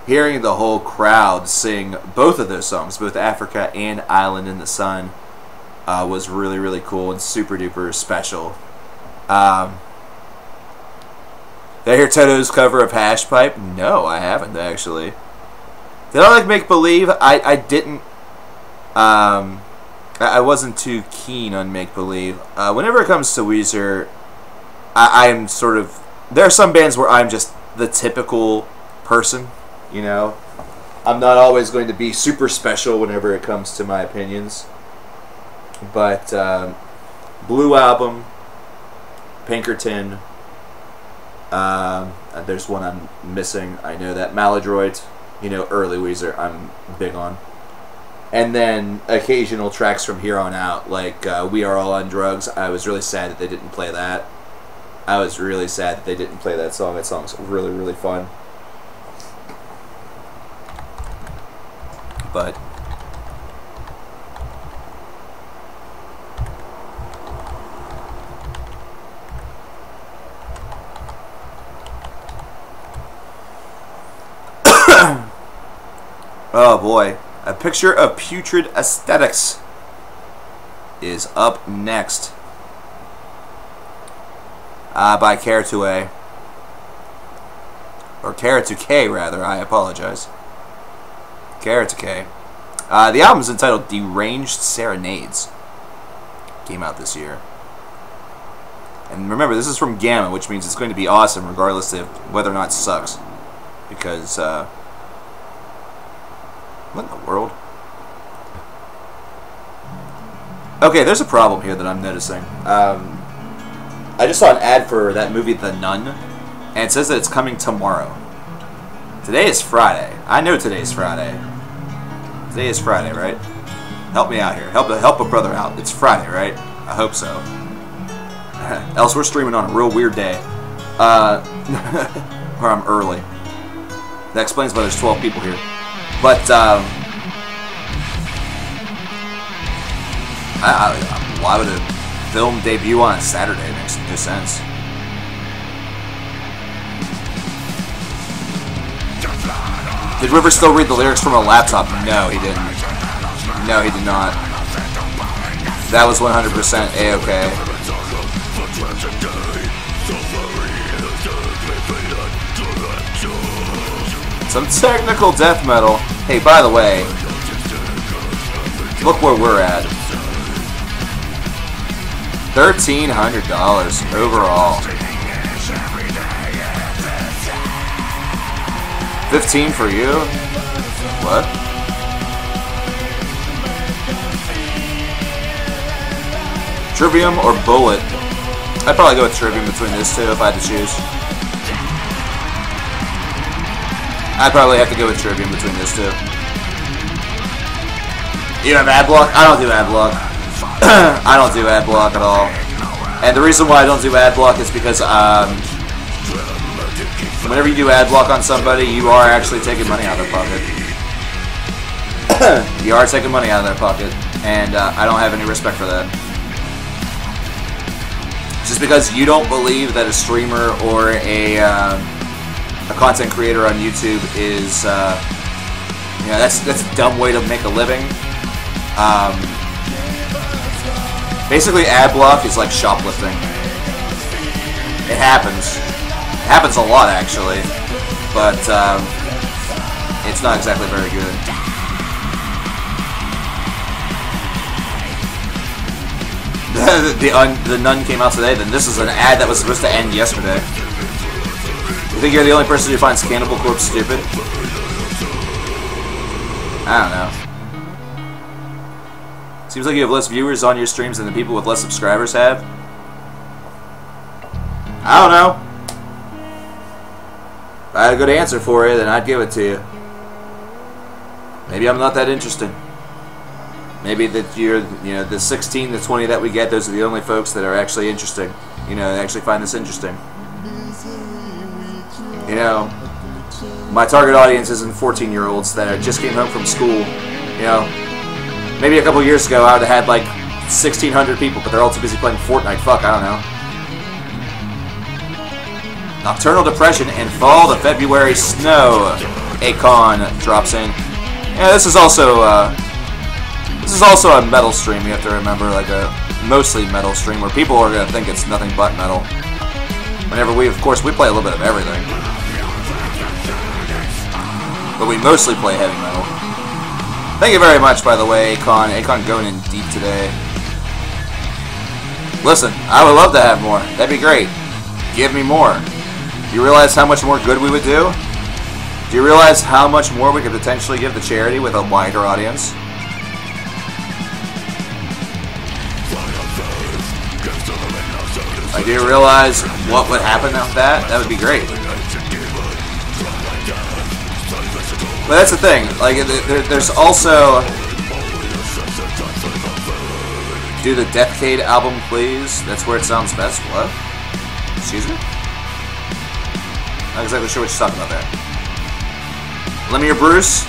hearing the whole crowd sing both of those songs, both Africa and Island in the Sun, was really, really cool and super duper special. Did I hear Toto's cover of Hash Pipe? No, I haven't actually. Did I like Make Believe? I didn't. I wasn't too keen on Make Believe. Whenever it comes to Weezer, I'm sort of. There are some bands where I'm just the typical person, you know. I'm not always going to be super special whenever it comes to my opinions. But Blue Album, Pinkerton. There's one I'm missing. I know that Maladroit. You know, early Weezer, I'm big on. And then occasional tracks from here on out, like We Are All on Drugs. I was really sad that they didn't play that. I was really sad that they didn't play that song. That song's really, really fun. But oh boy, A Picture of Putrid Aesthetics is up next. By Care2A. Or Care2K, rather, I apologize. Care2K. The album is entitled Deranged Serenades. Came out this year. And remember, this is from Gamma, which means it's going to be awesome regardless of whether or not it sucks. Because, what in the world? Okay, there's a problem here that I'm noticing. I just saw an ad for that movie, The Nun, and it says that it's coming tomorrow. Today is Friday. I know today is Friday. Today is Friday, right? Help me out here. Help a brother out. It's Friday, right? I hope so. Else we're streaming on a real weird day. Or I'm early. That explains why there's 12 people here. But, why would a film debut on a Saturday? Makes no sense. Did Rivers still read the lyrics from a laptop? No, he didn't. No, he did not. That was 100% A-okay. Some technical death metal. Hey, by the way, look where we're at. $1,300 overall. 15 for you? What? Trivium or Bullet? I'd probably go with Trivium between these two if I had to choose. I'd probably have to go with Trivium between these two. You have ad block? I don't do ad block. I don't do ad block at all. And the reason why I don't do ad block is because whenever you do ad block on somebody, you are actually taking money out of their pocket. You are taking money out of their pocket, and I don't have any respect for that. Just because you don't believe that a streamer or a content creator on YouTube is, that's a dumb way to make a living. Basically, ad block is like shoplifting. It happens. It happens a lot, actually. But, it's not exactly very good. The Nun came out today, then this is an ad that was supposed to end yesterday. You think you're the only person who finds Cannibal Corpse stupid? I don't know. Seems like you have less viewers on your streams than the people with less subscribers have. I don't know. If I had a good answer for you, then I'd give it to you. Maybe I'm not that interesting. Maybe that you're, you know, the 16 to 20 that we get, those are the only folks that are actually interesting. You know, they actually find this interesting. You know, my target audience isn't 14-year-olds that just came home from school. You know, maybe a couple years ago I would have had like 1,600 people, but they're all too busy playing Fortnite. Fuck, I don't know. Nocturnal Depression and Fall to February Snow. Akon drops in. Yeah, this is also a metal stream. You have to remember, like a mostly metal stream where people are gonna think it's nothing but metal. Whenever we, of course, we play a little bit of everything, but we mostly play heavy metal. Thank you very much, by the way, Akon. Akon going in deep today. Listen, I would love to have more. That'd be great. Give me more. Do you realize how much more good we would do? Do you realize how much more we could potentially give to charity with a wider audience? Like, do you realize what would happen with that? That would be great. But that's the thing. Like, there's also... Do the Deathcade album, please. That's where it sounds best. What? Excuse me? Not exactly sure what you're talking about there. Lemmy or Bruce?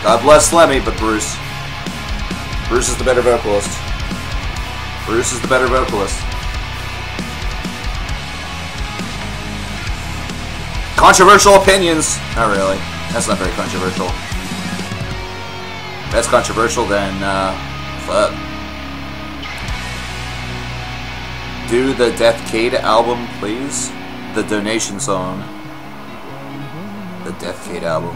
God bless Lemmy, but Bruce. Bruce is the better vocalist. Bruce is the better vocalist. Controversial opinions. Not really. That's not very controversial. If that's controversial, then, fuck. Do the Deathcade album, please. The donation song. The Deathcade album.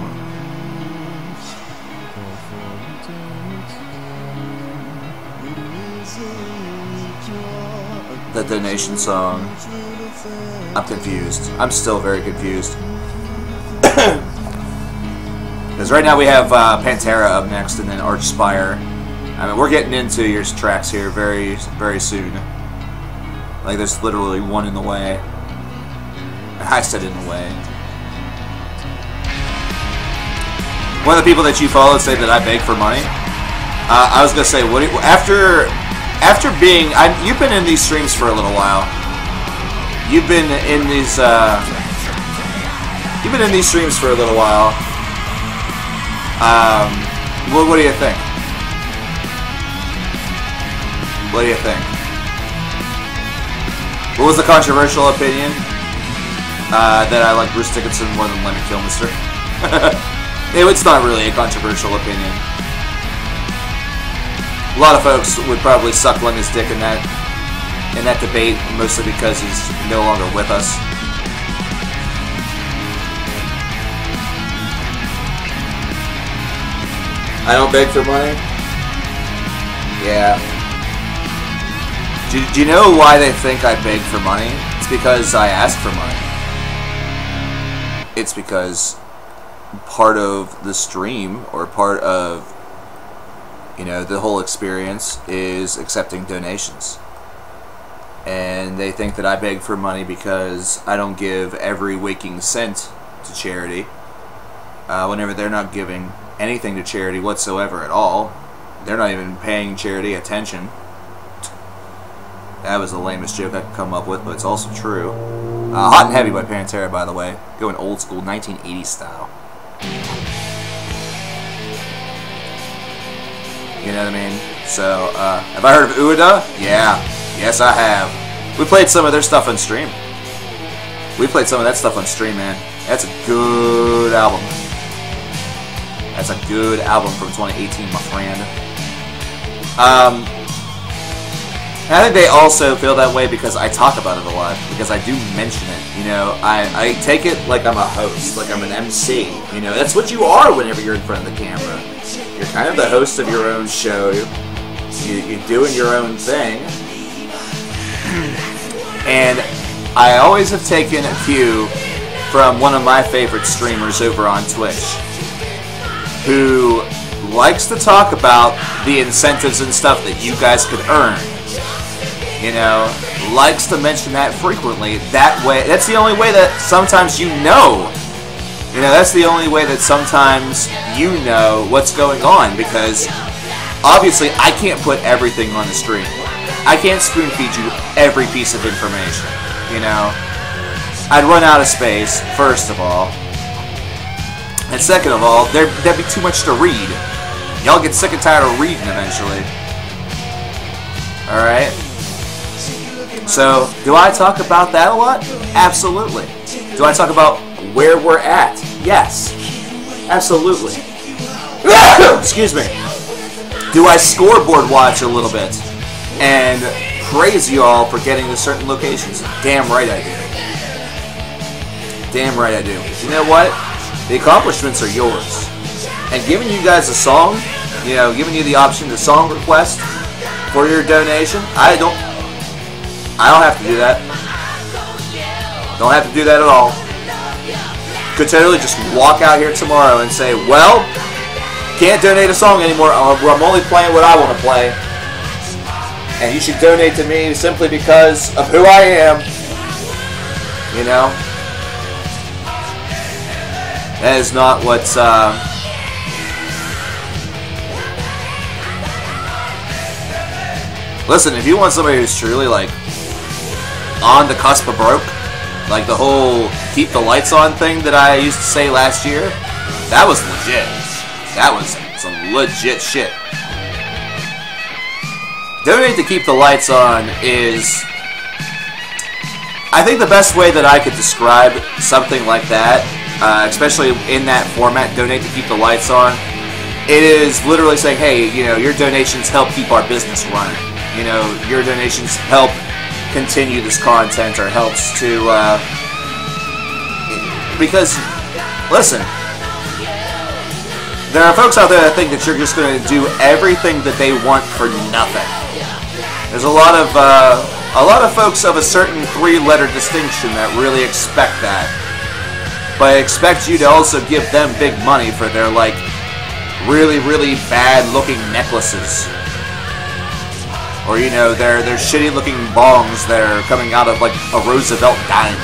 The donation song. I'm confused. I'm still very confused. Because right now we have Pantera up next and then Archspire. I mean, we're getting into your tracks here very, very soon. Like, there's literally one in the way. I said in the way. One of the people that you follow say that I beg for money. I was gonna say, what do you, after being, you've been in these streams for a little while. You've been in these streams for a little while. What do you think? What do you think? What was the controversial opinion? That I like Bruce Dickinson more than Lemmy Kilmister. It's not really a controversial opinion. A lot of folks would probably suck Lemmy's dick in that debate, mostly because he's no longer with us. I don't beg for money? Yeah. Do you know why they think I beg for money? It's because I ask for money. It's because part of the stream, or part of, you know, the whole experience is accepting donations. And they think that I beg for money because I don't give every waking cent to charity. Whenever they're not giving anything to charity whatsoever at all. They're not even paying charity attention. That was the lamest joke I could come up with, but it's also true. Hot and Heavy by Pantera, by the way. Going old school, 1980s style. You know what I mean? So, have I heard of Ueda? Yeah. Yes, I have. We played some of their stuff on stream. We played some of that stuff on stream, man. That's a good album. That's a good album from 2018, my friend. And I think they also feel that way because I talk about it a lot, because I do mention it. You know, I take it like I'm a host, like I'm an MC. You know, that's what you are whenever you're in front of the camera. You're kind of the host of your own show. You're doing your own thing. And I always have taken a cue from one of my favorite streamers over on Twitch, who likes to talk about the incentives and stuff that you guys could earn. You know, likes to mention that frequently. That way, that's the only way that sometimes you know. You know, that's the only way that sometimes you know what's going on, because obviously I can't put everything on the stream. I can't spoon feed you every piece of information. You know, I'd run out of space, first of all. And second of all, that'd be too much to read. Y'all get sick and tired of reading eventually. Alright? So, do I talk about that a lot? Absolutely. Do I talk about where we're at? Yes. Absolutely. Excuse me. Do I scoreboard watch a little bit and praise y'all for getting to certain locations? Damn right I do. Damn right I do. You know what? The accomplishments are yours. And giving you guys a song, you know, giving you the option to song request for your donation, I don't have to do that. Don't have to do that at all. Could totally just walk out here tomorrow and say, well, can't donate a song anymore. I'm only playing what I want to play. And you should donate to me simply because of who I am. You know? That is not what's... Listen, if you want somebody who's truly, like, on the cusp of broke, like the whole keep the lights on thing that I used to say last year, that was legit. That was some legit shit. Donate to keep the lights on is, I think, the best way that I could describe something like that, especially in that format, donate to keep the lights on. It is literally saying, hey, you know, your donations help keep our business running. You know, your donations help continue this content, or helps to, because, listen, there are folks out there that think that you're just going to do everything that they want for nothing. There's a lot of folks of a certain three-letter distinction that really expect that, but expect you to also give them big money for their, like, really, really bad-looking necklaces. Or, you know, their shitty-looking bongs that are coming out of, like, a Roosevelt dime.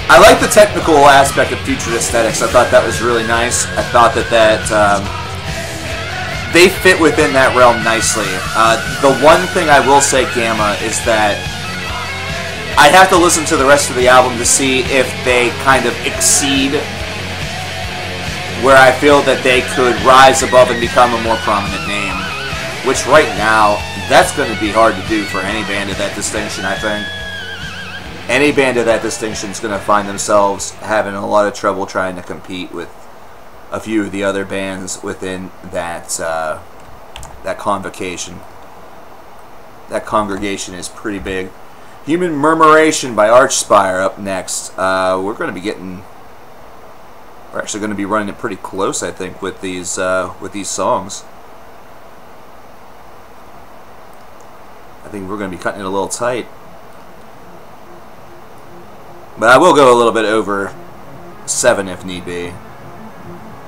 I like the technical aspect of Future Aesthetics. I thought that was really nice. I thought that they fit within that realm nicely. The one thing I will say, Gamma, is that I have to listen to the rest of the album to see if they kind of exceed where I feel that they could rise above and become a more prominent name. Which right now, that's going to be hard to do for any band of that distinction, I think. Any band of that distinction is going to find themselves having a lot of trouble trying to compete with a few of the other bands within that that convocation. That congregation is pretty big. Human Murmuration by Archspire up next. We're going to be getting... We're actually going to be running it pretty close, I think, with these songs. I think we're going to be cutting it a little tight. But I will go a little bit over 7 if need be. A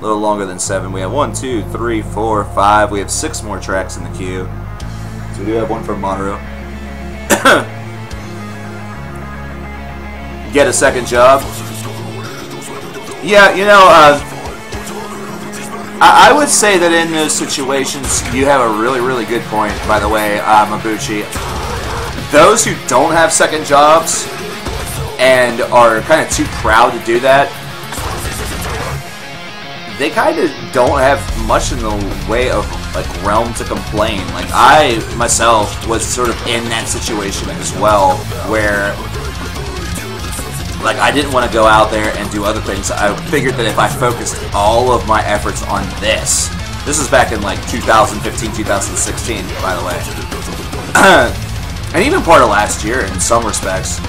little longer than 7. We have 1, 2, 3, 4, 5. We have 6 more tracks in the queue. So we do have one from Monroe. Get a second job. Yeah, you know, I would say that in those situations, you have a really, really good point, by the way, Mabuchi. Those who don't have second jobs and are kind of too proud to do that, they kind of don't have much in the way of, like, realm to complain. Like, I, myself, was sort of in that situation as well, where... like, I didn't want to go out there and do other things. I figured that if I focused all of my efforts on this, This is back in like 2015, 2016, by the way. And even part of last year in some respects.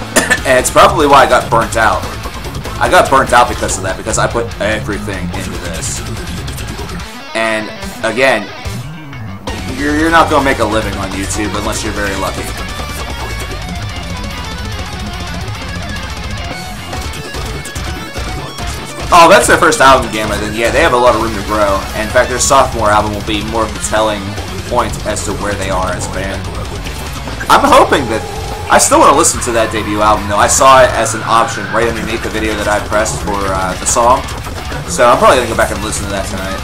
And it's probably why I got burnt out. I got burnt out because of that, because I put everything into this. And again, you're not going to make a living on YouTube unless you're very lucky. Oh, that's their first album, Gamma. Then yeah, they have a lot of room to grow. And in fact, their sophomore album will be more of a telling point as to where they are as a band. I'm hoping that I still want to listen to that debut album, though. I saw it as an option right underneath the video that I pressed for the song. So I'm probably going to go back and listen to that tonight.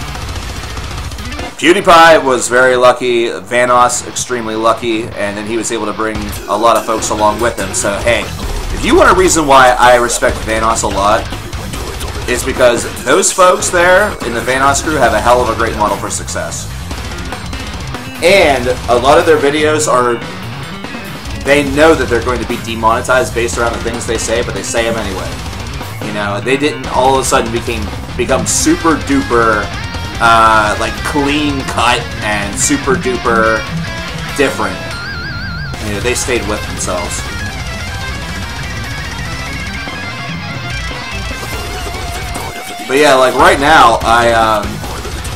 PewDiePie was very lucky, Vanoss extremely lucky, and then he was able to bring a lot of folks along with him. So hey, if you want a reason why I respect Vanoss a lot, it's because those folks there in the Vanoss crew have a hell of a great model for success. And a lot of their videos are... They know that they're going to be demonetized based around the things they say, but they say them anyway. You know, they didn't all of a sudden become super duper, like clean cut and super duper different. You know, they stayed with themselves. But yeah, like right now, I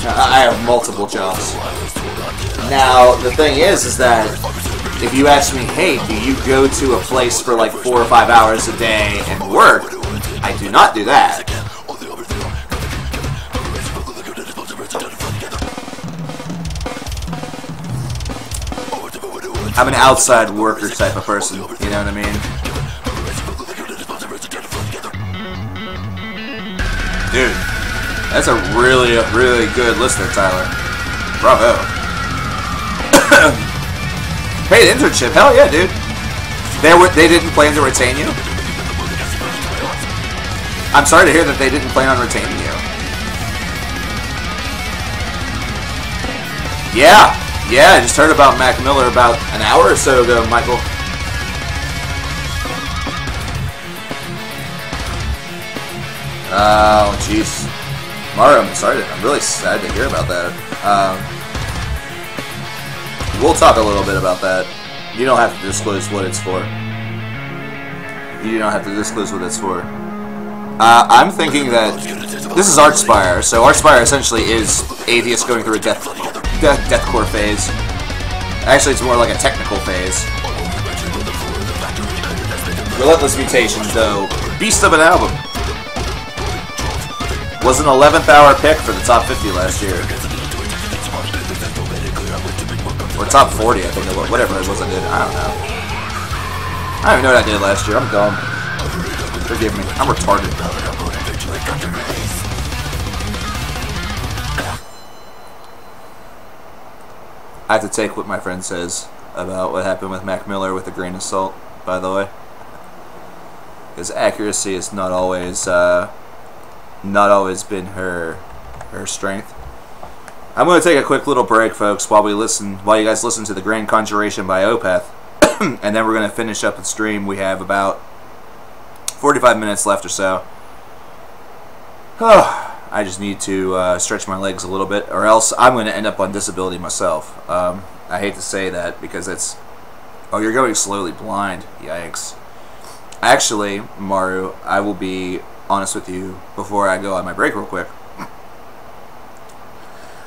have multiple jobs. Now the thing is that if you ask me, hey, do you go to a place for like 4 or 5 hours a day and work? I do not do that. I'm an outside worker type of person, you know what I mean? Dude, that's a really, really good listener, Tyler. Bravo. Paid internship, hell yeah, dude. They didn't plan to retain you? I'm sorry to hear that they didn't plan on retaining you. Yeah, I just heard about Mac Miller about an hour or so ago, Michael. Oh, jeez. Mario, I'm really sad to hear about that. We'll talk a little bit about that. You don't have to disclose what it's for. You don't have to disclose what it's for. I'm thinking that this is Archspire, so Archspire essentially is atheists going through a deathcore phase. Actually, it's more like a technical phase. Relentless Mutation, though, beast of an album. Was an 11th hour pick for the top 50 last year. Or top 40, I think it was. Whatever it was I did. I don't know. I don't even know what I did last year. I'm dumb. Forgive me. I'm retarded. I have to take what my friend says about what happened with Mac Miller with a grain of salt, by the way. Because accuracy is not always been her strength. I'm going to take a quick little break, folks, while you guys listen to the Grand Conjuration by Opeth, and then we're going to finish up the stream. We have about 45 minutes left or so. I just need to stretch my legs a little bit, or else I'm going to end up on disability myself. I hate to say that because it's... Oh, you're going slowly blind. Yikes. Actually, Maru, I will be honest with you before I go on my break real quick.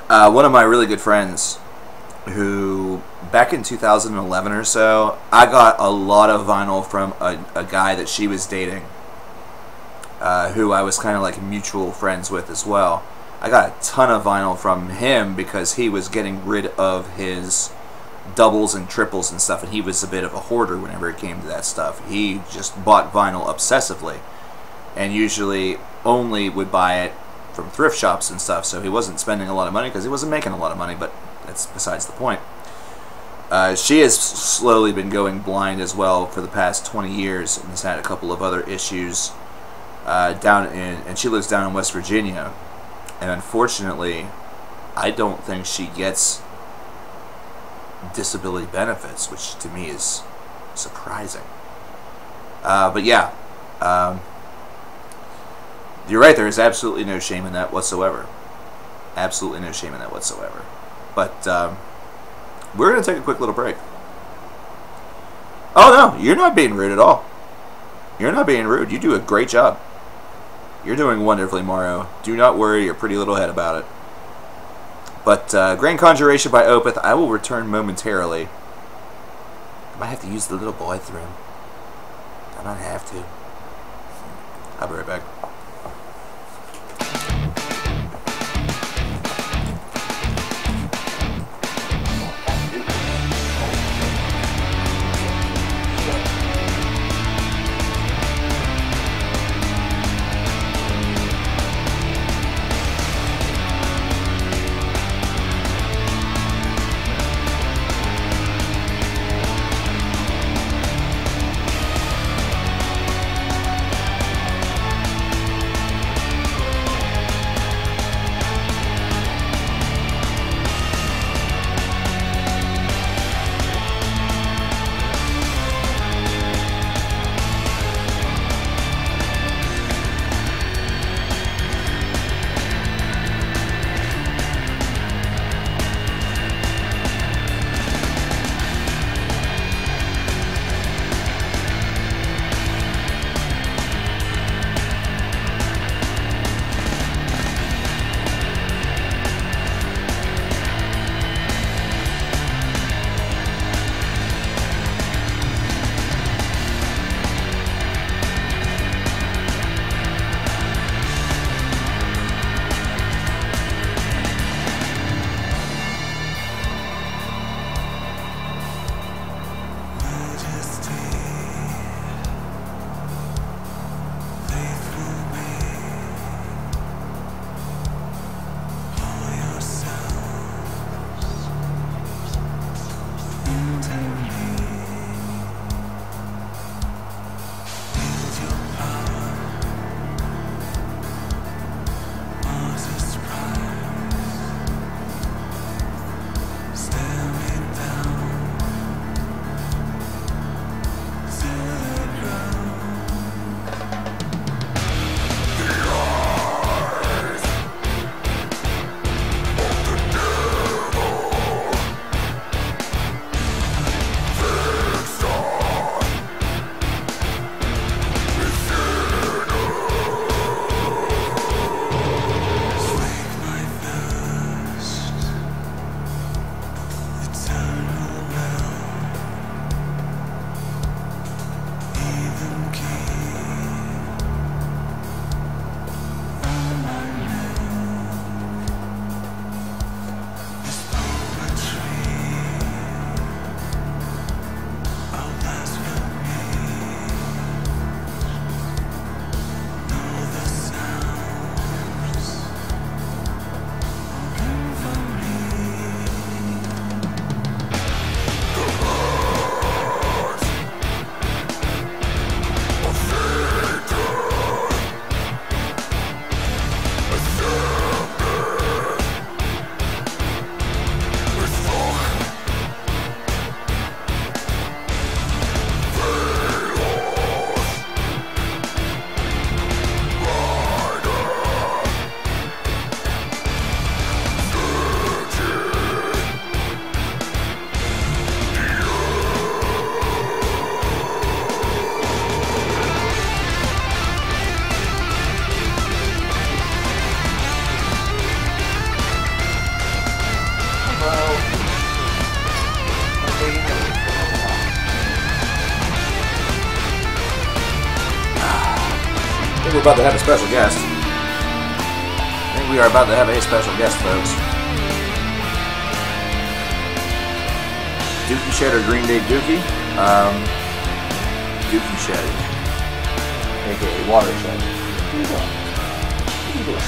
One of my really good friends who, back in 2011 or so, I got a lot of vinyl from a guy that she was dating, who I was kind of like mutual friends with as well. I got a ton of vinyl from him because he was getting rid of his doubles and triples and stuff, and he was a bit of a hoarder whenever it came to that stuff. He just bought vinyl obsessively, and usually only would buy it from thrift shops and stuff, so he wasn't spending a lot of money because he wasn't making a lot of money, but that's besides the point. She has slowly been going blind as well for the past 20 years and has had a couple of other issues and she lives down in West Virginia, and unfortunately I don't think she gets disability benefits, which to me is surprising. But yeah, you're right, there is absolutely no shame in that whatsoever. Absolutely no shame in that whatsoever. But we're going to take a quick little break. Oh, no, you're not being rude at all. You're not being rude. You do a great job. You're doing wonderfully, Mario. Do not worry your pretty little head about it. But Grand Conjuration by Opeth, I will return momentarily. I might have to use the little bathroom. I might have to. I'll be right back. think we're about to have a special guest. I think we are about to have a special guest, folks. Dookie Shed or Green Day Dookie? Dookie Shed. A.k.a. Watershed. What are you doing? What are you doing?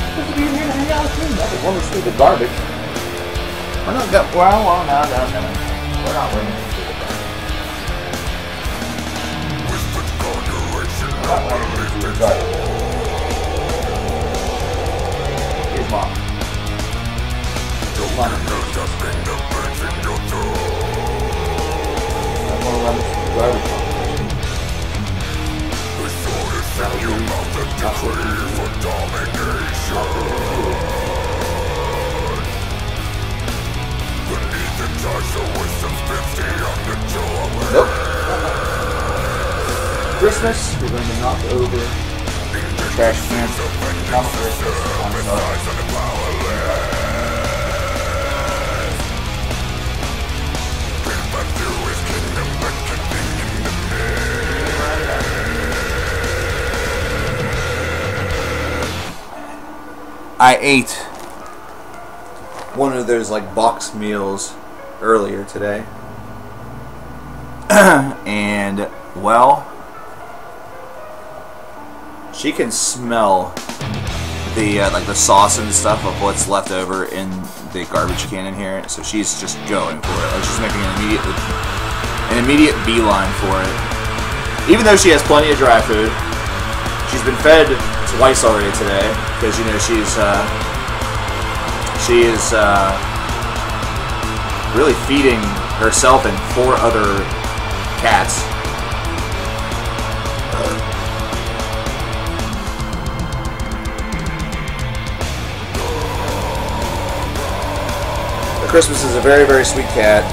Supposed to be in here to hang out with me. Nothing more stupid garbage. We're not going. Well, no. We're not bringing any stupid garbage. We're not bringing any stupid garbage. Here's Mom. Here's Mom. I want to run this garbage competition. Nope. Christmas, we're going to knock over trash can. Not Christmas. I'm sorry. I ate one of those like box meals earlier today. And well, she can smell the like the sauce and stuff of what's left over in the garbage can in here. So she's just going for it. Like she's making an immediate beeline for it. Even though she has plenty of dry food, she's been fed twice already today because you know she is really feeding herself and 4 other cats. Christmas is a very, very sweet cat,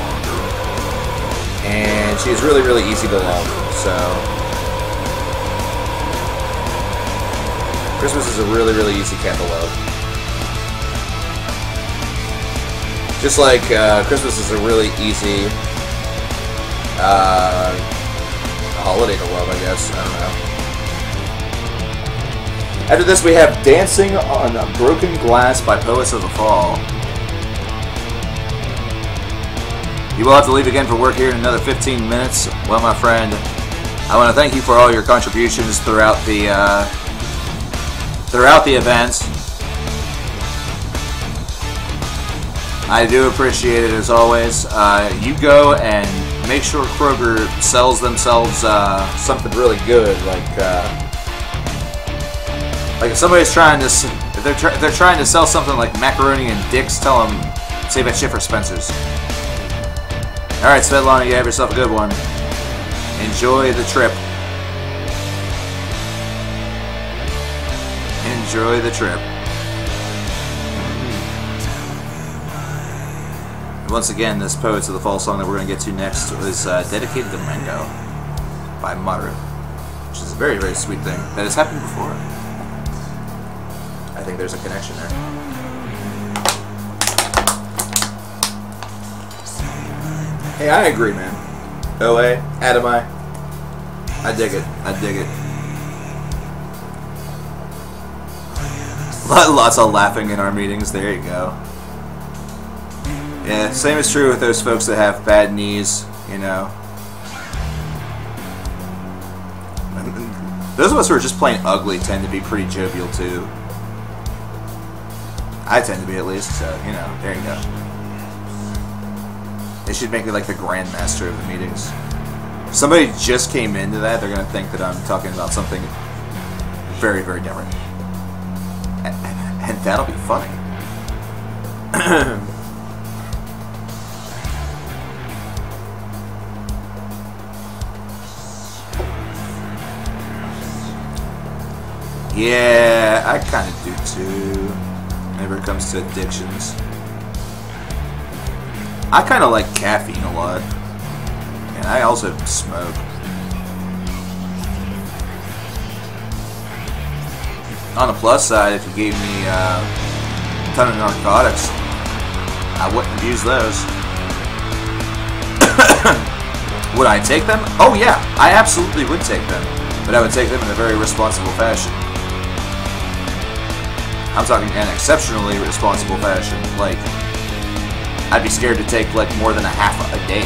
and she is really, really easy to love. So Christmas is a really, really easy cat to love. Just like Christmas is a really easy holiday to love, I guess. I don't know. After this, we have Dancing on Broken Glass by Poets of the Fall. You will have to leave again for work here in another 15 minutes. Well, my friend, I want to thank you for all your contributions throughout the events. I do appreciate it as always. You go and make sure Kroger sells themselves something really good, like if somebody's trying to, if they're trying to sell something like macaroni and dicks, tell them save that shit for Spencer's. All right, Svetlana, you have yourself a good one. Enjoy the trip. Enjoy the trip. Once again, this Poets of the Fall song that we're going to get to next is dedicated to Mango by Maru, which is a very, very sweet thing that has happened before. I think there's a connection there. Hey, I agree, man. OA, Adamai. I dig it. I dig it. Lots of laughing in our meetings. There you go. Yeah, same is true with those folks that have bad knees, you know. Those of us who are just plain ugly tend to be pretty jovial, too. I tend to be, at least, so, you know, there you go. They should make me like the grandmaster of the meetings. If somebody just came into that, they're going to think that I'm talking about something very, very different. And that'll be funny. Yeah, I kind of do too. Whenever it comes to addictions. I kind of like caffeine a lot. And I also smoke. On the plus side, if you gave me a ton of narcotics, I wouldn't abuse those. Would I take them? Oh yeah, I absolutely would take them. But I would take them in a very responsible fashion. I'm talking an exceptionally responsible fashion. Like, I'd be scared to take like more than a half a day.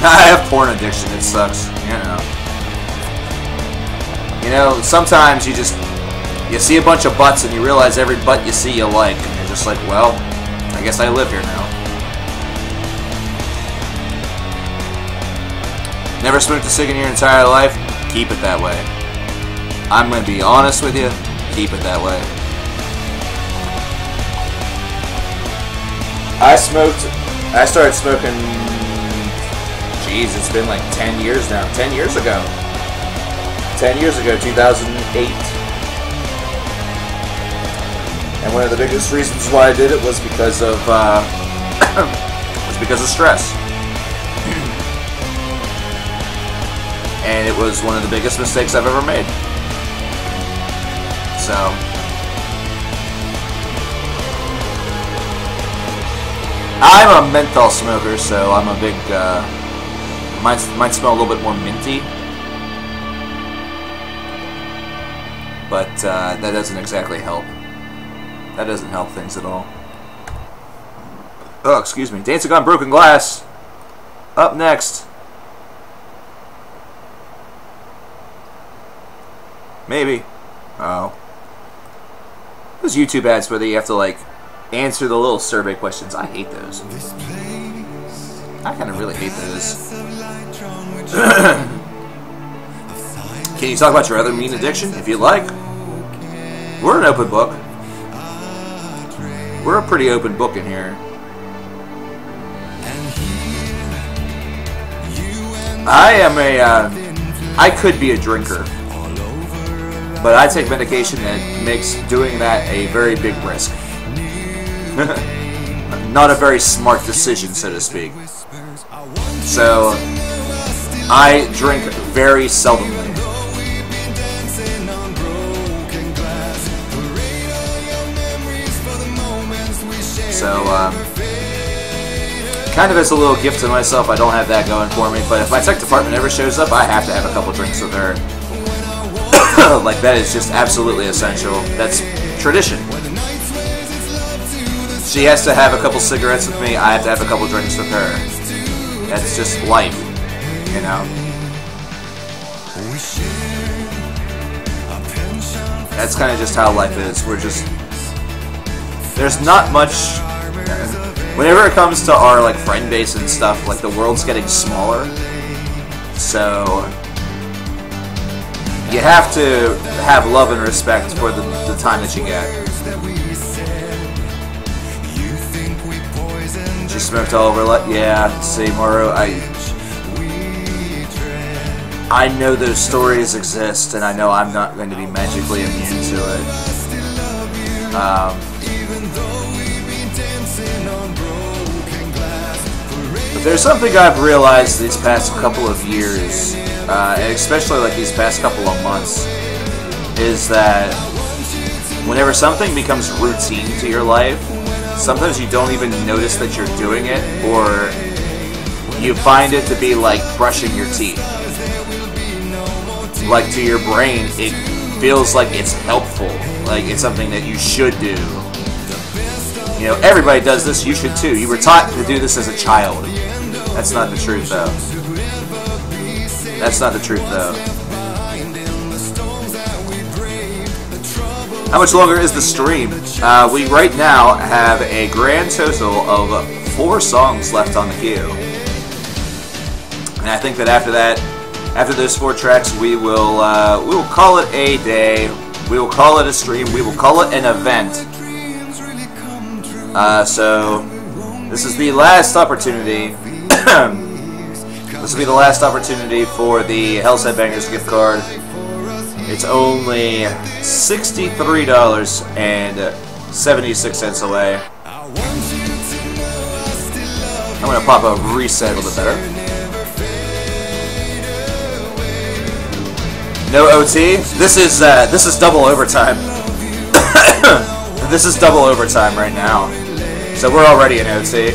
I have porn addiction, it sucks, you know, sometimes you see a bunch of butts and you realize every butt you see you like, and you're just like, well, I guess I live here now. Never smoked a cig in your entire life? Keep it that way. I'm going to be honest with you, keep it that way. I started smoking Jeez, it's been like 10 years now. 10 years ago. 10 years ago, 2008. And one of the biggest reasons why I did it was because of stress. And it was one of the biggest mistakes I've ever made. So I'm a menthol smoker, so I'm a big might smell a little bit more minty. But that doesn't exactly help. That doesn't help things at all. Oh, excuse me. Dancing on Broken Glass. Up next. Maybe. Oh. Those YouTube ads where you have to, like, answer the little survey questions. I hate those. I kind of really hate those. Can you talk about your other mean addiction? If you like. We're an open book. We're a pretty open book in here. I could be a drinker. But I take medication that makes doing that a very big risk. Not a very smart decision, so to speak. So, I drink very seldomly. So, kind of as a little gift to myself, I don't have that going for me. But if my tech department ever shows up, I have to have a couple drinks with her. Like, that is just absolutely essential. That's tradition. She has to have a couple cigarettes with me. I have to have a couple drinks with her. That's just life, you know? That's kind of just how life is. We're just... There's not much... Whenever it comes to our, like, friend base and stuff, like, the world's getting smaller. So... You have to have love and respect for the time that you get. She smoked all over. Yeah, see, Mauro, I know those stories exist, and I know I'm not going to be magically immune to it. But there's something I've realized these past couple of years, and especially like these past couple of months, is that whenever something becomes routine to your life, sometimes you don't even notice that you're doing it, or you find it to be like brushing your teeth. Like, to your brain, it feels like it's helpful, like it's something that you should do. You know, everybody does this, you should too. You were taught to do this as a child. That's not the truth, though. That's not the truth, though. How much longer is the stream? We right now have a grand total of 4 songs left on the queue. And I think that after those 4 tracks, we will call it a day. We will call it a stream. We will call it an event. So this is the last opportunity. This will be the last opportunity for the Hell's Headbangers gift card. It's only $63.76 away. I'm gonna pop a reset a little bit better. No OT. This is double overtime. This is double overtime right now. So we're already in OT.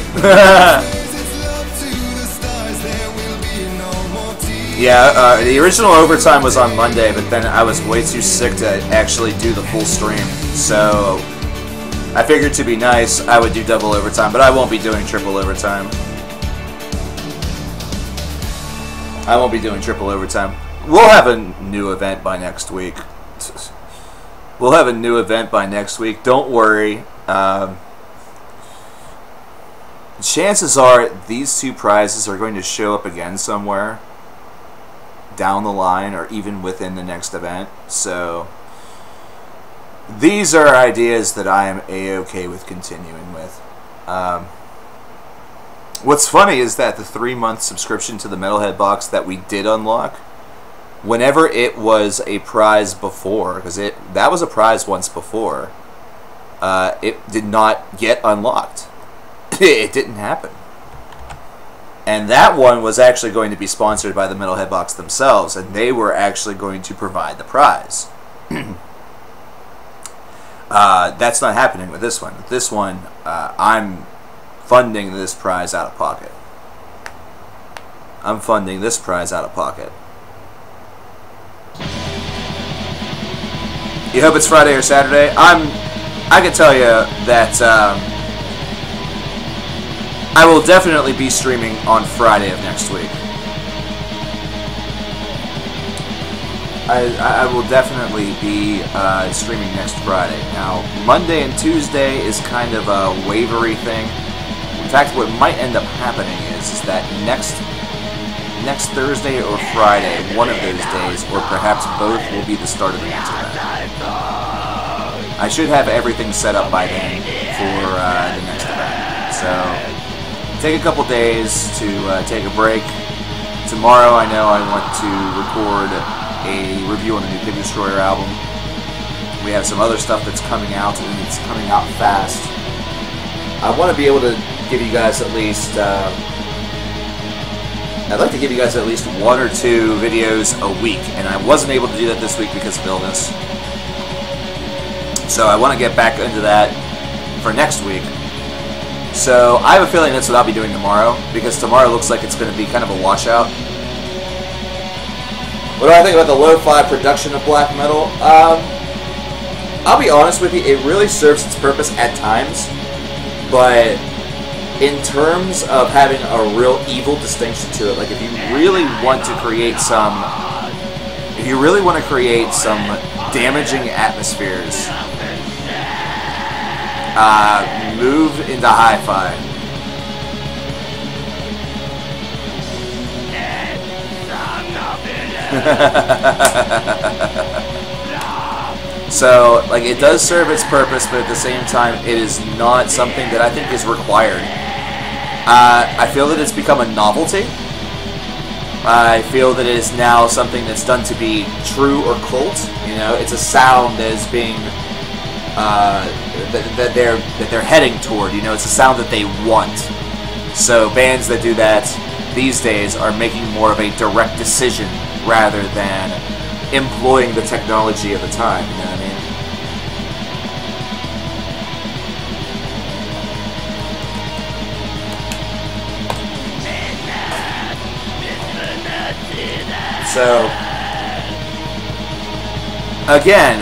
Yeah, the original overtime was on Monday, but then I was way too sick to actually do the full stream. So I figured to be nice, I would do double overtime, but I won't be doing triple overtime. I won't be doing triple overtime. We'll have a new event by next week. We'll have a new event by next week. Don't worry. Chances are these 2 prizes are going to show up again somewhere down the line or even within the next event. So these are ideas that I am a-okay with continuing with. What's funny is that the 3-month subscription to the Metalhead box that we did unlock, whenever it was a prize before, because that was a prize once before, it did not get unlocked. It didn't happen. And that one was actually going to be sponsored by the Metalhead box themselves, and they were actually going to provide the prize. That's not happening with this one. With this one, I'm funding this prize out of pocket. I'm funding this prize out of pocket. You hope it's Friday or Saturday? I can tell you that I will definitely be streaming on Friday of next week. I will definitely be streaming next Friday. Now, Monday and Tuesday is kind of a wavery thing. In fact, what might end up happening is that next Thursday or Friday, one of those days, or perhaps both, will be the start of the next event. I should have everything set up by then for the next event. So, take a couple days to take a break. Tomorrow, I know I want to record a review on the new Pig Destroyer album. We have some other stuff that's coming out, and it's coming out fast. I want to be able to give you guys at least... I'd like to give you guys at least 1 or 2 videos a week, and I wasn't able to do that this week because of illness. So I want to get back into that for next week. So I have a feeling that's what I'll be doing tomorrow, because tomorrow looks like it's going to be kind of a washout. What do I think about the lo-fi production of black metal? I'll be honest with you, it really serves its purpose at times, but in terms of having a real evil distinction to it, like if you really want to create some, damaging atmospheres, move into hi-fi. So, like, it does serve its purpose, but at the same time, it is not something that I think is required. I feel that it's become a novelty. I feel that it is now something that's done to be true or cult. You know, it's a sound that is being that they're heading toward. You know, it's a sound that they want. So bands that do that these days are making more of a direct decision rather than employing the technology of the time. You know what I mean? So, again,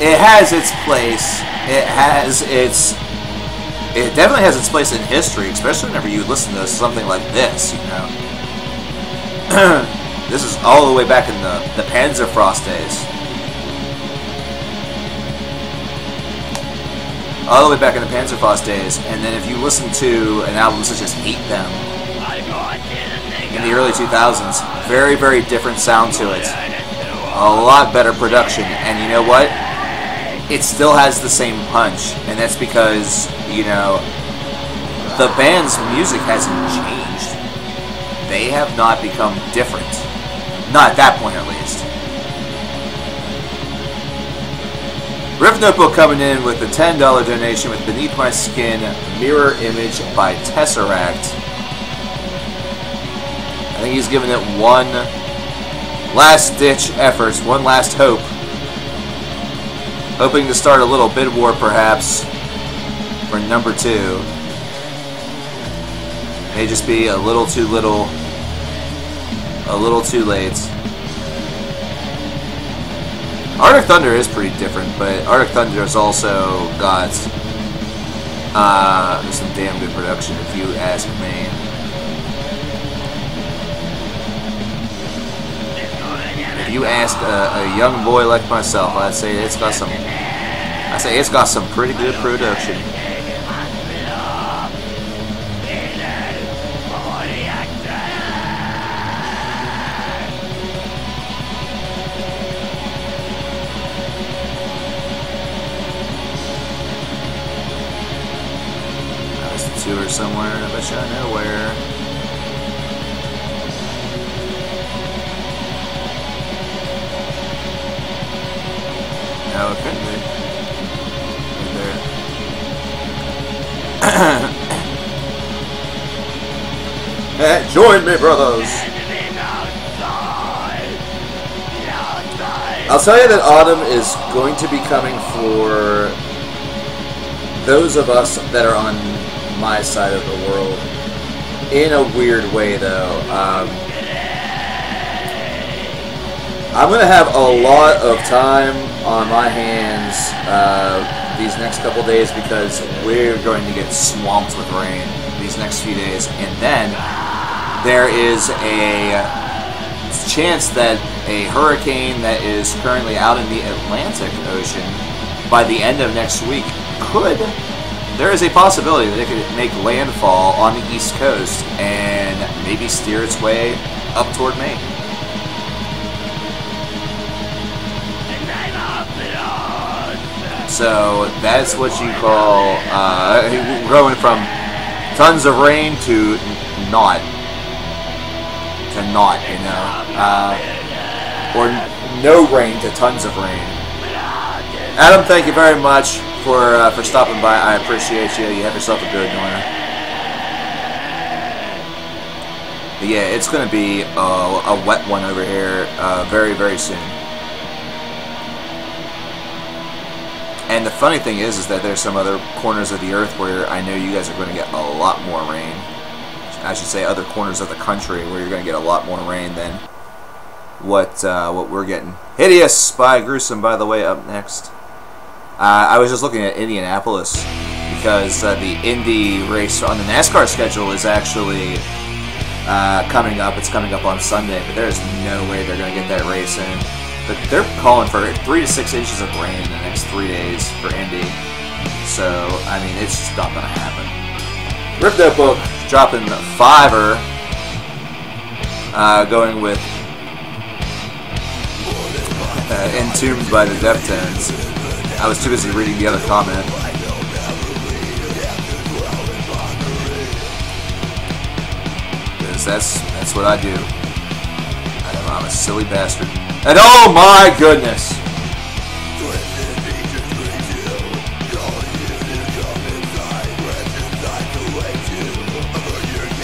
it has its place. It definitely has its place in history, especially whenever you listen to something like this, you know. This is all the way back in the Panzerfrost days. All the way back in the Panzerfrost days, and then if you listen to an album such as Hate Them, in the early 2000s, very, very different sound to it. A lot better production, and you know what? It still has the same punch, and that's because, you know, the band's music hasn't changed. They have not become different. Not at that point, at least. Riff Notebook coming in with a $10 donation with Beneath My Skin, Mirror Image by Tesseract. I think he's giving it one last-ditch effort, one last hope. Hoping to start a little bid war, perhaps, for number 2. May just be a little too little, a little too late. Arctic Thunder is pretty different, but Arctic Thunder has also got some damn good production, if you ask me. If you ask a young boy like myself, I'd say it's got some. I say it's got some pretty good production. to her somewhere. I bet you I know where. No, it couldn't be. Right there. Join me, brothers! I'll tell you that autumn is going to be coming for those of us that are on my side of the world. In a weird way, though. I'm going to have a lot of time on my hands these next couple days because we're going to get swamped with rain these next few days. And then there is a chance that a hurricane that is currently out in the Atlantic Ocean by the end of next week there is a possibility that it could make landfall on the East Coast and maybe steer its way up toward Maine. So that's what you call going from tons of rain to not, you know, or no rain to tons of rain. Adam, thank you very much for stopping by. I appreciate you. You have yourself a good one. But yeah, it's going to be a wet one over here very, very soon. And the funny thing is that there's some other corners of the earth where I know you guys are going to get a lot more rain. I should say other corners of the country where you're going to get a lot more rain than what we're getting. Hideous by Gruesome, by the way, up next. I was just looking at Indianapolis because the Indy race on the NASCAR schedule is actually coming up. It's coming up on Sunday, but there's no way they're going to get that race in. But they're calling for 3 to 6 inches of rain in the next 3 days for Indy. So, I mean, it's just not going to happen. Rip That Book dropping the $5, going with Entombed by the Deftones. I was too busy reading the other comment. Because that's what I do. I'm a silly bastard. And oh my goodness!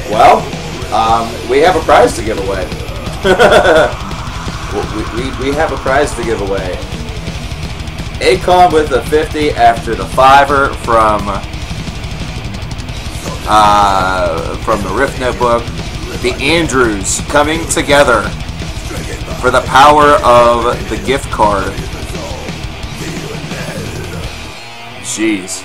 Well, we have a prize to give away. we have a prize to give away. Acom with a 50 after the $5 from the Rift Notebook. The Andrews coming together for the power of the gift card. Jeez.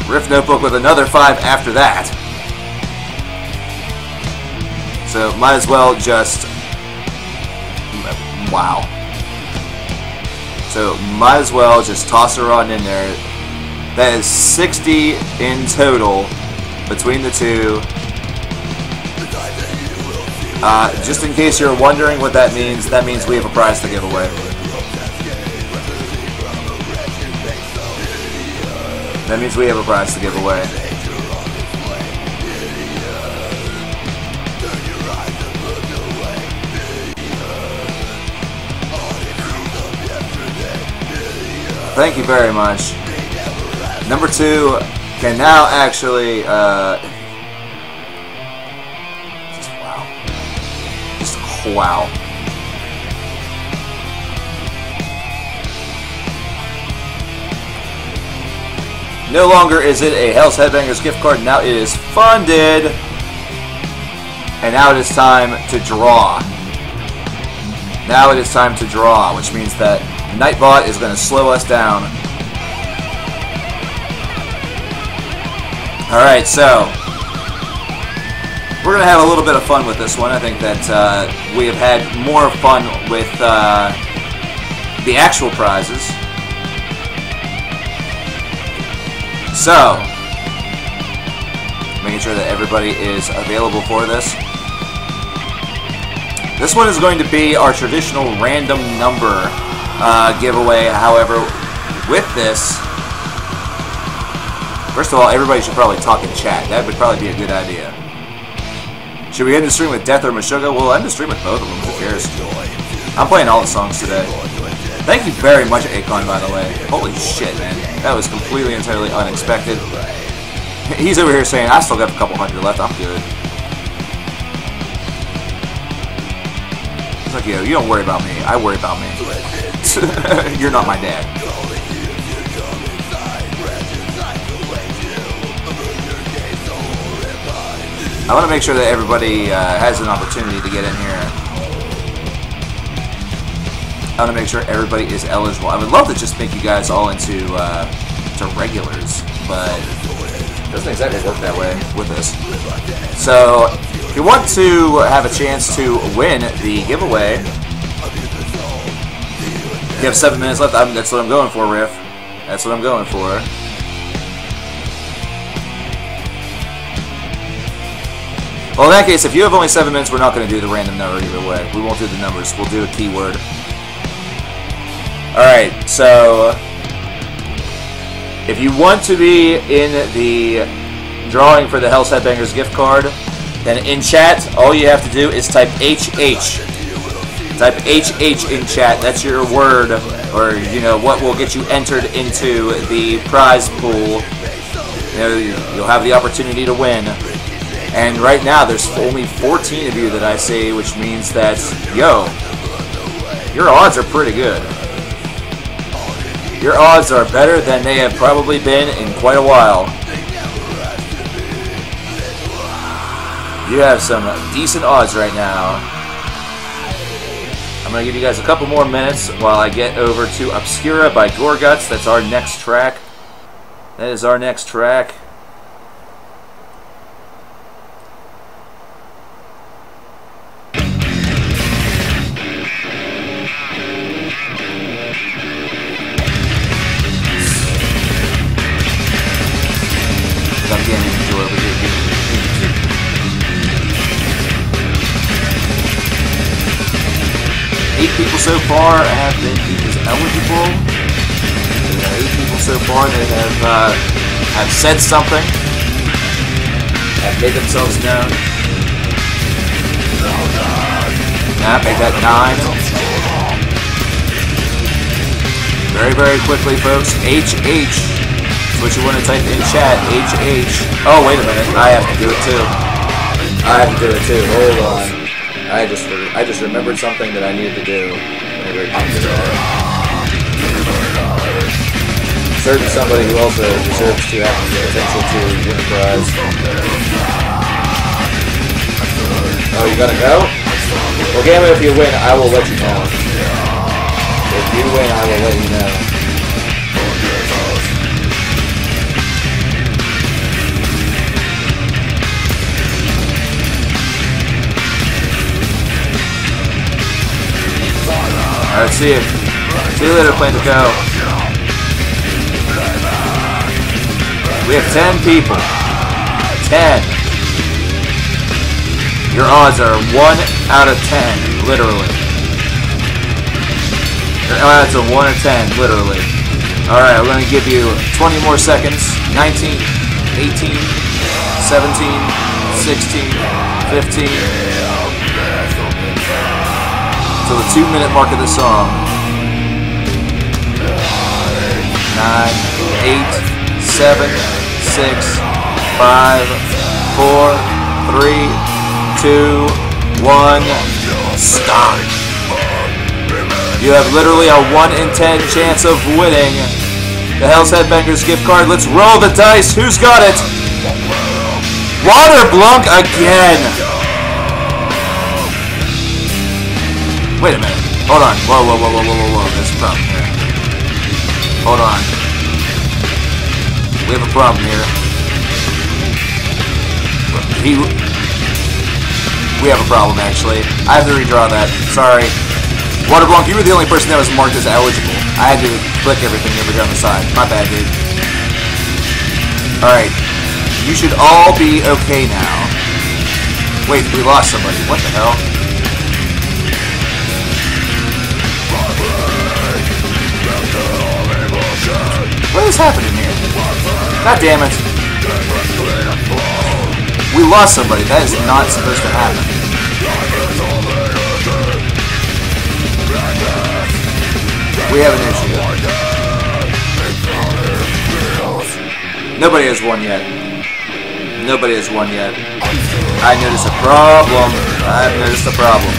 Rift Notebook with another 5 after that. So might as well just... Wow. So might as well just toss her on in there. That is 60 in total between the two. Just in case you're wondering what that means we have a prize to give away. That means we have a prize to give away. Thank you very much. Number 2 can now actually wow. No longer is it a Hell's Headbangers gift card, now it is funded. And now it is time to draw. Now it is time to draw, which means that Nightbot is going to slow us down. Alright, so we're going to have a little bit of fun with this one. I think that we have had more fun with the actual prizes. So, making sure that everybody is available for this. This one is going to be our traditional random number giveaway. However, with this, first of all, everybody should probably talk in chat. That would probably be a good idea. Should we end the stream with Death or Meshuggah? We'll end the stream with both of them. Who cares? I'm playing all the songs today. Thank you very much, Akon, by the way. Holy shit, man. That was completely, entirely unexpected. He's over here saying, I still got a couple hundred left. I'm good. It's like, yo, you don't worry about me. I worry about me. You're not my dad. I want to make sure that everybody has an opportunity to get in here. I want to make sure everybody is eligible. I would love to just make you guys all into to regulars, but it doesn't exactly work that way with this. So, if you want to have a chance to win the giveaway, you have 7 minutes left. That's what I'm going for, Riff. That's what I'm going for. Well, in that case, if you have only 7 minutes, we're not going to do the random number either way. We won't do the numbers. We'll do a keyword. Alright, so if you want to be in the drawing for the Hell's Headbangers gift card, then in chat, all you have to do is type HH. Type HH in chat. That's your word, or, you know, what will get you entered into the prize pool. You know, you'll have the opportunity to win. And right now, there's only 14 of you that I see, which means that, yo, your odds are pretty good. Your odds are better than they have probably been in quite a while. You have some decent odds right now. I'm going to give you guys a couple more minutes while I get over to Obscura by Gorguts. That's our next track. That is our next track. People so far have been eligible. 8 people so far that have said something, have made themselves known. Nah, make that 9. Very, very quickly, folks. HH. That's what you want to type in chat. HH. Oh, wait a minute. I have to do it too. I have to do it too. Hold on. I just remembered something that I needed to do whenever it comes to that. Certain somebody who also deserves to have the potential to win a prize. Oh, you gotta go? Well, Gamma, if you win, I will let you know. If you win, I will let you know. Alright, see you. See you later, Plan to Go. We have 10 people. 10. Your odds are 1 out of 10, literally. Your odds are 1 out of 10, literally. Alright, we're going to give you 20 more seconds. 19, 18, 17, 16, 15. To the 2-minute mark of the song. 9, 8, 7, 6, 5, 4, 3, 2, 1. Stop. You have literally a 1 in 10 chance of winning the Hell's Headbangers gift card. Let's roll the dice. Who's got it? Waterblunk again. Wait a minute. Hold on. Whoa, whoa, whoa, whoa, whoa, whoa, whoa. There's a problem here. Hold on. We have a problem here. We have a problem, actually. I have to redraw that. Sorry. Waterblunk, you were the only person that was marked as eligible. I had to click everything over here on the side. My bad, dude. Alright. You should all be okay now. Wait, we lost somebody. What the hell? God damn it. We lost somebody. That is not supposed to happen. We have an issue. Nobody has won yet. Nobody has won yet. I noticed a problem. I've noticed a problem.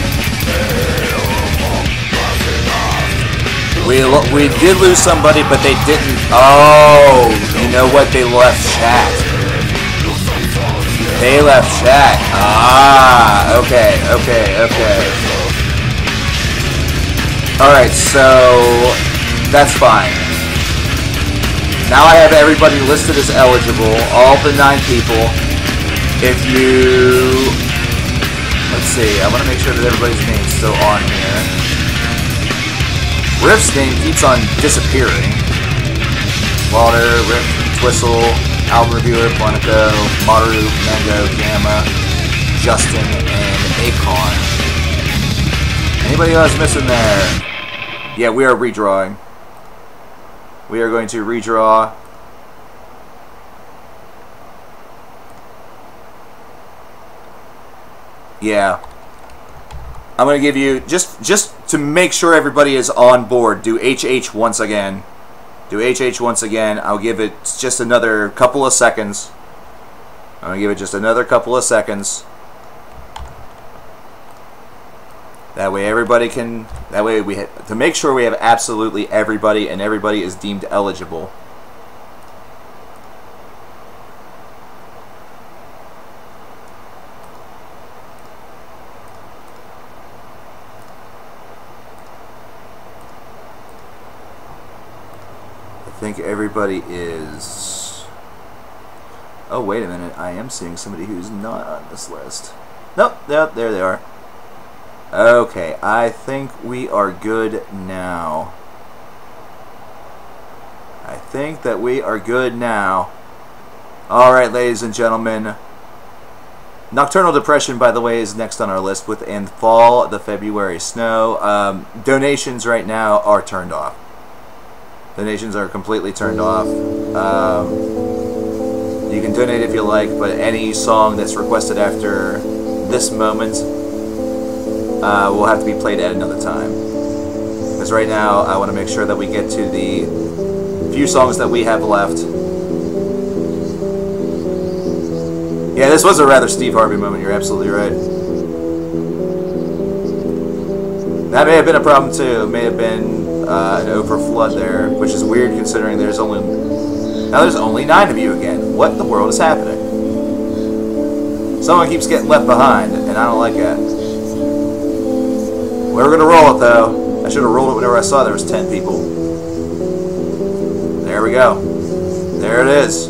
We did lose somebody, but they didn't. Oh, you know what? They left chat. They left chat. Ah, okay. Alright, so that's fine. Now I have everybody listed as eligible, all the 9 people. If you... Let's see, I want to make sure that everybody's name's still on here. Riff's name keeps on disappearing. Walter, Riff, Twistle, Album Reviewer, Quantico, Maru, Mango, Gamma, Justin, and Akon. Anybody else missing there? Yeah, we are redrawing. We are going to redraw. Yeah. I'm going to give you, just to make sure everybody is on board, do HH once again. Do HH once again. I'll give it just another couple of seconds. I'm going to give it just another couple of seconds. That way everybody can, that way we to make sure we have absolutely everybody and everybody is deemed eligible. I think everybody is... Oh, wait a minute. I am seeing somebody who's not on this list. Nope, there they are. Okay, I think we are good now. I think that we are good now. Alright, ladies and gentlemen. Nocturnal Depression, by the way, is next on our list with And Fall, the February Snow. Donations right now are turned off. Donations are completely turned off. You can donate if you like, but any song that's requested after this moment will have to be played at another time. Because right now, I want to make sure that we get to the few songs that we have left. Yeah, this was a rather Steve Harvey moment. You're absolutely right. That may have been a problem too. It may have been an overflood there, which is weird considering there's only 9 of you again. What in the world is happening? Someone keeps getting left behind, and I don't like that. We're gonna roll it though. I should have rolled it whenever I saw there was 10 people. There we go. There it is.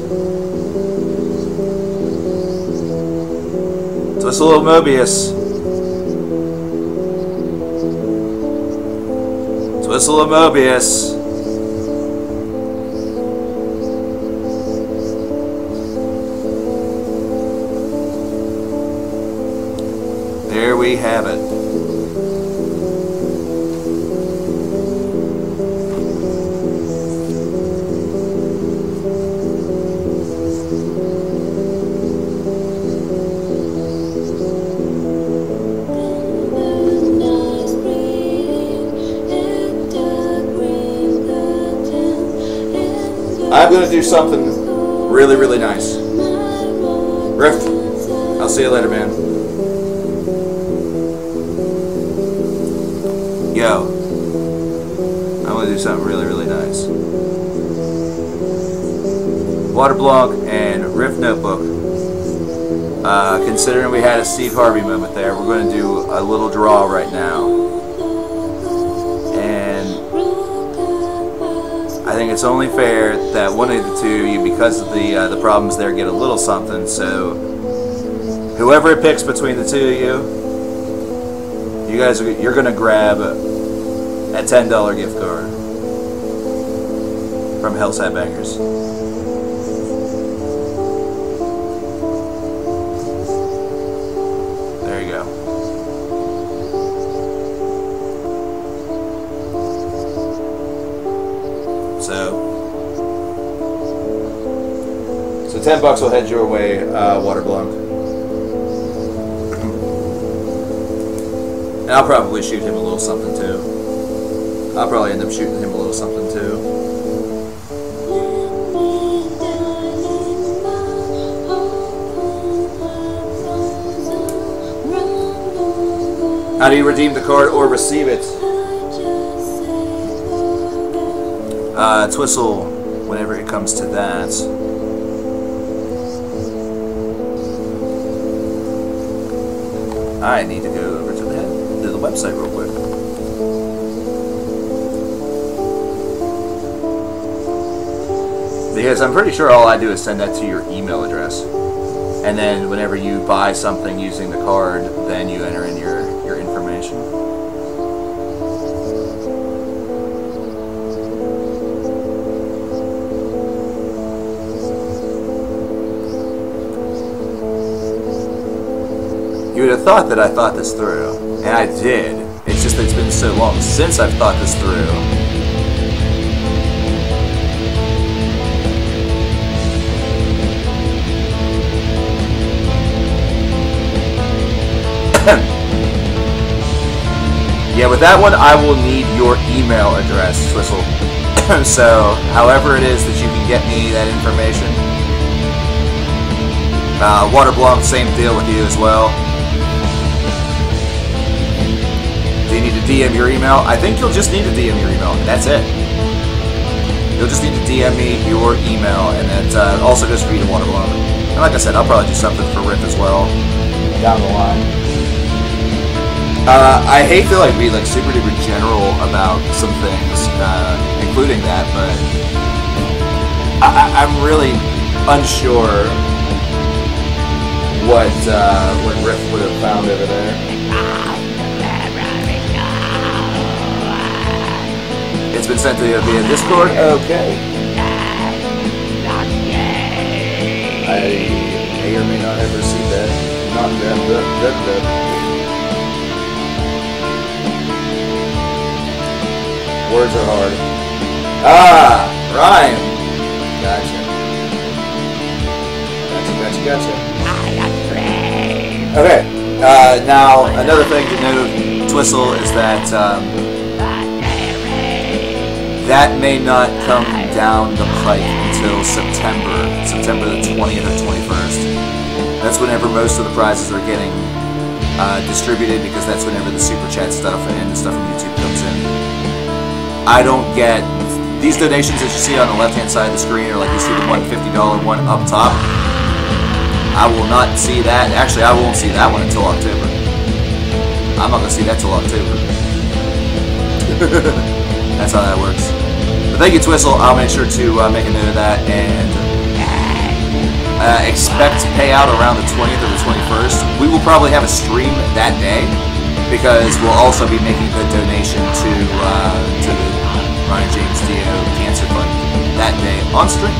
Twistle of Mobius. Twistle of Mobius. There we have it. I'm going to do something really, really nice. Rift, I'll see you later, man. Yo, I'm going to do something really, really nice. Waterblog and Rift Notebook. Considering we had a Steve Harvey moment there, we're going to do a little draw right now. I think it's only fair that one of the two of you, because of the problems there, get a little something. So whoever it picks between the two of you guys you're gonna grab a $10 gift card from Hell's Hat Bangers. There you go. So, So $10 will head your way, Waterblunk. And I'll probably shoot him a little something too. I'll probably end up shooting him a little something too. How do you redeem the card or receive it? Twistle, whenever it comes to that. I need to go over to the website real quick. Because I'm pretty sure all I do is send that to your email address. And then whenever you buy something using the card, then you enter in your information. You would have thought that I thought this through, and I did. It's just that it's been so long since I've thought this through. Yeah, with that one, I will need your email address, Twistle. So, however it is that you can get me that information. Waterblunk, same deal with you as well. Do you need to DM your email? I think you'll just need to DM your email, and that's it. You'll just need to DM me your email, and that also goes for you to Waterblunk. And like I said, I'll probably do something for Riff as well down the line. I hate to be super duper general about some things, including that, but I'm really unsure what Riff would have found over there. It's been sent to you via Discord. Okay. I may or may not have received that. Not that. Words are hard. Ah, rhyme. Gotcha. Okay. Now another thing to note, Twistle, is that that may not come down the pike until September the 20th or 21st. That's whenever most of the prizes are getting distributed, because that's whenever the super chat stuff and the stuff from YouTube comes in. I don't get these donations that you see on the left-hand side of the screen, or like you see the $150 one up top. I will not see that. Actually, I won't see that one until October. I'm not going to see that till October. That's how that works. But thank you, Twistle. I'll make sure to make a note of that, and expect payout around the 20th or the 21st. We will probably have a stream that day, because we'll also be making the donation to the Ryan James Dio Cancer Fund that day on stream.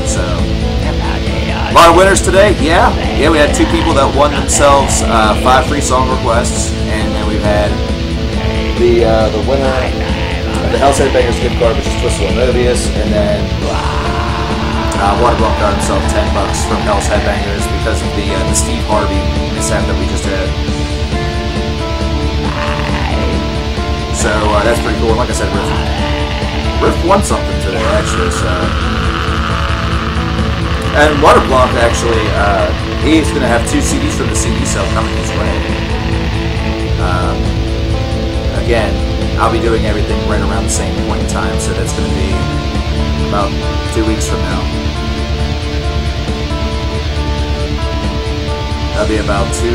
So, a lot of winners today. Yeah, we had 2 people that won themselves 5 free song requests, and then we've had the winner of the Hell's Headbangers gift card, which is Twistle and Mobius, and then Waterblunk got himself $10 from Hell's Headbangers because of the Steve Harvey mishap that we just had. So that's pretty cool. And like I said, Riff won something today, actually. So, and Waterblunk actually, he's going to have 2 CDs from the cdsale coming his way. Again, I'll be doing everything right around the same point in time, so that's going to be about 2 weeks from now. That'll be about 2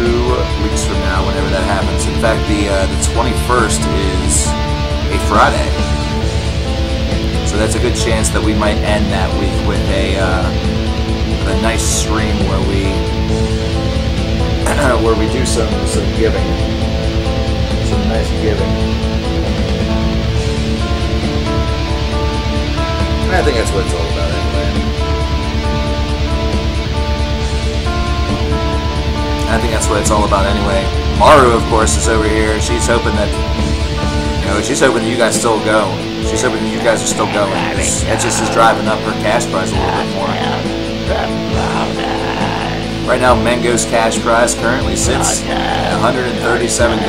weeks from now, whenever that happens. In fact, the 21st is a Friday, so that's a good chance that we might end that week with a nice stream where we do some giving, some nice giving. I think that's what it's all about, anyway. I think that's what it's all about anyway. Maru, of course, is over here. She's hoping that, she's hoping that you guys still go. She's hoping that you guys are still going. That just is driving up her cash price a little bit more. Right now, Mango's cash prize currently sits at $137.58.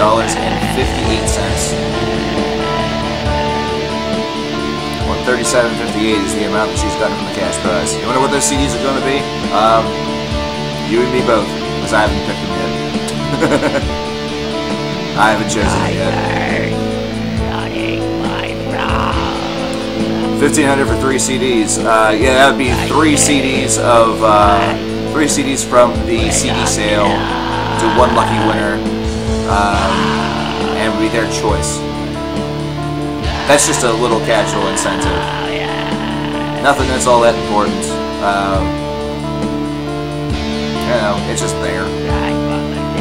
Well, $37.58 is the amount that she's gotten from the cash prize. You wonder what those CDs are going to be? You and me both, because I haven't picked them yet. I haven't chosen it yet. 1,500 for 3 CDs. Yeah, that would be 3 CDs of 3 CDs from the CD sale to one lucky winner, and would be their choice. That's just a little casual incentive. Nothing that's all that important. You know, it's just there.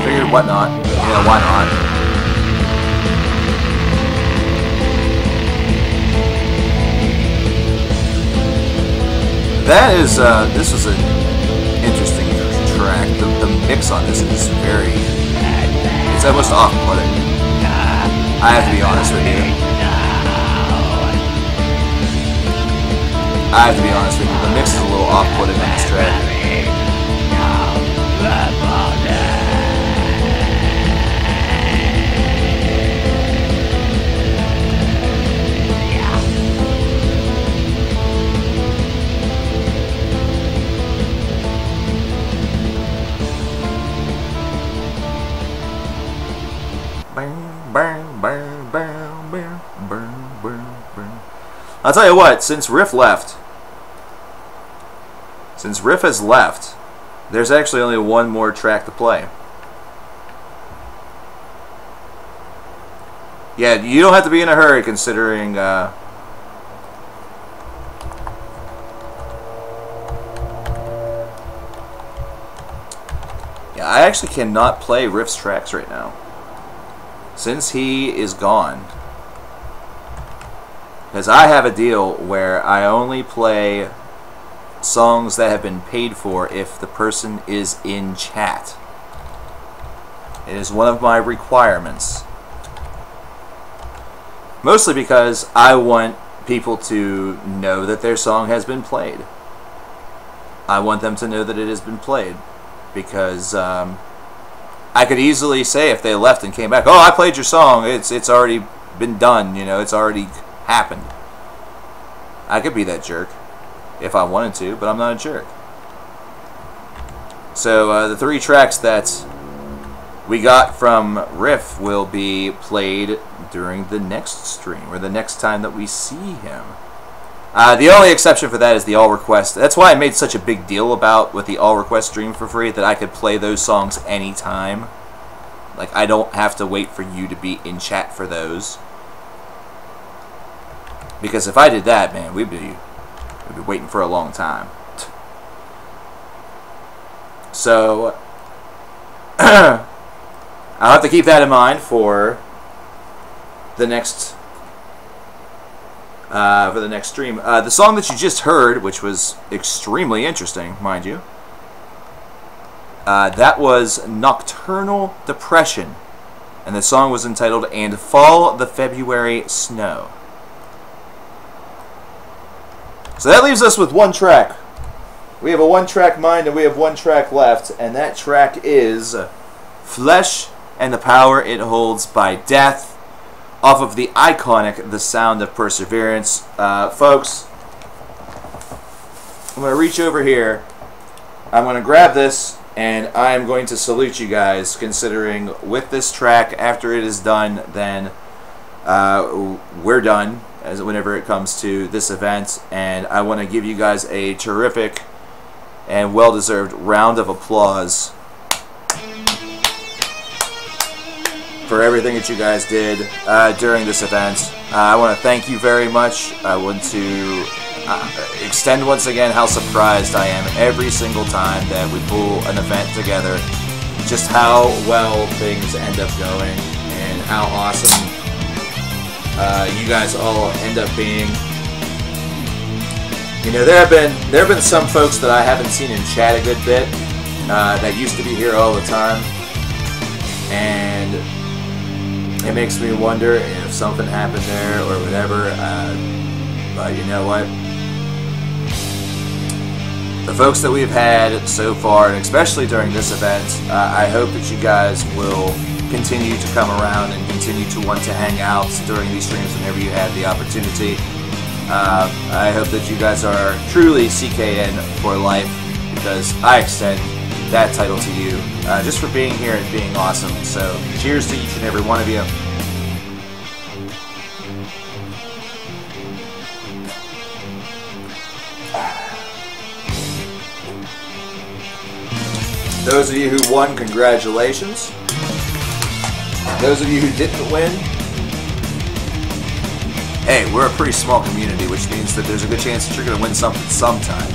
Figured, what not? You know, why not? That is, this was an interesting track. The mix on this is very, it's almost off-putting. I have to be honest with you. The mix is a little off-putting on this track. I'll tell you what, since Riff has left, there's actually only one more track to play. Yeah, you don't have to be in a hurry considering, yeah, I actually cannot play Riff's tracks right now. Since he is gone. Because I have a deal where I only play songs that have been paid for if the person is in chat. It is one of my requirements. Mostly because I want people to know that their song has been played. I want them to know that it has been played. Because I could easily say if they left and came back, oh, I played your song, it's already been done, you know, it's already happened. I could be that jerk if I wanted to, but I'm not a jerk. So the 3 tracks that we got from Riff will be played during the next stream, or the next time that we see him. The only exception for that is the all request. That's why I made such a big deal about with the all request stream for free, that I could play those songs anytime. Like, I don't have to wait for you to be in chat for those. Because if I did that, man, we'd be waiting for a long time. So I'll have to keep that in mind for the next stream. The song that you just heard, which was extremely interesting, mind you, that was Nocturnal Depression, and the song was entitled "And Fall the February Snow." So that leaves us with one track. We have a one-track mind and we have one track left, and that track is Flesh and the Power It Holds by Death, off of the iconic The Sound of Perseverance. Folks, I'm going to reach over here, I'm going to grab this, and I'm going to salute you guys, considering with this track, after it is done, then we're done as whenever it comes to this event, and I want to give you guys a terrific and well-deserved round of applause for everything that you guys did during this event. I want to thank you very much. I want to extend once again how surprised I am every single time that we pull an event together, just how well things end up going and how awesome you guys all end up being. You know, there have been some folks that I haven't seen in chat a good bit that used to be here all the time, and it makes me wonder if something happened there or whatever. But you know what? the folks that we've had so far, and especially during this event, I hope that you guys will continue to come around and continue to want to hang out during these streams whenever you have the opportunity. I hope that you guys are truly CKN for life, because I extend that title to you just for being here and being awesome. So cheers to each and every one of you. Those of you who won, congratulations. Those of you who didn't win, hey, we're a pretty small community, which means that there's a good chance that you're going to win something sometime.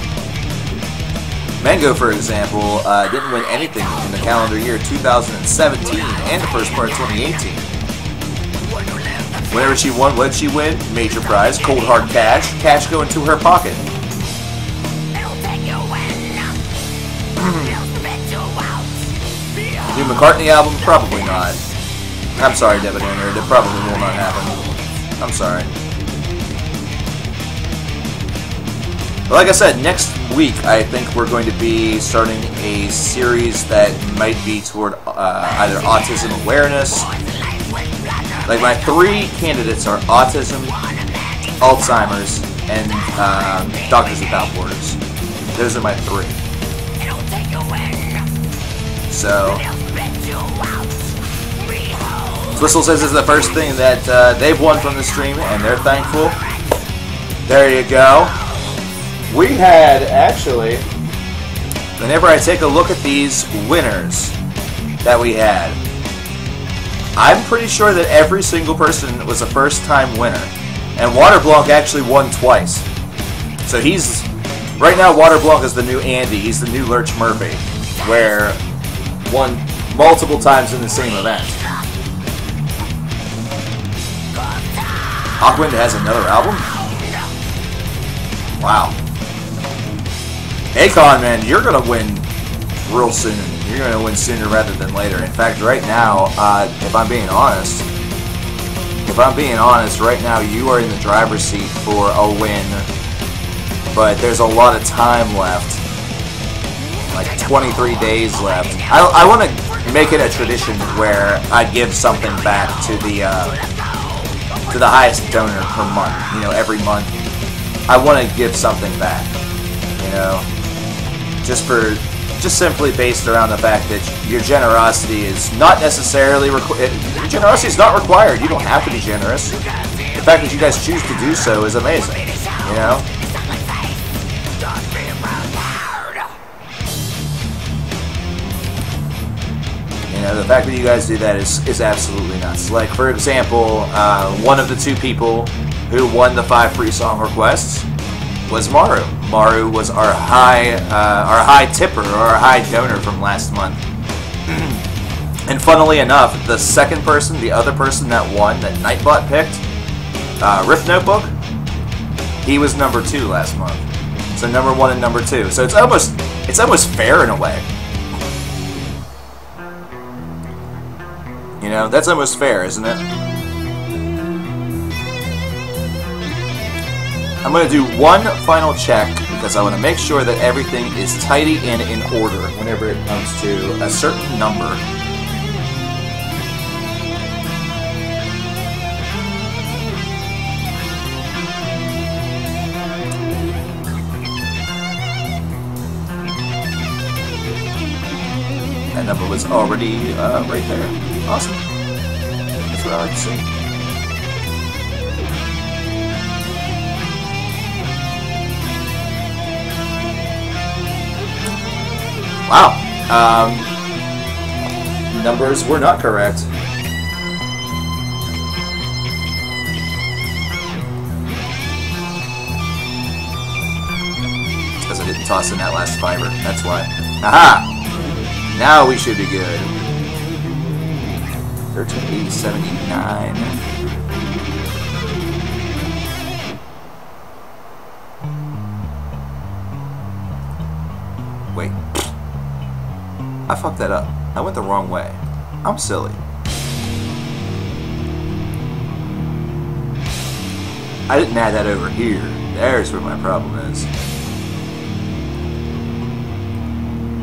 Mango, for example, didn't win anything in the calendar year 2017 and the first part of 2018. Whenever she won, what did she win? Major prize, cold hard cash, cash going to her pocket. New McCartney album? Probably not. I'm sorry, Debonair, it probably will not happen. I'm sorry. But like I said, next week I think we're going to be starting a series that might be toward either autism awareness. Like my 3 candidates are autism, Alzheimer's, and Doctors Without Borders. Those are my 3. So, Whistle says this is the first thing that they've won from the stream, and they're thankful. There you go. We had, actually, whenever I take a look at these winners that we had, I'm pretty sure that every single person was a first-time winner. And Waterblanc actually won twice. So he's, right now Waterblanc is the new Andy, he's the new Lurch Murphy, where won multiple times in the same event. Hawkwind has another album? Wow. Akon, man, you're going to win real soon. You're going to win sooner rather than later. In fact, right now, if I'm being honest, right now you are in the driver's seat for a win. But there's a lot of time left. Like 23 days left. I want to make it a tradition where I give something back to the highest donor per month. You know, every month I want to give something back. You know, just simply based around the fact that your generosity is not necessarily your generosity is not required. You don't have to be generous. The fact that you guys choose to do so is amazing. You know. You know, the fact that you guys do that is absolutely nuts. Like, for example, one of the 2 people who won the 5 free song requests was Maru. Maru was our high tipper, or our high donor from last month. And funnily enough, the second person, the other person that won, that Nightbot picked, Riff Notebook, he was number 2 last month. So number 1 and number 2. So it's almost fair in a way. You know, that's almost fair, isn't it? I'm going to do one final check because I want to make sure that everything is tidy and in order whenever it comes to a certain number. That number was already right there. Awesome. That's what I like to see. Wow. Numbers were not correct. Because I didn't toss in that last fiber. That's why. Aha! Now we should be good. 13,879. Wait. I fucked that up. I went the wrong way. I'm silly. I didn't add that over here. There's where my problem is.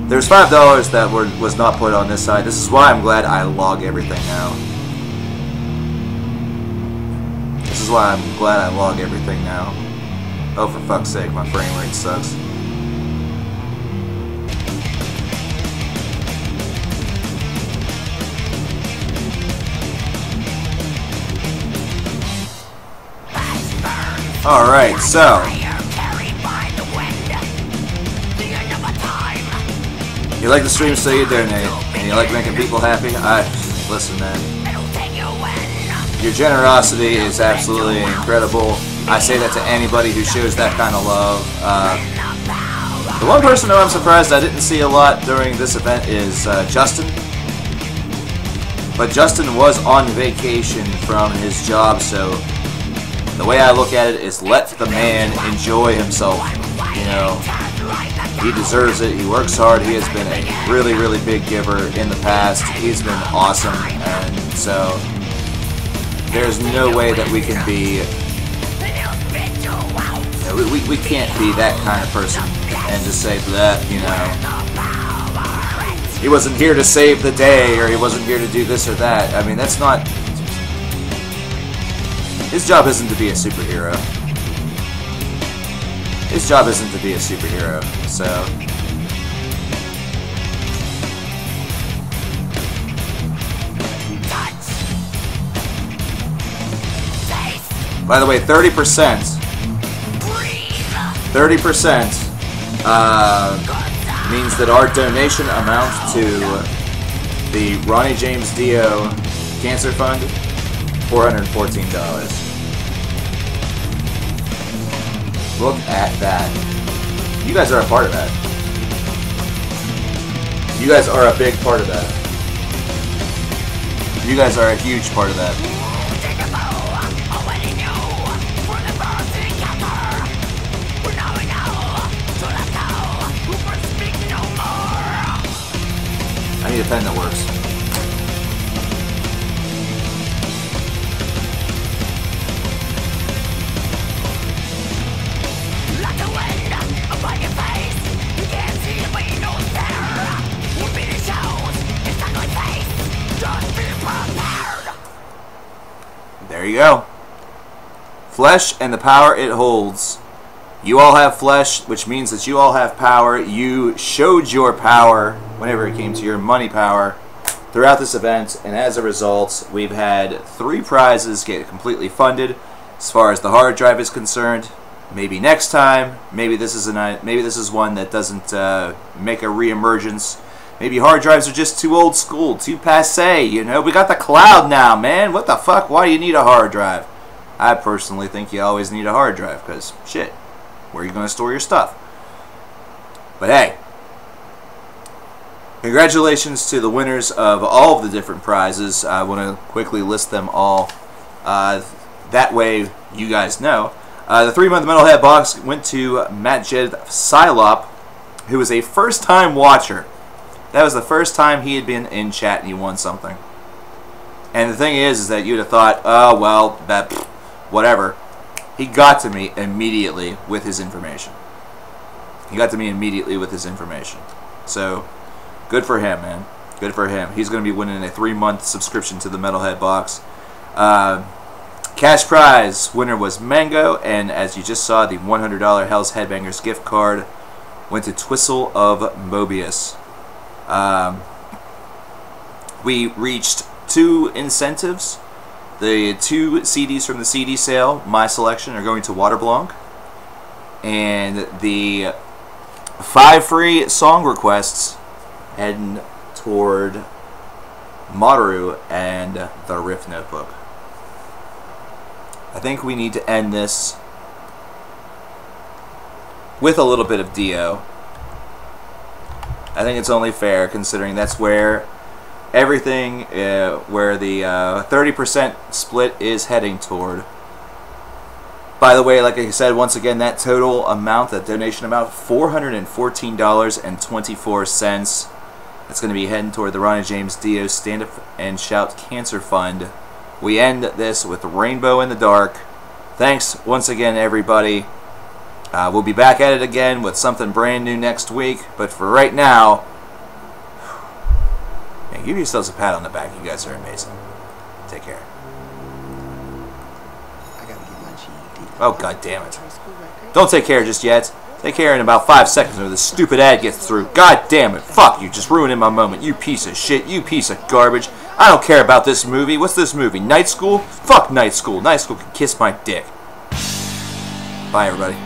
There's $5 that was not put on this side. This is why I'm glad I log everything now. This is why I'm glad I log everything now. Oh, for fuck's sake, my frame rate sucks. Alright, so you like the stream, so you donate, and you like making people happy. Listen, man. Your generosity is absolutely incredible. I say that to anybody who shows that kind of love. The one person who I'm surprised I didn't see a lot during this event is Justin. But Justin was on vacation from his job, so the way I look at it is let the man enjoy himself. You know, he deserves it. He works hard. He has been a really, really big giver in the past. He's been awesome, and so there's no way that we can be. We can't be that kind of person and just say that, you know, he wasn't here to save the day or he wasn't here to do this or that. I mean, that's not. His job isn't to be a superhero. His job isn't to be a superhero, so. By the way, 30% means that our donation amount to the Ronnie James Dio Cancer Fund, $414. Look at that. You guys are a part of that. You guys are a big part of that. You guys are a huge part of that. I need a pen that works. There you go. Flesh and the power it holds. You all have flesh, which means that you all have power. You showed your power whenever it came to your money power throughout this event, and as a result, we've had 3 prizes get completely funded. As far as the hard drive is concerned, maybe next time, maybe this is one that doesn't make a re-emergence. Maybe hard drives are just too old school, too passe, you know? We got the cloud now, man. What the fuck? Why do you need a hard drive? I personally think you always need a hard drive, because, shit, where are you going to store your stuff? But hey, congratulations to the winners of all of the different prizes. I want to quickly list them all. That way, you guys know. The 3-month Metalhead box went to Matt Jed Psylop, who was a first-time watcher. That was the first time he had been in chat and he won something. And the thing is that you'd have thought, oh, well, that, whatever. He got to me immediately with his information. So, good for him, man. Good for him. He's going to be winning a 3-month subscription to the Metalhead box. Cash prize winner was Mango, and as you just saw, the $100 Hell's Headbangers gift card went to Twistle of Mobius. We reached 2 incentives. The 2 CDs from the CD sale, my selection, are going to Waterblanc. And the 5 free song requests heading toward Maru and the Riff Notebook. I think we need to end this with a little bit of Dio. I think it's only fair, considering that's where everything, where the 30% split is heading toward. By the way, like I said, once again, that total amount, that donation amount, $414.24. That's going to be heading toward the Ronnie James Dio Stand Up and Shout Cancer Fund. We end this with Rainbow in the Dark. Thanks once again, everybody. We'll be back at it again with something brand new next week. But for right now, Give yourselves a pat on the back. You guys are amazing. Take care. I gotta get my GED. Oh, god damn it. Don't take care just yet. Take care in about 5 seconds or this stupid ad gets through. God damn it. Fuck you. Just ruining my moment. You piece of shit. You piece of garbage. I don't care about this movie. What's this movie? Night School? Fuck Night School. Night School can kiss my dick. Bye, everybody.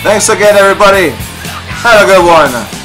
Thanks again, everybody. Have a good one.